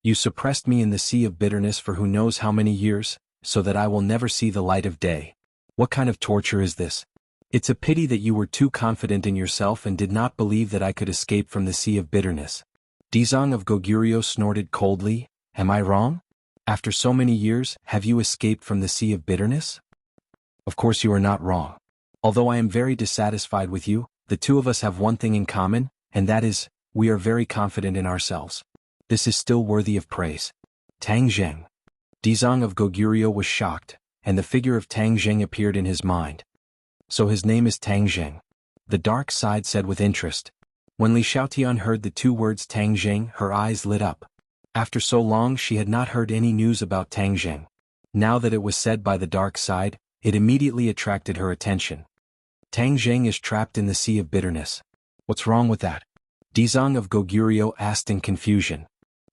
You suppressed me in the sea of bitterness for who knows how many years, so that I will never see the light of day. What kind of torture is this? It's a pity that you were too confident in yourself and did not believe that I could escape from the sea of bitterness. Dizang of Goguryeo snorted coldly, am I wrong? After so many years, have you escaped from the sea of bitterness? Of course you are not wrong. Although I am very dissatisfied with you, the two of us have one thing in common, and that is, we are very confident in ourselves. This is still worthy of praise. Tang Zheng. Dizang of Goguryeo was shocked, and the figure of Tang Zheng appeared in his mind. So his name is Tang Zheng. The dark side said with interest. When Li Xiaotian heard the two words Tang Zheng, her eyes lit up. After so long she had not heard any news about Tang Zheng. Now that it was said by the dark side, it immediately attracted her attention. Tang Zheng is trapped in the sea of bitterness. What's wrong with that? Dizang of Goguryeo asked in confusion.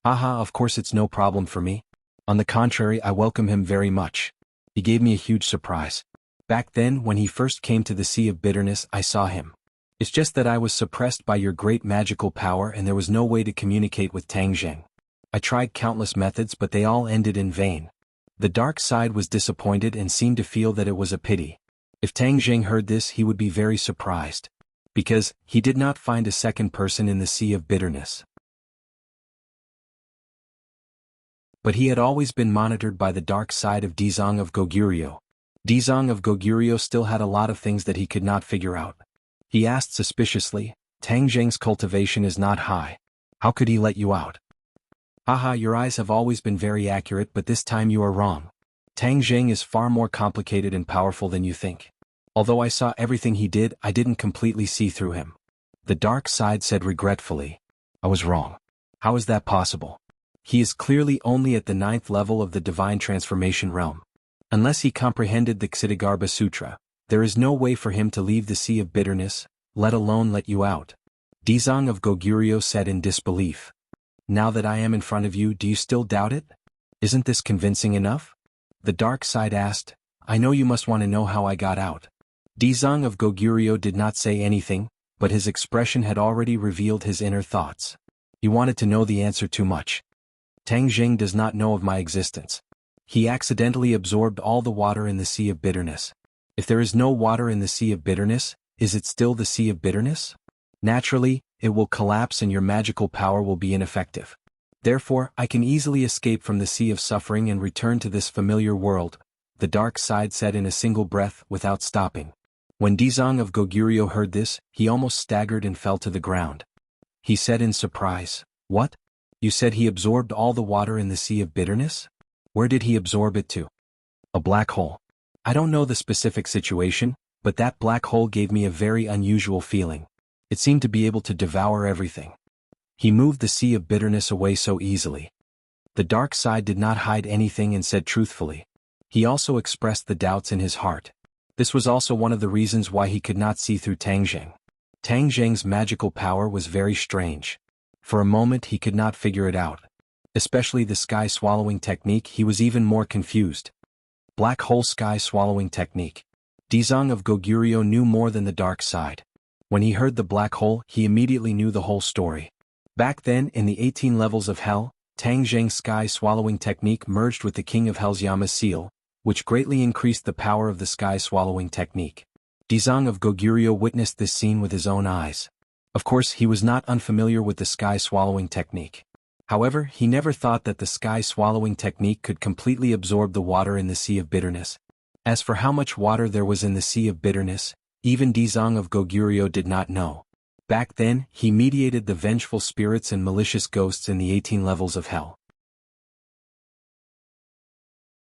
Aha, of course it's no problem for me. On the contrary, I welcome him very much. He gave me a huge surprise. Back then, when he first came to the sea of bitterness, I saw him. It's just that I was suppressed by your great magical power and there was no way to communicate with Tang Zheng. I tried countless methods but they all ended in vain. The dark side was disappointed and seemed to feel that it was a pity. If Tang Zheng heard this, he would be very surprised. Because he did not find a second person in the sea of bitterness. But he had always been monitored by the dark side of Dizang of Goguryeo. Dizang of Goguryeo still had a lot of things that he could not figure out. He asked suspiciously, Tang Zheng's cultivation is not high. How could he let you out? Haha, your eyes have always been very accurate, but this time you are wrong. Tang Zheng is far more complicated and powerful than you think. Although I saw everything he did, I didn't completely see through him. The dark side said regretfully. I was wrong. How is that possible? He is clearly only at the 9th level of the divine transformation realm. Unless he comprehended the Ksitigarbha Sutra, there is no way for him to leave the sea of bitterness, let alone let you out. Dizang of Goguryeo said in disbelief. Now that I am in front of you, do you still doubt it? Isn't this convincing enough? The dark side asked, I know you must want to know how I got out. Dizang of Goguryeo did not say anything, but his expression had already revealed his inner thoughts. He wanted to know the answer too much. Tang Zheng does not know of my existence. He accidentally absorbed all the water in the sea of bitterness. If there is no water in the sea of bitterness, is it still the sea of bitterness? Naturally, it will collapse and your magical power will be ineffective. Therefore, I can easily escape from the sea of suffering and return to this familiar world, the dark side said in a single breath without stopping. When Dizang of Goguryeo heard this, he almost staggered and fell to the ground. He said in surprise, What? You said he absorbed all the water in the sea of bitterness? Where did he absorb it to? A black hole. I don't know the specific situation, but that black hole gave me a very unusual feeling. It seemed to be able to devour everything. He moved the sea of bitterness away so easily. The dark side did not hide anything and said truthfully. He also expressed the doubts in his heart. This was also one of the reasons why he could not see through Tang Zheng. Tang Zheng's magical power was very strange. For a moment he could not figure it out. Especially the sky swallowing technique, he was even more confused. Black hole sky swallowing technique. Dizang of Goguryeo knew more than the dark side. When he heard the black hole, he immediately knew the whole story. Back then, in the 18 levels of hell, Tang Zheng's sky swallowing technique merged with the King of Hell's Yama seal, which greatly increased the power of the sky swallowing technique. Dizang of Goguryeo witnessed this scene with his own eyes. Of course, he was not unfamiliar with the sky swallowing technique. However, he never thought that the sky swallowing technique could completely absorb the water in the sea of bitterness. As for how much water there was in the sea of bitterness, even Dizang of Goguryeo did not know. Back then, he mediated the vengeful spirits and malicious ghosts in the 18 levels of hell.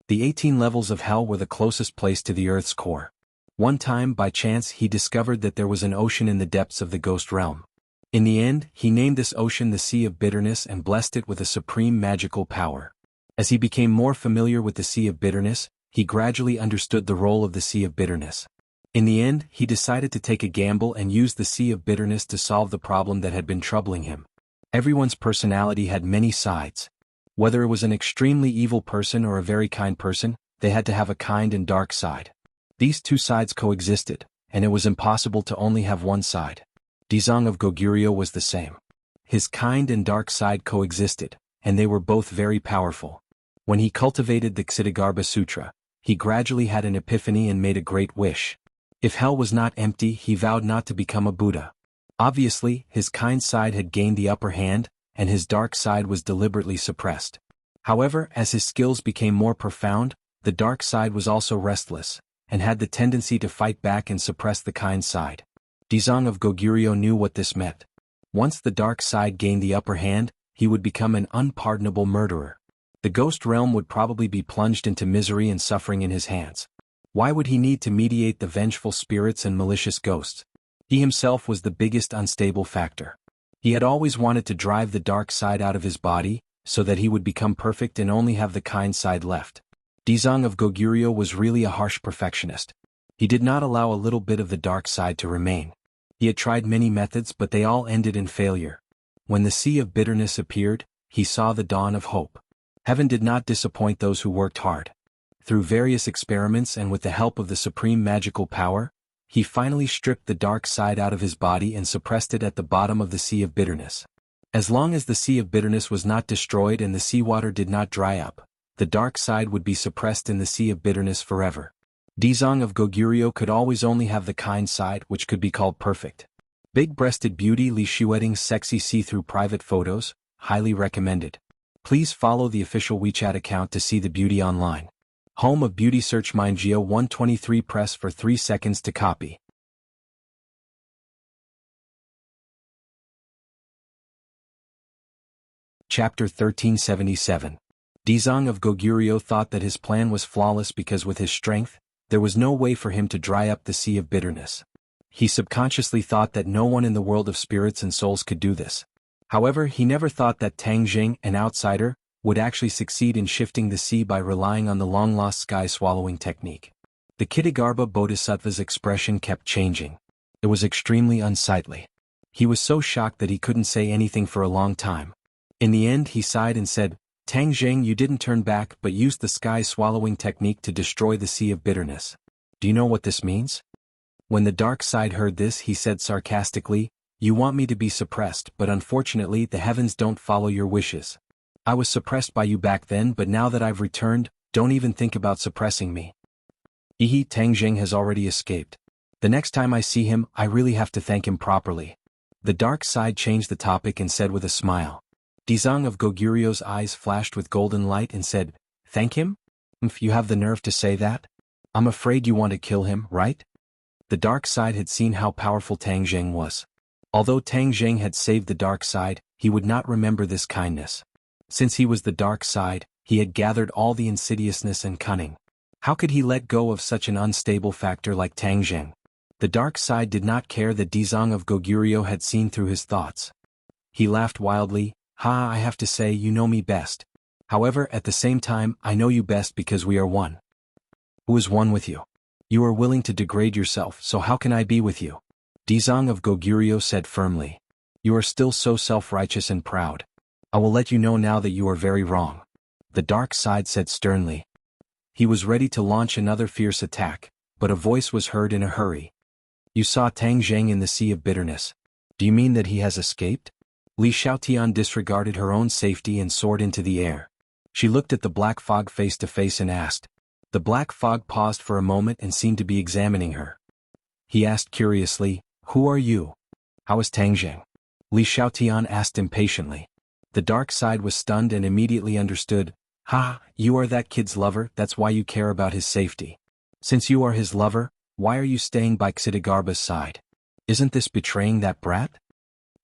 The 18 levels of hell were the closest place to the Earth's core. One time, by chance, he discovered that there was an ocean in the depths of the ghost realm. In the end, he named this ocean the Sea of Bitterness and blessed it with a supreme magical power. As he became more familiar with the Sea of Bitterness, he gradually understood the role of the Sea of Bitterness. In the end, he decided to take a gamble and use the Sea of Bitterness to solve the problem that had been troubling him. Everyone's personality had many sides. Whether it was an extremely evil person or a very kind person, they had to have a kind and dark side. These two sides coexisted, and it was impossible to only have one side. Dizang of Goguryeo was the same. His kind and dark side coexisted, and they were both very powerful. When he cultivated the Ksitigarbha Sutra, he gradually had an epiphany and made a great wish. If hell was not empty, he vowed not to become a Buddha. Obviously, his kind side had gained the upper hand, and his dark side was deliberately suppressed. However, as his skills became more profound, the dark side was also restless, and had the tendency to fight back and suppress the kind side. Dizang of Goguryeo knew what this meant. Once the dark side gained the upper hand, he would become an unpardonable murderer. The ghost realm would probably be plunged into misery and suffering in his hands. Why would he need to mediate the vengeful spirits and malicious ghosts? He himself was the biggest unstable factor. He had always wanted to drive the dark side out of his body, so that he would become perfect and only have the kind side left. Dizang of Goguryeo was really a harsh perfectionist. He did not allow a little bit of the dark side to remain. He had tried many methods, but they all ended in failure. When the Sea of Bitterness appeared, he saw the dawn of hope. Heaven did not disappoint those who worked hard. Through various experiments and with the help of the supreme magical power, he finally stripped the dark side out of his body and suppressed it at the bottom of the Sea of Bitterness. As long as the Sea of Bitterness was not destroyed and the seawater did not dry up, the dark side would be suppressed in the Sea of Bitterness forever. Dizang of Goguryeo could always only have the kind side, which could be called perfect. Big-breasted beauty Li Shueting's sexy see-through private photos, highly recommended. Please follow the official WeChat account to see the beauty online. Home of Beauty Search Mindgeo 123. Press for 3 seconds to copy. Chapter 1377. Dizang of Goguryeo thought that his plan was flawless because with his strength, there was no way for him to dry up the Sea of Bitterness. He subconsciously thought that no one in the world of spirits and souls could do this. However, he never thought that Tang Jing, an outsider, would actually succeed in shifting the sea by relying on the long-lost sky-swallowing technique. The Ksitigarbha Bodhisattva's expression kept changing. It was extremely unsightly. He was so shocked that he couldn't say anything for a long time. In the end, he sighed and said, "Tang Jing, you didn't turn back but used the sky-swallowing technique to destroy the Sea of Bitterness. Do you know what this means?" When the dark side heard this, he said sarcastically, "You want me to be suppressed, but unfortunately the heavens don't follow your wishes. I was suppressed by you back then, but now that I've returned, don't even think about suppressing me." Tang Jing has already escaped. The next time I see him, I really have to thank him properly. The dark side changed the topic and said with a smile. Dizang of Goguryeo's eyes flashed with golden light and said, "Thank him? If you have the nerve to say that? I'm afraid you want to kill him, right?" The dark side had seen how powerful Tang Jing was. Although Tang Jing had saved the dark side, he would not remember this kindness. Since he was the dark side, he had gathered all the insidiousness and cunning. How could he let go of such an unstable factor like Tang Jing? The dark side did not care that Dizang of Goguryeo had seen through his thoughts. He laughed wildly. "Ha, I have to say you know me best. However, at the same time, I know you best because we are one." "Who is one with you? You are willing to degrade yourself, so how can I be with you?" Dizang of Goguryeo said firmly. "You are still so self-righteous and proud. I will let you know now that you are very wrong." The dark side said sternly. He was ready to launch another fierce attack, but a voice was heard in a hurry. "You saw Tang Jing in the Sea of Bitterness. Do you mean that he has escaped?" Li Xiaotian disregarded her own safety and soared into the air. She looked at the black fog face to face and asked. The black fog paused for a moment and seemed to be examining her. He asked curiously, "Who are you? How is Tang Jing?" Li Xiaotian asked impatiently. The dark side was stunned and immediately understood. "Ha, you are that kid's lover, that's why you care about his safety. Since you are his lover, why are you staying by Ksitigarbha's side? Isn't this betraying that brat?"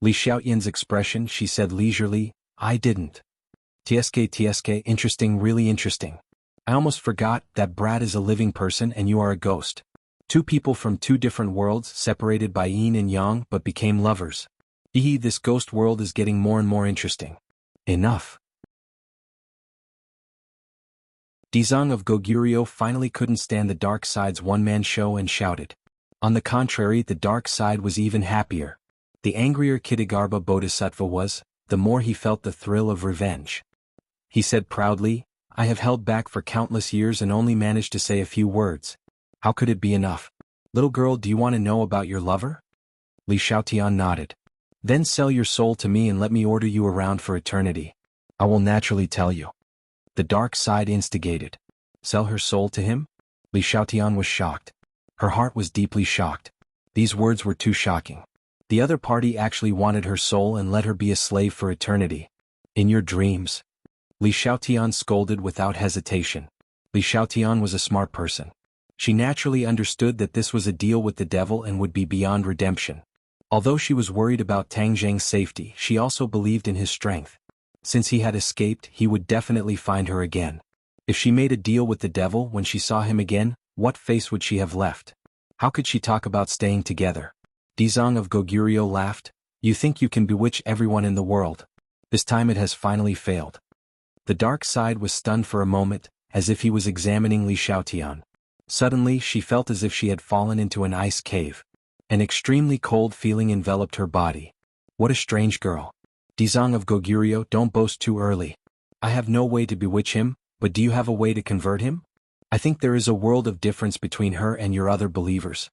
Li Xiaotian's expression, she said leisurely, "I didn't." TSK, interesting, really interesting. I almost forgot, that brat is a living person and you are a ghost. Two people from two different worlds separated by yin and yang but became lovers. This ghost world is getting more and more interesting. Enough. Dizang of Goguryeo finally couldn't stand the dark side's one-man show and shouted. On the contrary, the dark side was even happier. The angrier Kitagarbha Bodhisattva was, the more he felt the thrill of revenge. He said proudly, I have held back for countless years and only managed to say a few words. How could it be enough? Little girl, do you want to know about your lover? Li Xiaotian nodded. Then sell your soul to me and let me order you around for eternity. I will naturally tell you. The dark side instigated. Sell her soul to him? Li Xiaotian was shocked. Her heart was deeply shocked. These words were too shocking. The other party actually wanted her soul and let her be a slave for eternity. In your dreams. Li Xiaotian scolded without hesitation. Li Xiaotian was a smart person. She naturally understood that this was a deal with the devil and would be beyond redemption. Although she was worried about Tang Zheng's safety, she also believed in his strength. Since he had escaped, he would definitely find her again. If she made a deal with the devil when she saw him again, what face would she have left? How could she talk about staying together? Dizang of Goguryeo laughed. You think you can bewitch everyone in the world. This time it has finally failed. The dark side was stunned for a moment, as if he was examining Li Xiaotian. Suddenly she felt as if she had fallen into an ice cave. An extremely cold feeling enveloped her body. What a strange girl. Dizang of Goguryeo, don't boast too early. I have no way to bewitch him, but do you have a way to convert him? I think there is a world of difference between her and your other believers.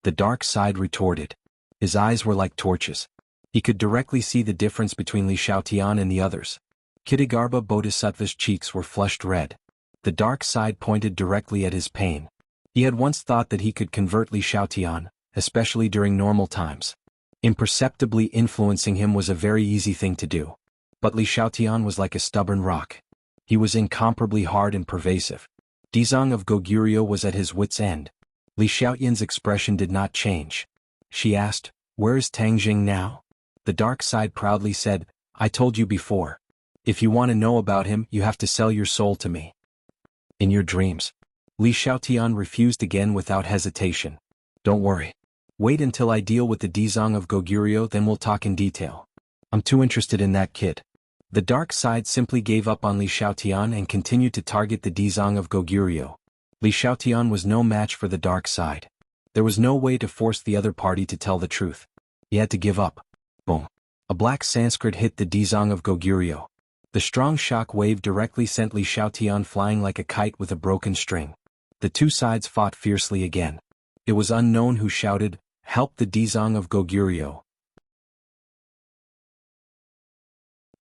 The dark side retorted. His eyes were like torches. He could directly see the difference between Li Xiaotian and the others. Kitagarbha Bodhisattva's cheeks were flushed red. The dark side pointed directly at his pain. He had once thought that he could convert Li Xiaotian, especially during normal times. Imperceptibly influencing him was a very easy thing to do. But Li Xiaotian was like a stubborn rock. He was incomparably hard and pervasive. Dizang of Goguryeo was at his wit's end. Li Xiaotian's expression did not change. She asked, where is Tang Zheng now? The dark side proudly said, I told you before. If you want to know about him, you have to sell your soul to me. In your dreams. Li Xiaotian refused again without hesitation. Don't worry. Wait until I deal with the Dizang of Goguryeo, then we'll talk in detail. I'm too interested in that kid. The dark side simply gave up on Li Xiaotian and continued to target the Dizang of Goguryeo. Li Xiaotian was no match for the dark side. There was no way to force the other party to tell the truth. He had to give up. Boom. A black Sanskrit hit the Dizang of Goguryeo. The strong shock wave directly sent Li Xiaotian flying like a kite with a broken string. The two sides fought fiercely again. It was unknown who shouted, help the Dizang of Goguryeo.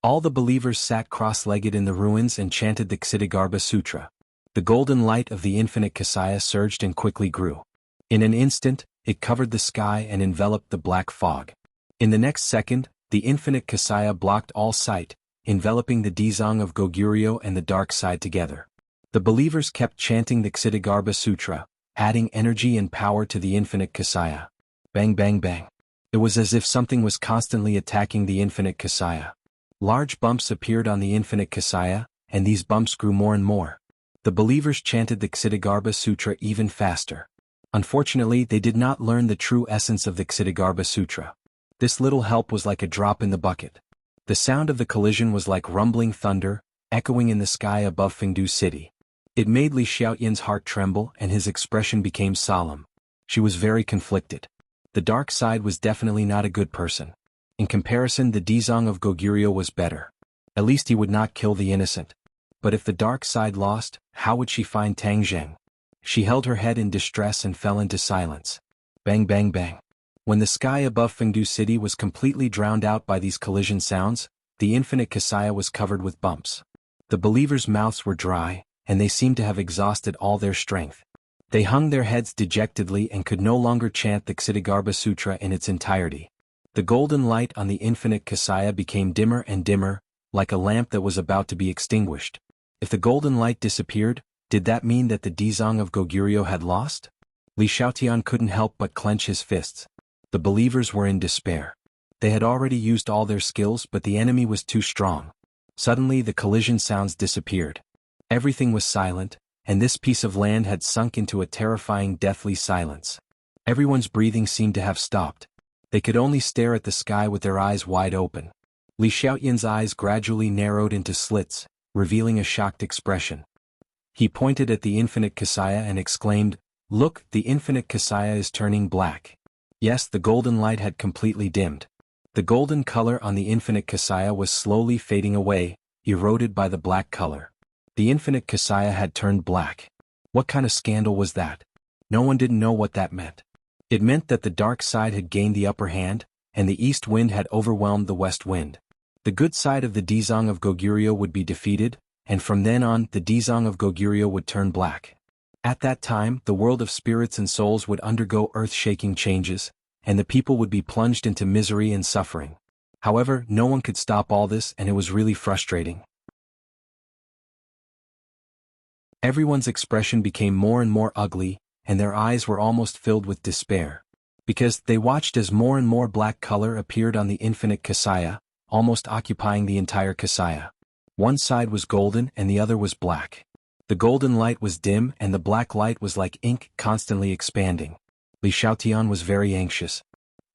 All the believers sat cross-legged in the ruins and chanted the Ksitigarbha Sutra. The golden light of the infinite Kasaya surged and quickly grew. In an instant, it covered the sky and enveloped the black fog. In the next second, the infinite Kasaya blocked all sight, enveloping the Dizang of Goguryeo and the dark side together. The believers kept chanting the Ksitigarbha Sutra, adding energy and power to the infinite Kasaya. Bang bang bang. It was as if something was constantly attacking the infinite Kasaya. Large bumps appeared on the infinite Kasaya, and these bumps grew more and more. The believers chanted the Ksitigarbha Sutra even faster. Unfortunately, they did not learn the true essence of the Ksitigarbha Sutra. This little help was like a drop in the bucket. The sound of the collision was like rumbling thunder, echoing in the sky above Fengdu City. It made Li Xiaotian's heart tremble and his expression became solemn. She was very conflicted. The dark side was definitely not a good person. In comparison, the Dizang of Goguryeo was better. At least he would not kill the innocent. But if the dark side lost, how would she find Tang Zheng? She held her head in distress and fell into silence. Bang bang bang. When the sky above Fengdu City was completely drowned out by these collision sounds, the infinite Kasaya was covered with bumps. The believers' mouths were dry, and they seemed to have exhausted all their strength. They hung their heads dejectedly and could no longer chant the Ksitigarbha Sutra in its entirety. The golden light on the infinite Kasaya became dimmer and dimmer, like a lamp that was about to be extinguished. If the golden light disappeared, did that mean that the Dizang of Goguryeo had lost? Li Xiaotian couldn't help but clench his fists. The believers were in despair. They had already used all their skills, but the enemy was too strong. Suddenly the collision sounds disappeared. Everything was silent, and this piece of land had sunk into a terrifying deathly silence. Everyone's breathing seemed to have stopped. They could only stare at the sky with their eyes wide open. Li Xiaoyan's eyes gradually narrowed into slits, revealing a shocked expression. He pointed at the infinite Kasaya and exclaimed, "Look, the infinite Kasaya is turning black." Yes, the golden light had completely dimmed. The golden color on the infinite Kasaya was slowly fading away, eroded by the black color. The infinite Kasaya had turned black. What kind of scandal was that? No one didn't know what that meant. It meant that the dark side had gained the upper hand, and the east wind had overwhelmed the west wind. The good side of the Dizang of Goguryeo would be defeated, and from then on the Dizang of Goguryeo would turn black. At that time, the world of spirits and souls would undergo earth-shaking changes, and the people would be plunged into misery and suffering. However, no one could stop all this, and it was really frustrating. Everyone's expression became more and more ugly, and their eyes were almost filled with despair. Because they watched as more and more black color appeared on the infinite Kasaya, almost occupying the entire Kasaya. One side was golden and the other was black. The golden light was dim and the black light was like ink constantly expanding. Li Xiaotian was very anxious.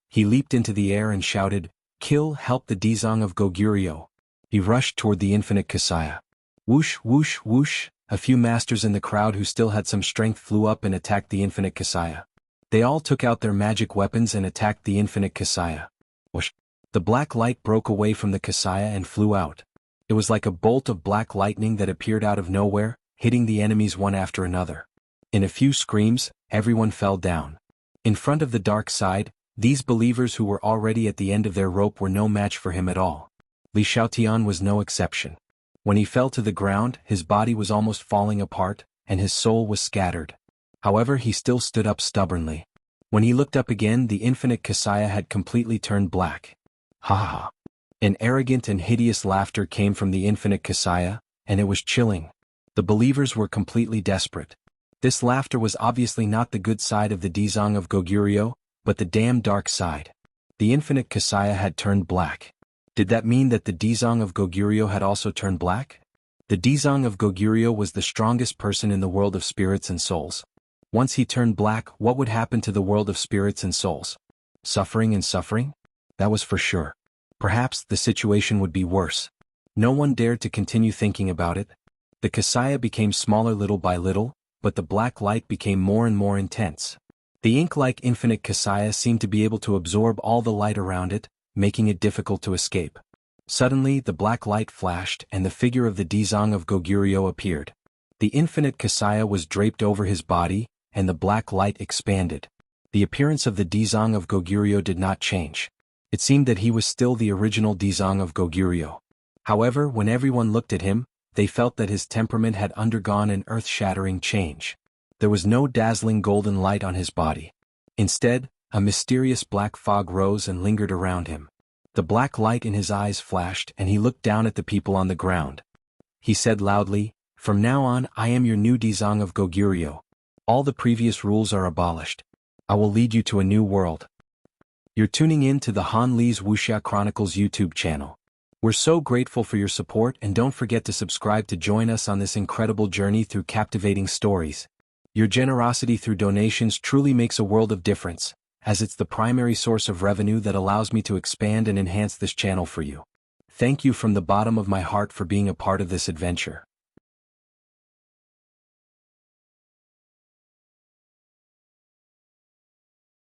He leaped into the air and shouted, "Kill, help the Dizang of Goguryeo." He rushed toward the infinite Kasaya. Whoosh, whoosh, whoosh, a few masters in the crowd who still had some strength flew up and attacked the infinite Kasaya. They all took out their magic weapons and attacked the infinite Kasaya. Whoosh. The black light broke away from the Kasaya and flew out. It was like a bolt of black lightning that appeared out of nowhere, hitting the enemies one after another. In a few screams, everyone fell down. In front of the dark side, these believers who were already at the end of their rope were no match for him at all. Li Xiaotian was no exception. When he fell to the ground, his body was almost falling apart, and his soul was scattered. However, he still stood up stubbornly. When he looked up again, the infinite Kasaya had completely turned black. Ha ha ha. An arrogant and hideous laughter came from the infinite Kasaya, and it was chilling. The believers were completely desperate. This laughter was obviously not the good side of the Dizang of Goguryeo, but the damn dark side. The infinite Kasaya had turned black. Did that mean that the Dizang of Goguryeo had also turned black? The Dizang of Goguryeo was the strongest person in the world of spirits and souls. Once he turned black, what would happen to the world of spirits and souls? Suffering and suffering? That was for sure. Perhaps the situation would be worse. No one dared to continue thinking about it. The Kasaya became smaller little by little, but the black light became more and more intense. The ink-like infinite Kasaya seemed to be able to absorb all the light around it, making it difficult to escape. Suddenly, the black light flashed and the figure of the Dizang of Goguryeo appeared. The infinite Kasaya was draped over his body, and the black light expanded. The appearance of the Dizang of Goguryeo did not change. It seemed that he was still the original Dizang of Goguryeo. However, when everyone looked at him, they felt that his temperament had undergone an earth-shattering change. There was no dazzling golden light on his body. Instead, a mysterious black fog rose and lingered around him. The black light in his eyes flashed and he looked down at the people on the ground. He said loudly, "From now on, I am your new Dizang of Goguryeo. All the previous rules are abolished. I will lead you to a new world." You're tuning in to the Han Li's Wuxia Chronicles YouTube channel. We're so grateful for your support and don't forget to subscribe to join us on this incredible journey through captivating stories. Your generosity through donations truly makes a world of difference, as it's the primary source of revenue that allows me to expand and enhance this channel for you. Thank you from the bottom of my heart for being a part of this adventure.